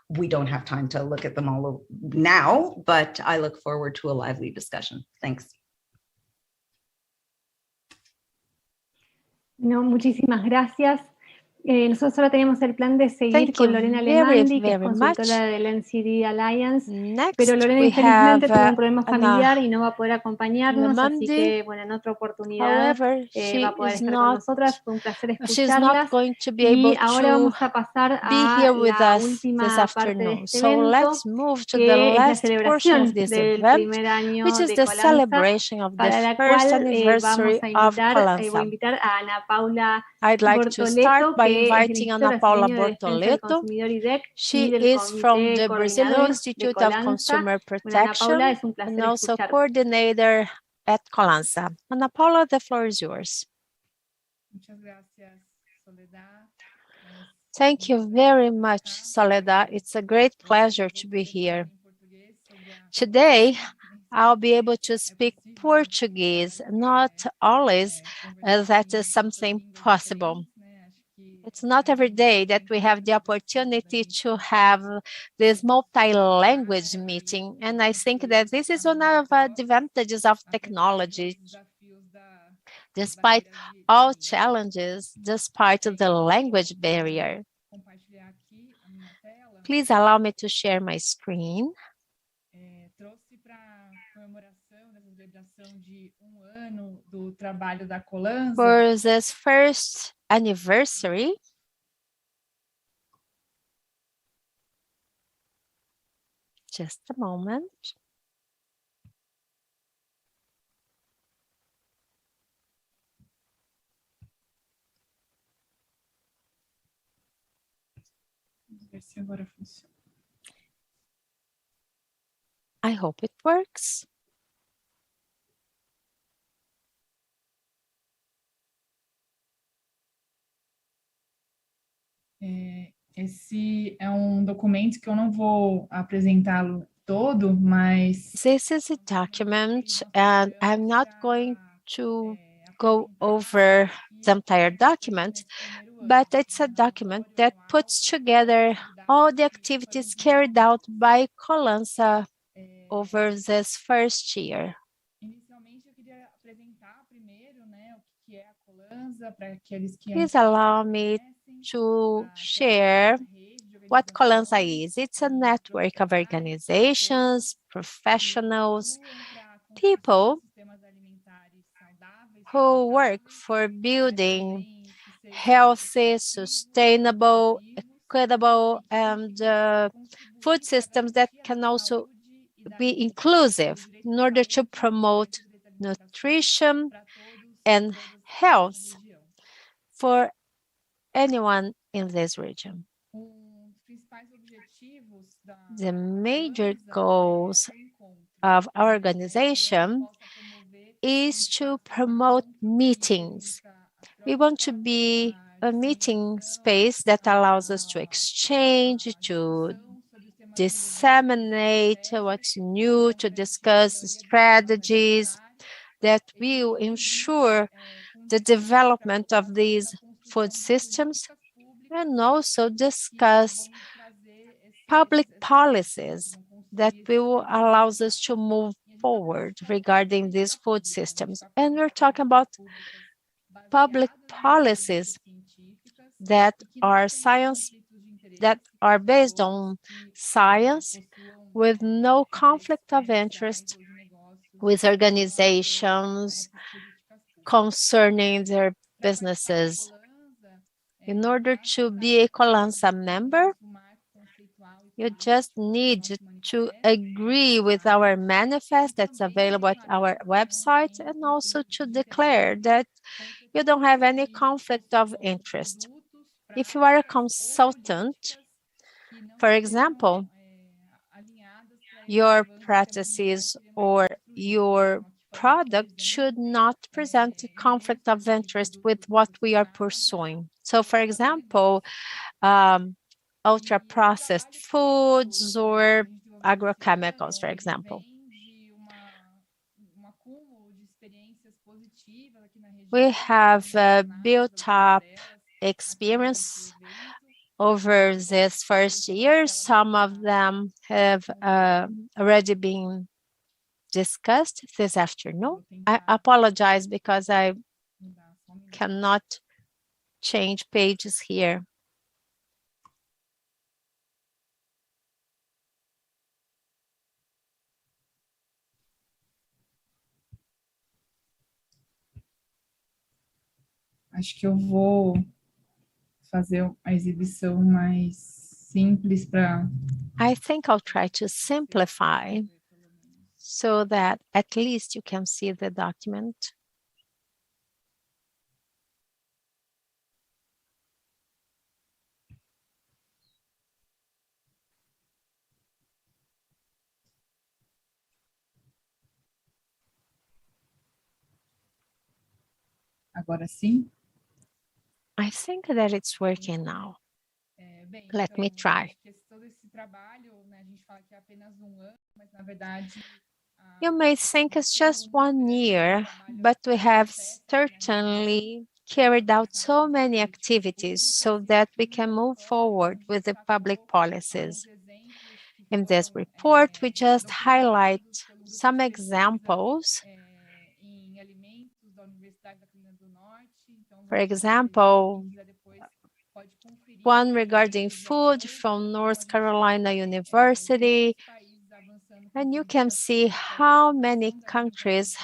We don't have time to look at them all now, but I look forward to a lively discussion. Thanks. No, muchísimas gracias. Nosotros ahora tenemos el plan de seguir con Lorena Alemandi, que es consultora del NCD Alliance, pero Lorena infelizmente tuvo un problema familiar y no va a poder acompañarnos, así que bueno, en otra oportunidad va a poder estar con nosotras. Fue un placer escucharlas y ahora vamos a pasar a la última parte de este evento, que es la celebración del primer año de Colanza, para la cual voy a invitar a Ana Paula Bortoleto, inviting Ana Paula Bortoleto. She is from the Brazilian Institute of Consumer Protection and also coordinator at Colanza. Ana Paula, the floor is yours. Thank you very much, Soledad. It's a great pleasure to be here. Today, I'll be able to speak Portuguese, not always that is something possible. It's not every day that we have the opportunity to have this multi-language meeting. And I think that this is one of the advantages of technology. Despite all challenges, despite the language barrier. Please allow me to share my screen. For this first anniversary, just a moment. I hope it works. Esse é documento que eu não vou apresentá-lo todo, mas... This is a document, and I'm not going to go over the entire document, but it's a document that puts together all the activities carried out by Colanza over this first year. Please allow me to share what Colanza is. It's a network of organizations, professionals people who work for building healthy, sustainable, equitable, and food systems that can also be inclusive in order to promote nutrition and health for anyone in this region. The major goals of our organization is to promote meetings. We want to be a meeting space that allows us to exchange, to disseminate what's new, to discuss strategies that will ensure the development of these food systems, and also discuss public policies that will allow us to move forward regarding these food systems. And we're talking about public policies that are based on science, with no conflict of interest with organizations concerning their businesses. In order to be a Colanza member, you just need to agree with our manifest that's available at our website, and also to declare that you don't have any conflict of interest. If you are a consultant, for example, your practices or your product should not present a conflict of interest with what we are pursuing. So, for example, ultra-processed foods or agrochemicals, for example. We have built up experience over this first year. Some of them have already been discussed this afternoon. I apologize because I cannot change pages here. Acho que eu vou fazer a exibição mais simples para... I think I'll try to simplify so that at least you can see the document. Agora sim? I think that it's working now. Let me try. You may think it's just 1 year, but we have certainly carried out so many activities so that we can move forward with the public policies. In this report, we just highlight some examples. For example, one regarding food from North Carolina University. And you can see how many countries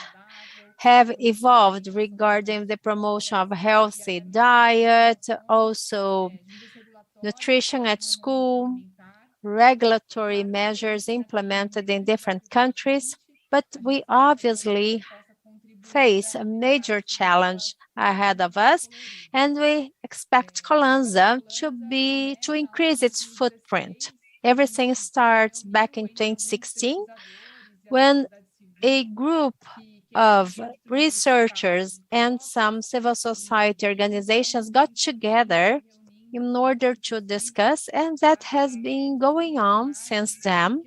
have evolved regarding the promotion of healthy diet, also nutrition at school, regulatory measures implemented in different countries. But we obviously face a major challenge ahead of us, and we expect Colanza to increase its footprint. Everything starts back in 2016, when a group of researchers and some civil society organizations got together in order to discuss, and that has been going on since then,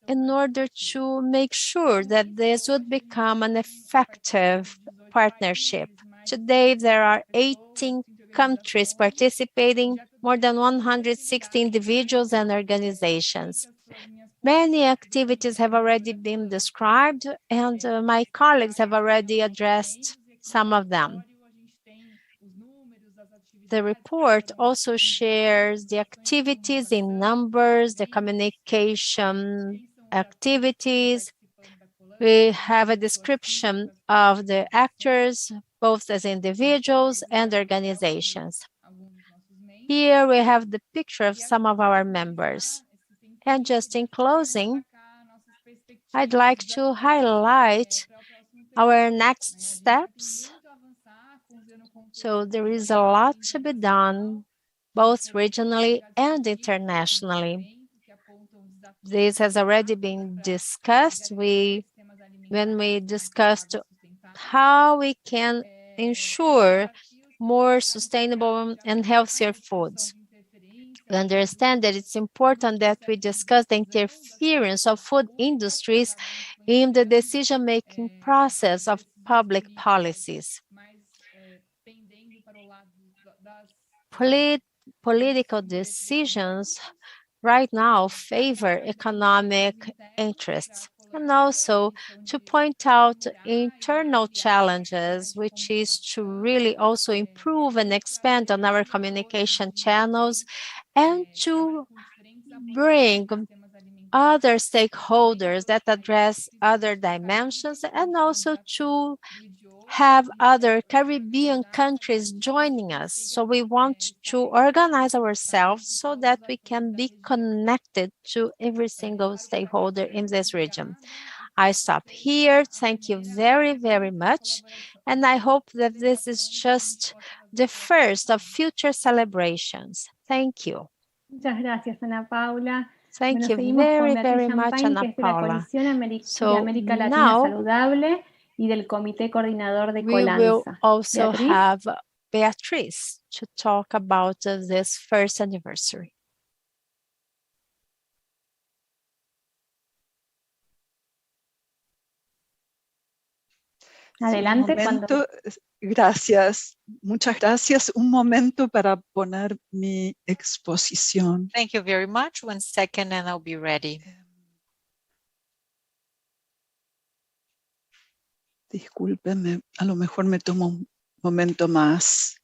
in order to make sure that this would become an effective partnership. Today, there are 18 countries participating, more than 160 individuals and organizations. Many activities have already been described, and my colleagues have already addressed some of them. The report also shares the activities in numbers, the communication activities. We have a description of the actors, both as individuals and organizations. Here we have the picture of some of our members. And just in closing, I'd like to highlight our next steps. So there is a lot to be done, both regionally and internationally. This has already been discussed. When we discussed how we can ensure more sustainable and healthier foods. We understand that it's important that we discuss the interference of food industries in the decision-making process of public policies. Political decisions right now favor economic interests, and also to point out internal challenges, which is to really also improve and expand on our communication channels and to bring other stakeholders that address other dimensions, and also to have other Caribbean countries joining us. So we want to organize ourselves so that we can be connected to every single stakeholder in this region. I stop here. Thank you very, very much. And I hope that this is just the first of future celebrations. Thank you. Muchas gracias, Ana Paula. Thank you very, very much, Ana Paula. So now y del Comité Coordinador de we will Colanza. also have Beatriz to talk about this first anniversary. Adelante. Gracias, muchas gracias. Un momento para poner mi exposición. Thank you very much. 1 second and I'll be ready. Discúlpeme, a lo mejor me tomo un momento más.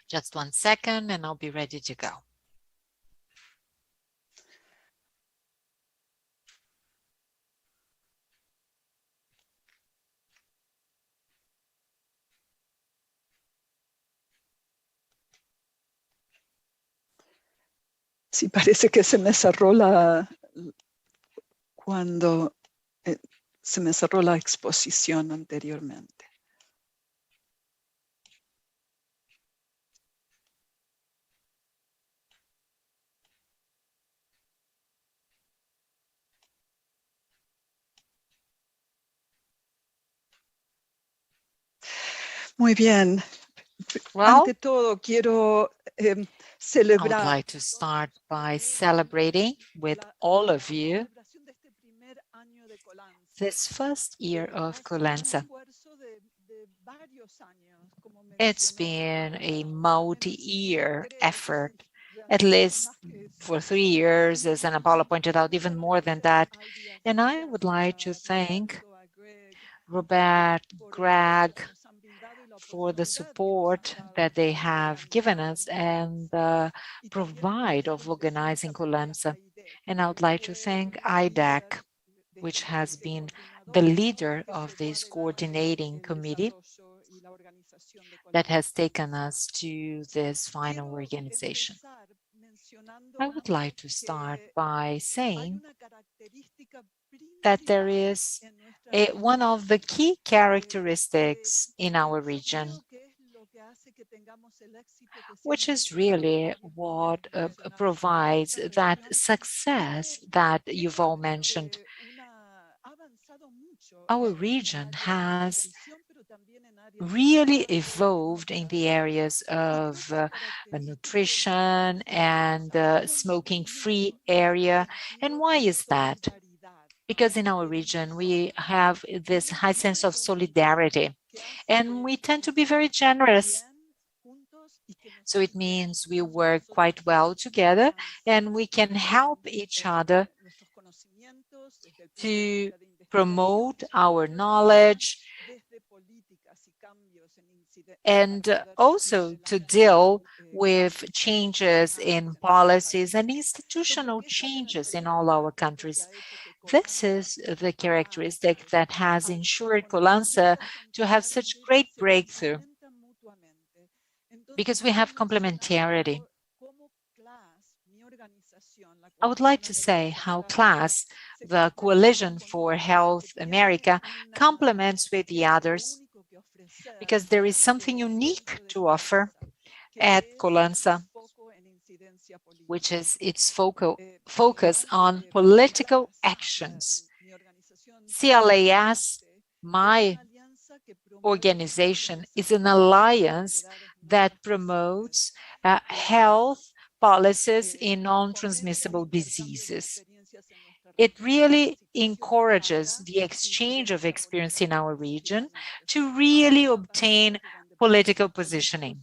Just 1 second and I'll be ready to go. Sí, parece que se me cerró cuando se me cerró la exposición anteriormente. Muy bien. Ante todo, quiero celebrar. I would like to start by celebrating with all of you this first year of Colanza. It's been a multi-year effort, at least for 3 years, as Ana Paula pointed out, even more than that. And I would like to thank Robert, Greg, for the support that they have given us and the provide of organizing Colanza. And I would like to thank IDAC, which has been the leader of this coordinating committee that has taken us to this final organization. I would like to start by saying that there is one of the key characteristics in our region, which is really what provides that success that you've all mentioned. Our region has really evolved in the areas of nutrition and smoking-free area. And why is that? Because in our region, we have this high sense of solidarity, and we tend to be very generous. So it means we work quite well together, and we can help each other to promote our knowledge and also to deal with changes in policies and institutional changes in all our countries. This is the characteristic that has ensured Colansa to have such great breakthrough, because we have complementarity. I would like to say how CLASS, the Coalition for Health America, complements with the others, because there is something unique to offer at Colansa, which is its focus on political actions. CLAS, my organization, is an alliance that promotes health policies in non-transmissible diseases. It really encourages the exchange of experience in our region to really obtain political positioning.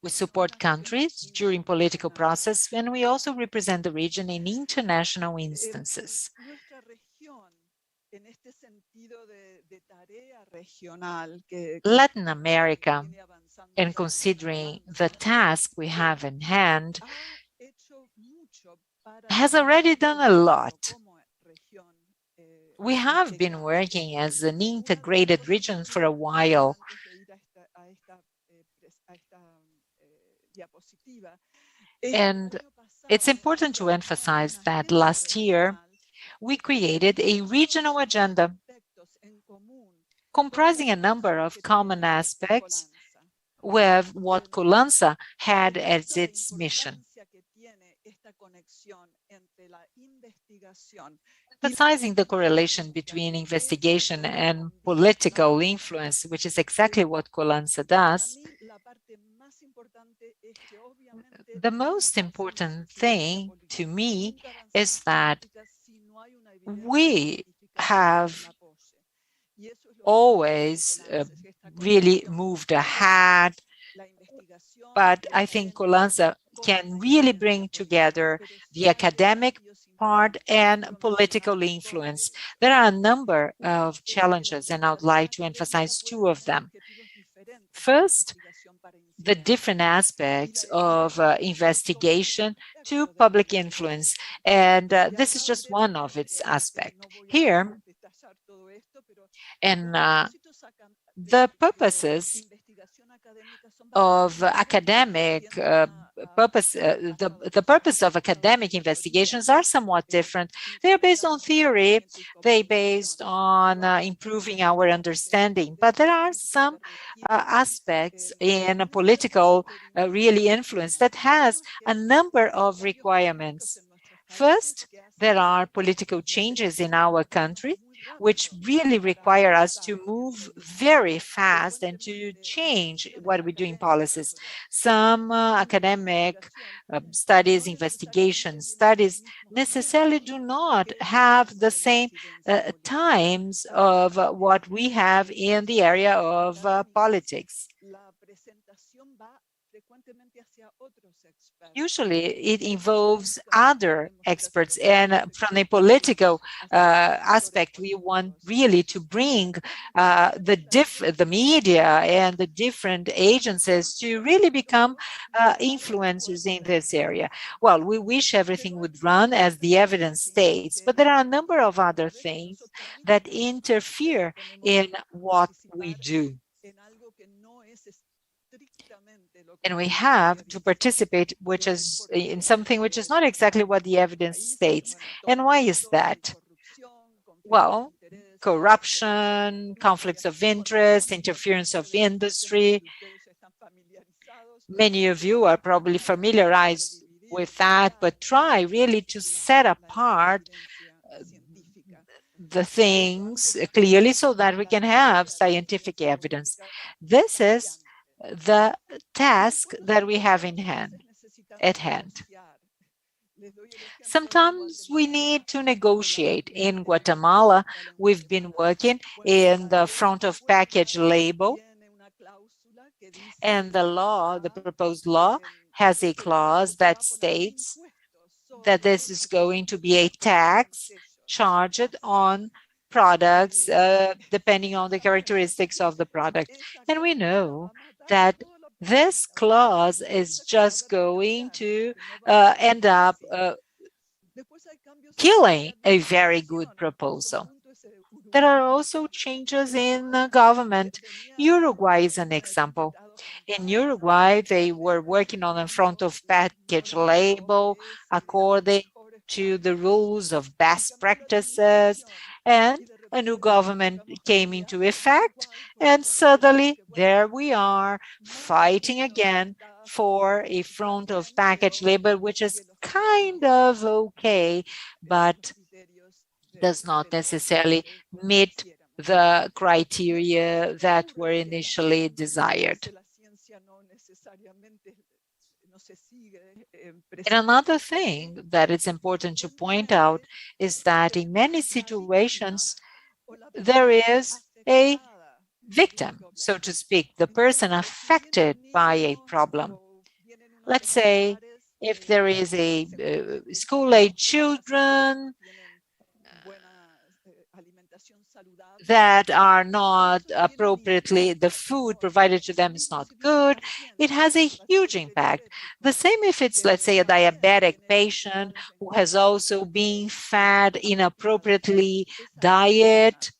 We support countries during political process, and we also represent the region in international instances. Latin America, and considering the task we have in hand, has already done a lot. We have been working as an integrated region for a while. And it's important to emphasize that last year, we created a regional agenda comprising a number of common aspects with what Colansa had as its mission. Emphasizing the correlation between investigation and political influence, which is exactly what Colansa does, the most important thing to me is that we have always really moved ahead, but I think Colansa can really bring together the academic part and political influence. There are a number of challenges, and I would like to emphasize two of them. First, the different aspects of investigation to public influence, and this is just one of its aspects. Here, and the purposes of academic the purpose of academic investigations are somewhat different. They are based on theory, they're based on improving our understanding, but there are some aspects in a political really influence that has a number of requirements. First, there are political changes in our country, which really require us to move very fast and to change what we do in policies. Some academic studies, investigation studies necessarily do not have the same times of what we have in the area of politics. Usually, it involves other experts, and from the political aspect, we want really to bring the media and the different agencies to really become influencers in this area. Well, we wish everything would run as the evidence states, but there are a number of other things that interfere in what we do. And we have to participate, which is in something which is not exactly what the evidence states. And why is that? Well, corruption, conflicts of interest, interference of industry. Many of you are probably familiarized with that, but try really to set apart the things clearly so that we can have scientific evidence. This is the task that we have at hand. Sometimes we need to negotiate. In Guatemala, we've been working in the front of package label, and the proposed law has a clause that states that this is going to be a tax charged on products depending on the characteristics of the product. And we know that this clause is just going to end up killing a very good proposal. There are also changes in the government. Uruguay is an example. In Uruguay, they were working on a front of package label according to the rules of best practices, and a new government came into effect, and suddenly there we are fighting again for a front of package label, which is kind of okay, but does not necessarily meet the criteria that were initially desired. And another thing that is important to point out is that in many situations, there is a victim, so to speak, the person affected by a problem. Let's say if there is a school-age children that are not appropriately, the food provided to them is not good, it has a huge impact. The same if it's, let's say, a diabetic patient who has also been fed inappropriately diet.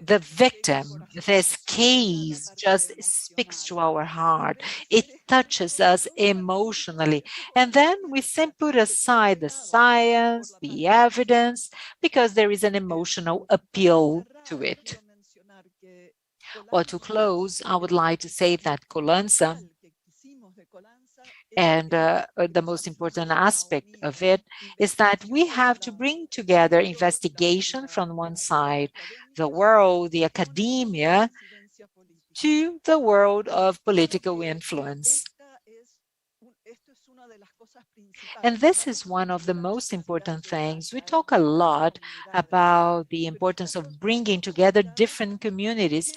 The victim, this case just speaks to our heart. It touches us emotionally. And then we simply put aside the science, the evidence, because there is an emotional appeal to it. Well, to close, I would like to say that Colansa, and the most important aspect of it is that we have to bring together investigation from one side, the world, the academia, to the world of political influence. And this is one of the most important things. We talk a lot about the importance of bringing together different communities.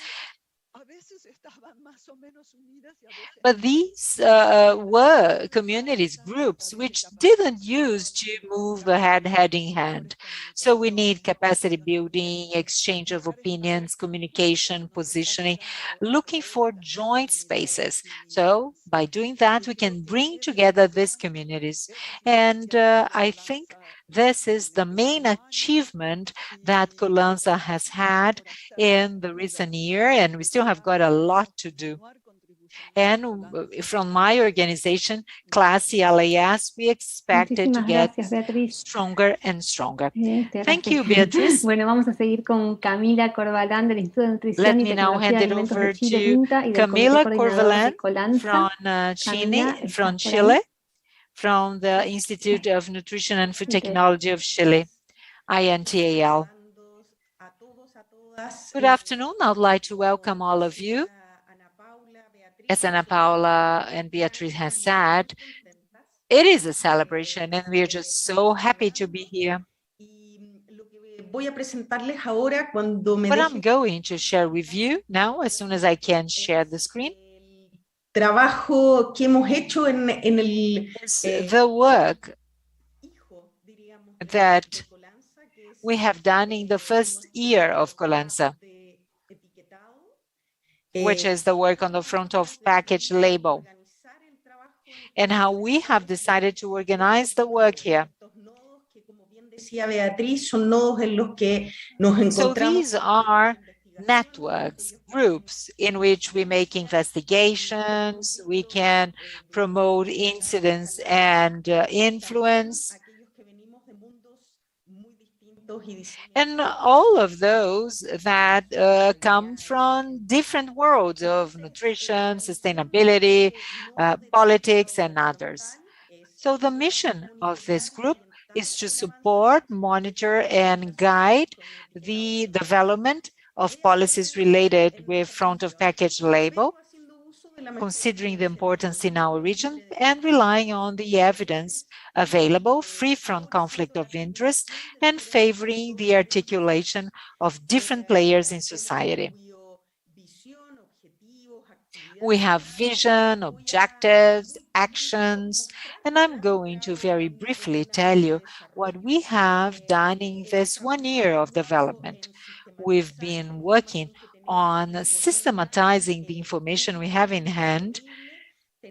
But these were communities, groups, which didn't use to move ahead hand in hand. So we need capacity building, exchange of opinions, communication, positioning, looking for joint spaces. So by doing that, we can bring together these communities. And I think this is the main achievement that Colansa has had in the recent year, and we still have got a lot to do. And from my organization, Classy LAS, we expect it to get stronger and stronger. Thank you, Beatriz. Bueno, vamos a seguir con Camila Corbalán del Instituto de Nutrición y Tecnología de Alimentos de Chile, INTA, y del Camila Comité Coordinador de Corbalán Colansa. from Chile, from the Institute of Nutrition and Food Technology of Chile, INTAL. Good afternoon. I would like to welcome all of you. As Ana Paula and Beatriz has said, it is a celebration and we are just so happy to be here. What I'm going to share with you now, as soon as I can share the screen, trabajo que hemos hecho en the work that we have done in the first year of Colansa, which is the work on the front of package label, and how we have decided to organize the work here. So these are networks, groups in which we make investigations, we can promote incidents and influence. And all of those that come from different worlds of nutrition, sustainability, politics, and others. So the mission of this group is to support, monitor, and guide the development of policies related with front of package label, considering the importance in our region and relying on the evidence available, free from conflict of interest, and favoring the articulation of different players in society. We have vision, objectives, actions, and I'm going to very briefly tell you what we have done in this 1 year of development. We've been working on systematizing the information we have in hand,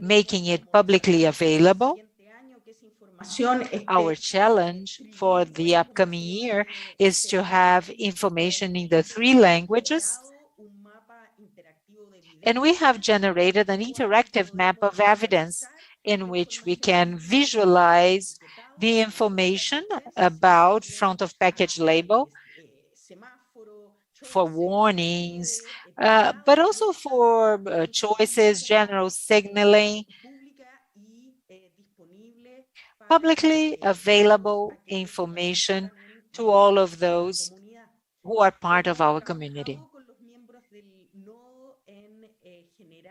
making it publicly available. Our challenge for the upcoming year is to have information in the 3 languages. And we have generated an interactive map of evidence in which we can visualize the information about front of package label for warnings, but also for choices, general signaling, publicly available information to all of those who are part of our community.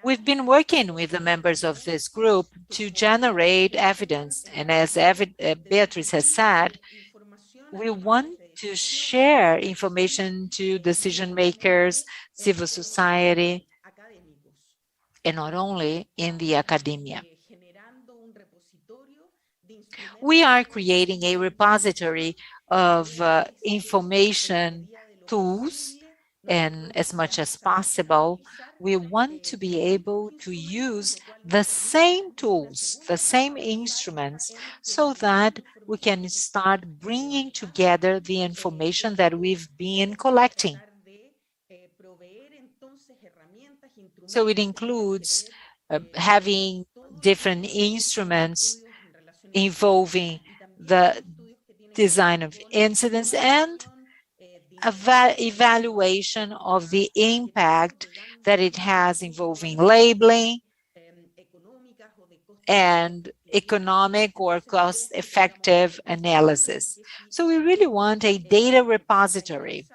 We've been working with the members of this group to generate evidence, and as Beatriz has said, we want to share information to decision makers, civil society, and not only in the academia. We are creating a repository of information tools, and as much as possible, we want to be able to use the same tools, the same instruments, so that we can start bringing together the information that we've been collecting. So it includes having different instruments involving the design of incidents and evaluation of the impact that it has involving labeling and economic or cost-effective analysis. So we really want a data repository.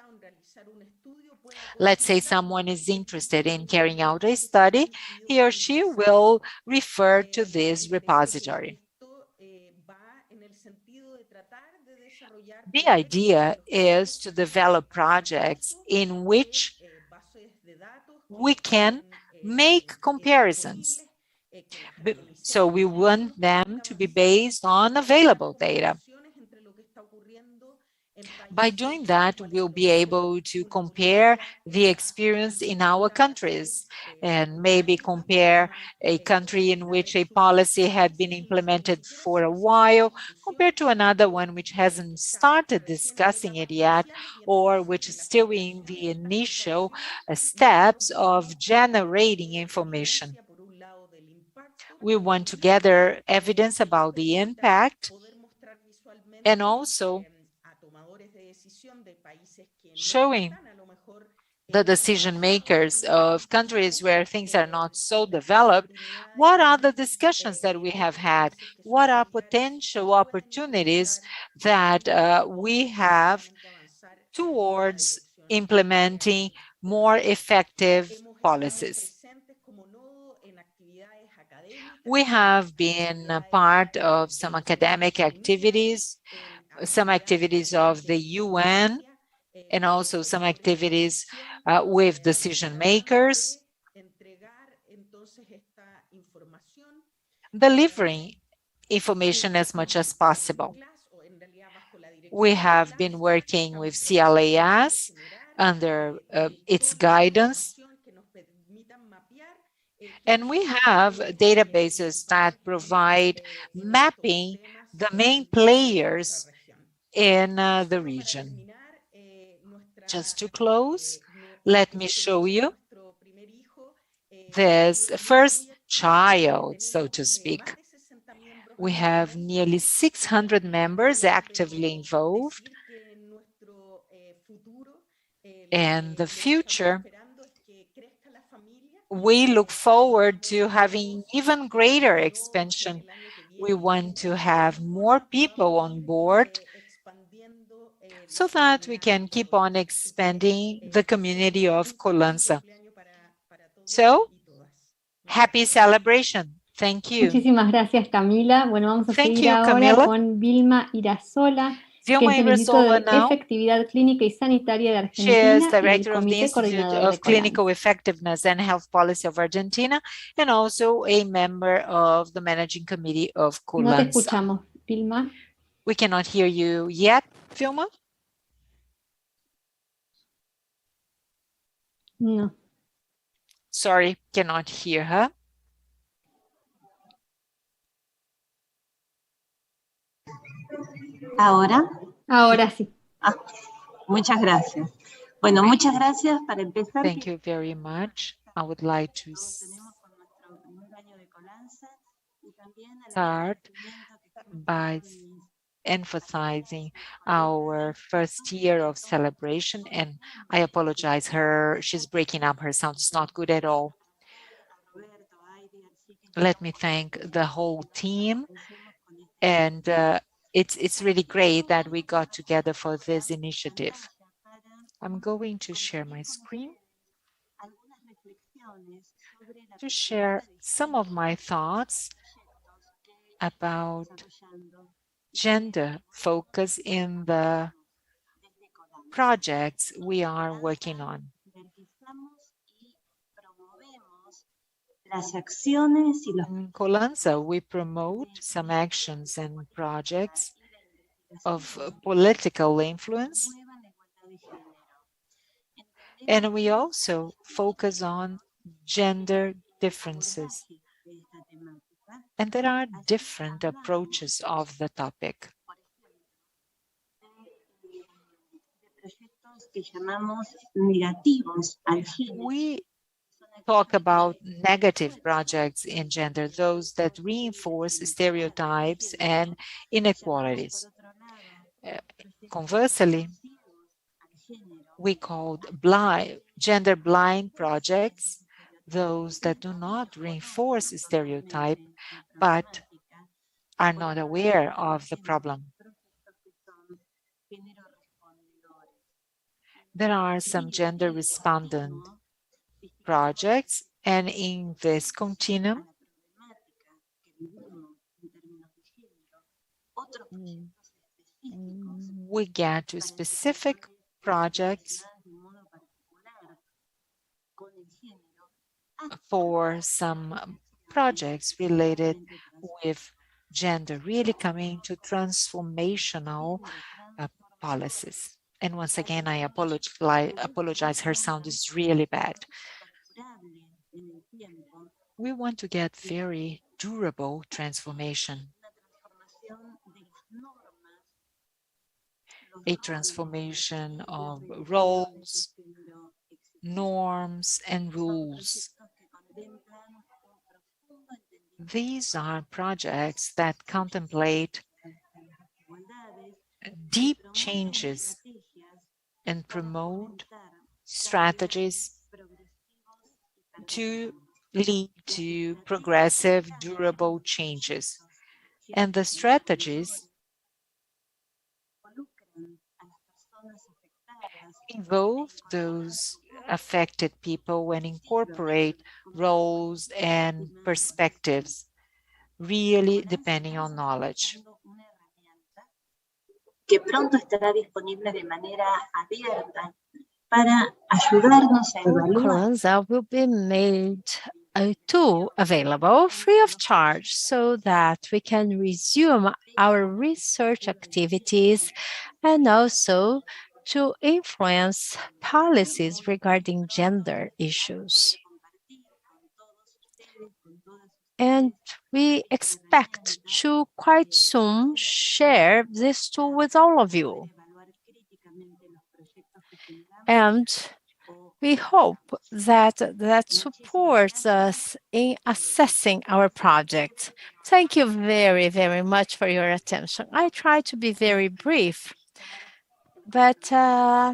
Let's say someone is interested in carrying out a study, he or she will refer to this repository. The idea is to develop projects in which we can make comparisons. So we want them to be based on available data. By doing that, we'll be able to compare the experience in our countries and maybe compare a country in which a policy had been implemented for a while compared to another one which hasn't started discussing it yet, or which is still in the initial steps of generating information. We want to gather evidence about the impact and also showing the decision makers of countries where things are not so developed, what are the discussions that we have had? What are potential opportunities that we have towards implementing more effective policies? We have been a part of some academic activities, some activities of the UN, and also some activities with decision makers, delivering information as much as possible. We have been working with CLAS under its guidance, and we have databases that provide mapping the main players in the region. Just to close, let me show you this first child, so to speak. We have nearly 600 members actively involved. And the future, we look forward to having even greater expansion. We want to have more people on board so that we can keep on expanding the community of Colanza. So, happy celebration. Thank you. Muchísimas gracias, Camila. Bueno, vamos a seguir ahora con Vilma Irasola, que es del Instituto de Efectividad Clínica y Sanitaria de Argentina. She is director of the Institute of Clinical Effectiveness and Health Policy of Argentina, and also a member of the Managing Committee of Colanza. No te escuchamos, Vilma. We cannot hear you yet, Vilma. No. Sorry, cannot hear her. ¿Ahora? Ahora sí. Muchas gracias. Bueno, muchas gracias. Para empezar. Thank you very much. I would like to start by emphasizing our first year of celebration, and I apologize, she's breaking up, her sound is not good at all. Let me thank the whole team, and it's really great that we got together for this initiative. I'm going to share my screen to share some of my thoughts about gender focus in the projects we are working on. In Colanza, we promote some actions and projects of political influence, and we also focus on gender differences. And there are different approaches of the topic. We talk about negative projects in gender, those that reinforce stereotypes and inequalities. Conversely, we call gender blind projects those that do not reinforce stereotype, but are not aware of the problem. There are some gender respondent projects, and in this continuum, we get to specific projects for some projects related with gender, really coming to transformational policies. And once again, I apologize, her sound is really bad. We want to get very durable transformation. A transformation of roles, norms, and rules. These are projects that contemplate deep changes and promote strategies to lead to progressive, durable changes. And the strategies involve those affected people and incorporate roles and perspectives, really depending on knowledge. Que pronto estará disponible de manera abierta para ayudarnos a evaluar. Colanza will be made a tool available free of charge so that we can resume our research activities and also to influence policies regarding gender issues. And we expect to quite soon share this tool with all of you. And we hope that that supports us in assessing our project. Thank you very, very much for your attention. I try to be very brief, but I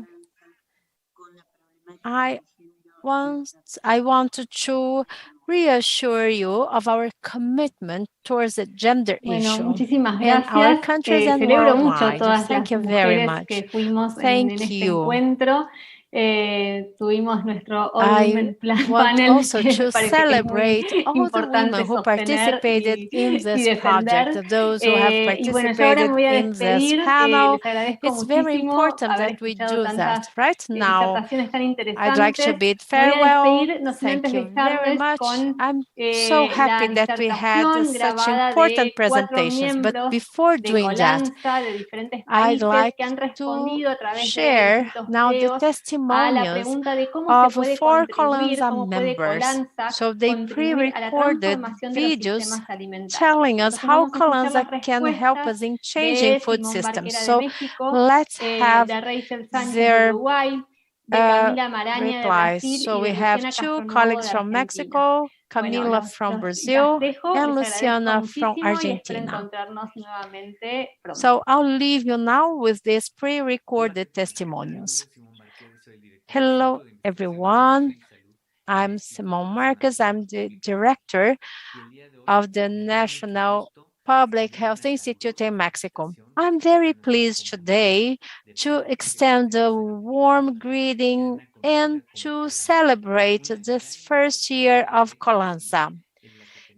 want to reassure you of our commitment towards the gender issue muchísimas in gracias. our countries and Celebro mucho worldwide. todas Thank las you very mujeres much. que fuimos Thank en este you. encuentro. Tuvimos nuestro All I Women want panel, also que to me parece que es muy celebrate all the importante women who sostener participated in y this defender. project, those who have Y bueno, yo ahora participated me voy a in this despedir. panel. Les agradezco It's very muchísimo important haber that we escuchado do tantas that. Right now, disertaciones tan I'd like to interesantes. bid Me voy a farewell. despedir, no sin Thank antes you very dejarles much. con I'm so happy la that we had disertación such grabada important de 4 presentations. But miembros before de doing that, Colanza, de diferentes I'd países like que han to respondido a través de share distintos now the videos testimony testimonials of 4 Colanza members. So they pre-recorded videos telling us how Colanza can help us in changing food systems. So let's have their replies. So we have 2 colleagues from Mexico, Camila from Brazil, and Luciana from Argentina. So I'll leave you now with these pre-recorded testimonials. Hello, everyone. I'm Simon Marquez. I'm the director of the National Public Health Institute in Mexico. I'm very pleased today to extend a warm greeting and to celebrate this first year of Colanza.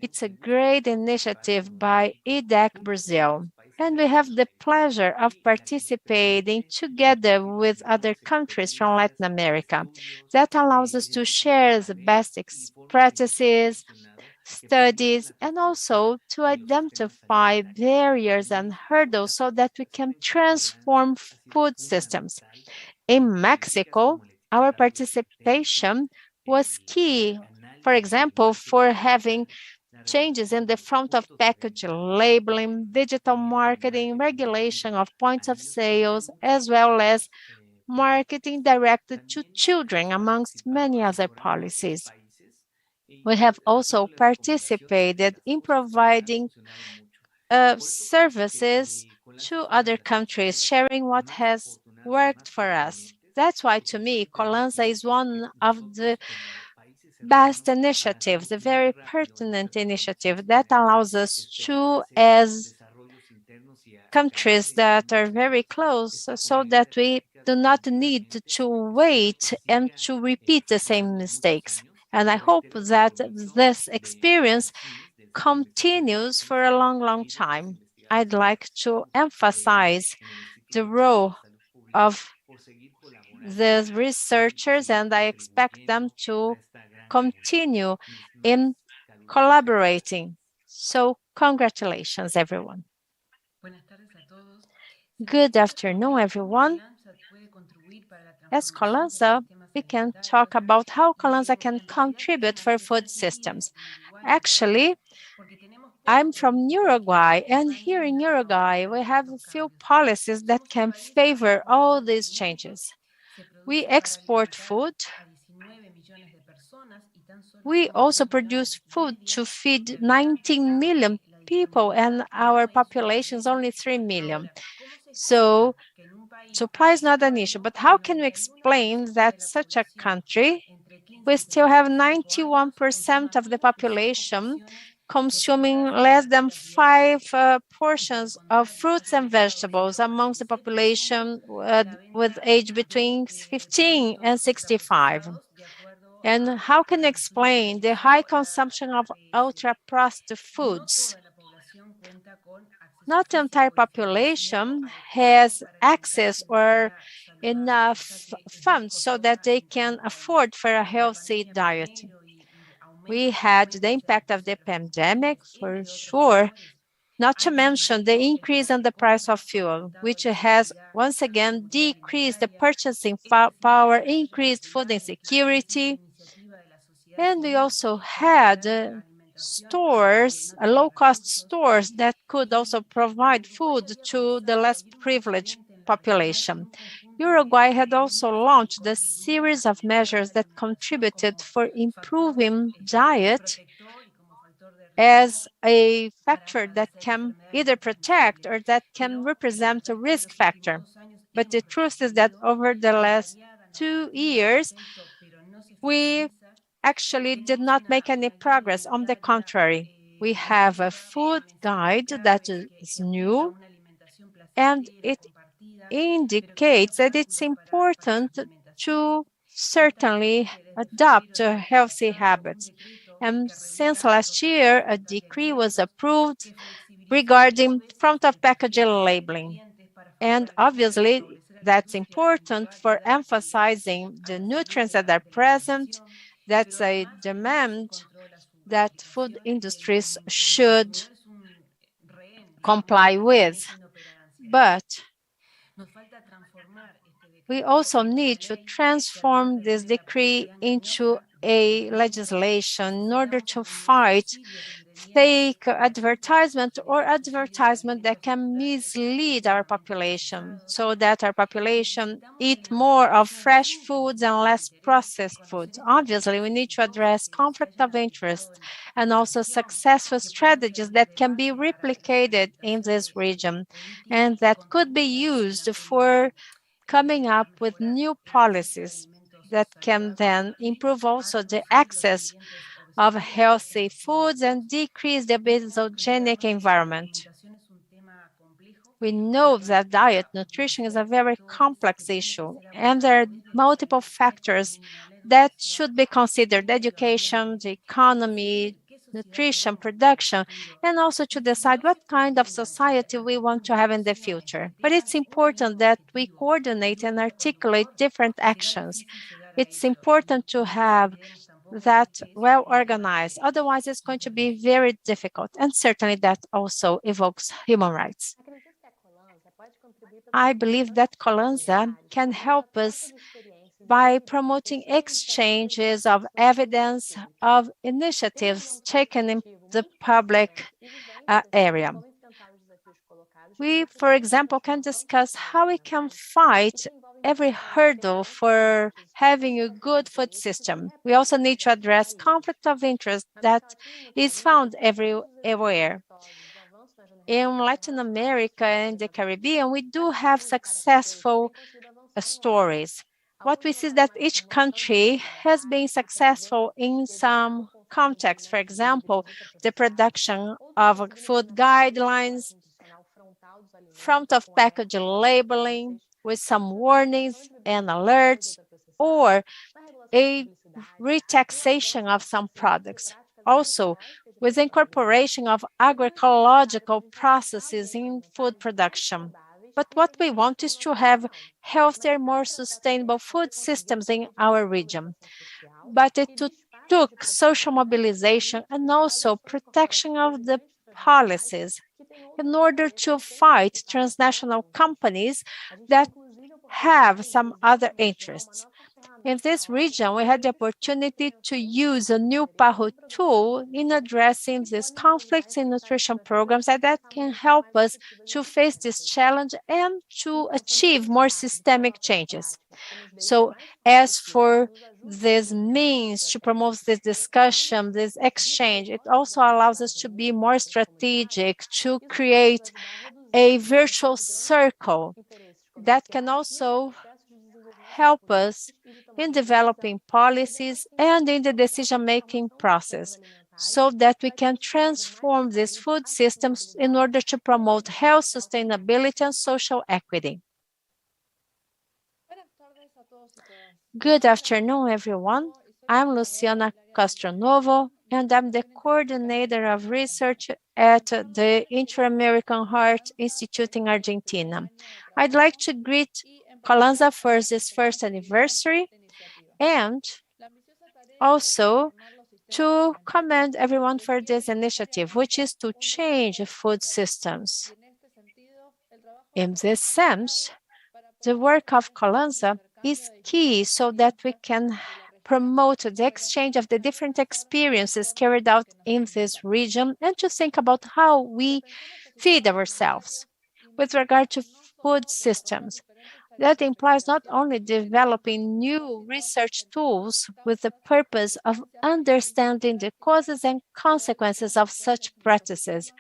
It's a great initiative by IDEC Brazil, and we have the pleasure of participating together with other countries from Latin America. That allows us to share the best practices, studies, and also to identify barriers and hurdles so that we can transform food systems. In Mexico, our participation was key, for example, for having changes in the front of package labeling, digital marketing, regulation of points of sales, as well as marketing directed to children, amongst many other policies. We have also participated in providing services to other countries, sharing what has worked for us. That's why, to me, Colanza is one of the best initiatives, a very pertinent initiative that allows us to, as countries that are very close, so that we do not need to wait and to repeat the same mistakes. And I hope that this experience continues for a long, long time. I'd like to emphasize the role of the researchers, and I expect them to continue in collaborating. So congratulations, everyone. Good afternoon, everyone. As Colanza, we can talk about how Colanza can contribute for food systems. Actually, I'm from Uruguay, and here in Uruguay, we have a few policies that can favor all these changes. We export food. We also produce food to feed 19 million people, and our population is only 3 million. So supply is not an issue, but how can we explain that such a country, we still have 91% of the population consuming less than 5 portions of fruits and vegetables amongst the population with age between 15 and 65? And how can you explain the high consumption of ultra-processed foods? Not the entire population has access or enough funds so that they can afford for a healthy diet. We had the impact of the pandemic, for sure, not to mention the increase in the price of fuel, which has once again decreased the purchasing power, increased food insecurity. And we also had stores, low-cost stores that could also provide food to the less privileged population. Uruguay had also launched a series of measures that contributed for improving diet as a factor that can either protect or that can represent a risk factor. But the truth is that over the last 2 years, we actually did not make any progress. On the contrary, we have a food guide that is new, and it indicates that it's important to certainly adopt healthy habits. And since last year, a decree was approved regarding front of package labeling. And obviously, that's important for emphasizing the nutrients that are present. That's a demand that food industries should comply with. But We also need to transform this decree into a legislation in order to fight fake advertisement or advertisement that can mislead our population so that our population eat more of fresh foods and less processed foods. Obviously, we need to address conflict of interest and also successful strategies that can be replicated in this region and that could be used for coming up with new policies that can then improve also the access of healthy foods and decrease the obesogenic environment. We know that diet nutrition is a very complex issue, and there are multiple factors that should be considered: education, the economy, nutrition, production, and also to decide what kind of society we want to have in the future. But it's important that we coordinate and articulate different actions. It's important to have that well organized, otherwise it's going to be very difficult, and certainly that also evokes human rights. I believe that Colanza can help us by promoting exchanges of evidence of initiatives taken in the public area. We, for example, can discuss how we can fight every hurdle for having a good food system. We also need to address conflict of interest that is found everywhere. In Latin America and the Caribbean, we do have successful stories. What we see is that each country has been successful in some context. For example, the production of food guidelines, front of package labeling with some warnings and alerts, or a retaxation of some products. Also, with incorporation of agroecological processes in food production. But what we want is to have healthier, more sustainable food systems in our region. But it took social mobilization and also protection of the policies in order to fight transnational companies that have some other interests. In this region, we had the opportunity to use a new PAHO tool in addressing these conflicts in nutrition programs, and that can help us to face this challenge and to achieve more systemic changes. So as for this means to promote this discussion, this exchange, it also allows us to be more strategic, to create a virtual circle that can also help us in developing policies and in the decision-making process so that we can transform these food systems in order to promote health, sustainability, and social equity. Good afternoon, everyone. I'm Luciana Castronovo, and I'm the coordinator of research at the Inter-American Heart Institute in Argentina. I'd like to greet Colanza for its first anniversary and also to commend everyone for this initiative, which is to change food systems. In this sense, the work of Colanza is key so that we can promote the exchange of the different experiences carried out in this region and to think about how we feed ourselves. With regard to food systems, that implies not only developing new research tools with the purpose of understanding the causes and consequences of such practices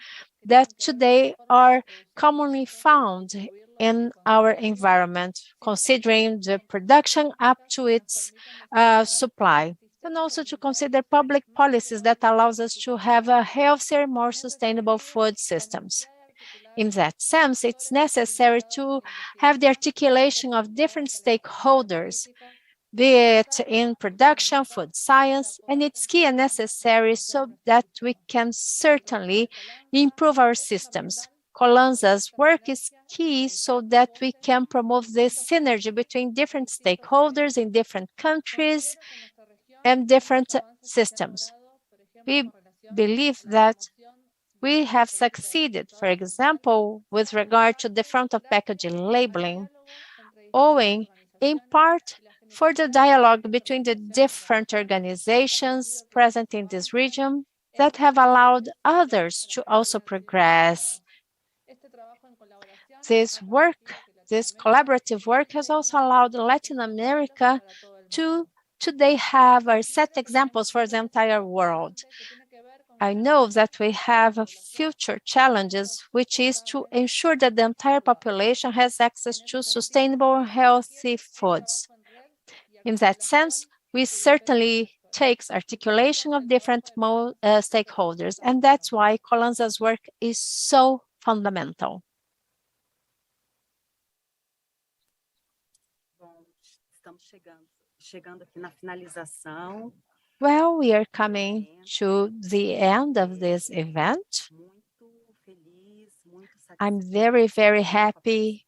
that today are commonly found in our environment, considering the production up to its supply, and also to consider public policies that allows us to have a healthier, more sustainable food systems. In that sense, it's necessary to have the articulation of different stakeholders, be it in production, food science, and it's key and necessary so that we can certainly improve our systems. Colanza's work is key so that we can promote this synergy between different stakeholders in different countries and different systems. We believe that we have succeeded, for example, with regard to the front of packaging labeling, owing in part for the dialogue between the different organizations present in this region that have allowed others to also progress. This work, this collaborative work, has also allowed Latin America to today have our set examples for the entire world. I know that we have future challenges, which is to ensure that the entire population has access to sustainable and healthy foods. In that sense, we certainly takes articulation of different stakeholders, and that's why Colanza's work is so fundamental. Well, we are coming to the end of this event. I'm very, very happy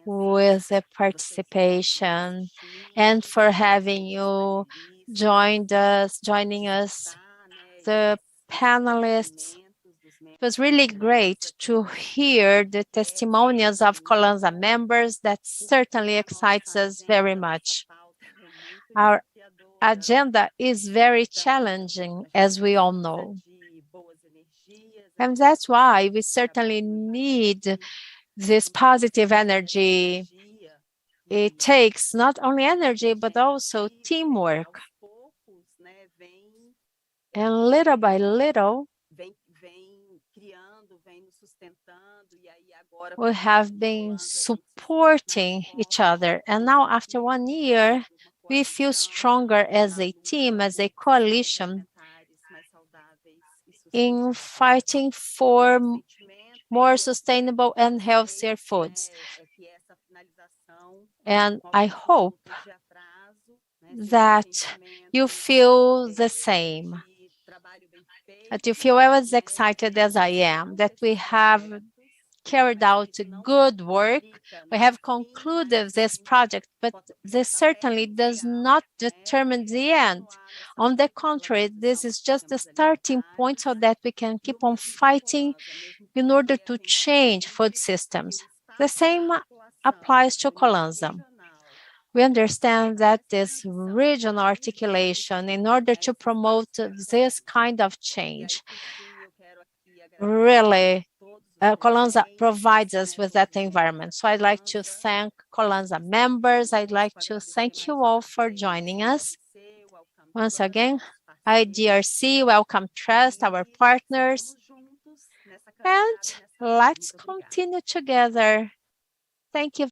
with the participation and for having you joining us, the panelists. It was really great to hear the testimonials of Colanza members. That certainly excites us very much. Our agenda is very challenging, as we all know. And that's why we certainly need this positive energy. It takes not only energy, but also teamwork. And little by little, we have been supporting each other. And now, after 1 year, we feel stronger as a team, as a coalition, in fighting for more sustainable and healthier foods. And I hope that you feel the same, that you feel as excited as I am, that we have carried out good work. We have concluded this project, but this certainly does not determine the end. On the contrary, this is just the starting point so that we can keep on fighting in order to change food systems. The same applies to Colanza. We understand that this regional articulation, in order to promote this kind of change, really Colanza provides us with that environment. So I'd like to thank Colanza members. I'd like to thank you all for joining us. Once again, IDRC, Wellcome Trust, our partners. And let's continue together. Thank you.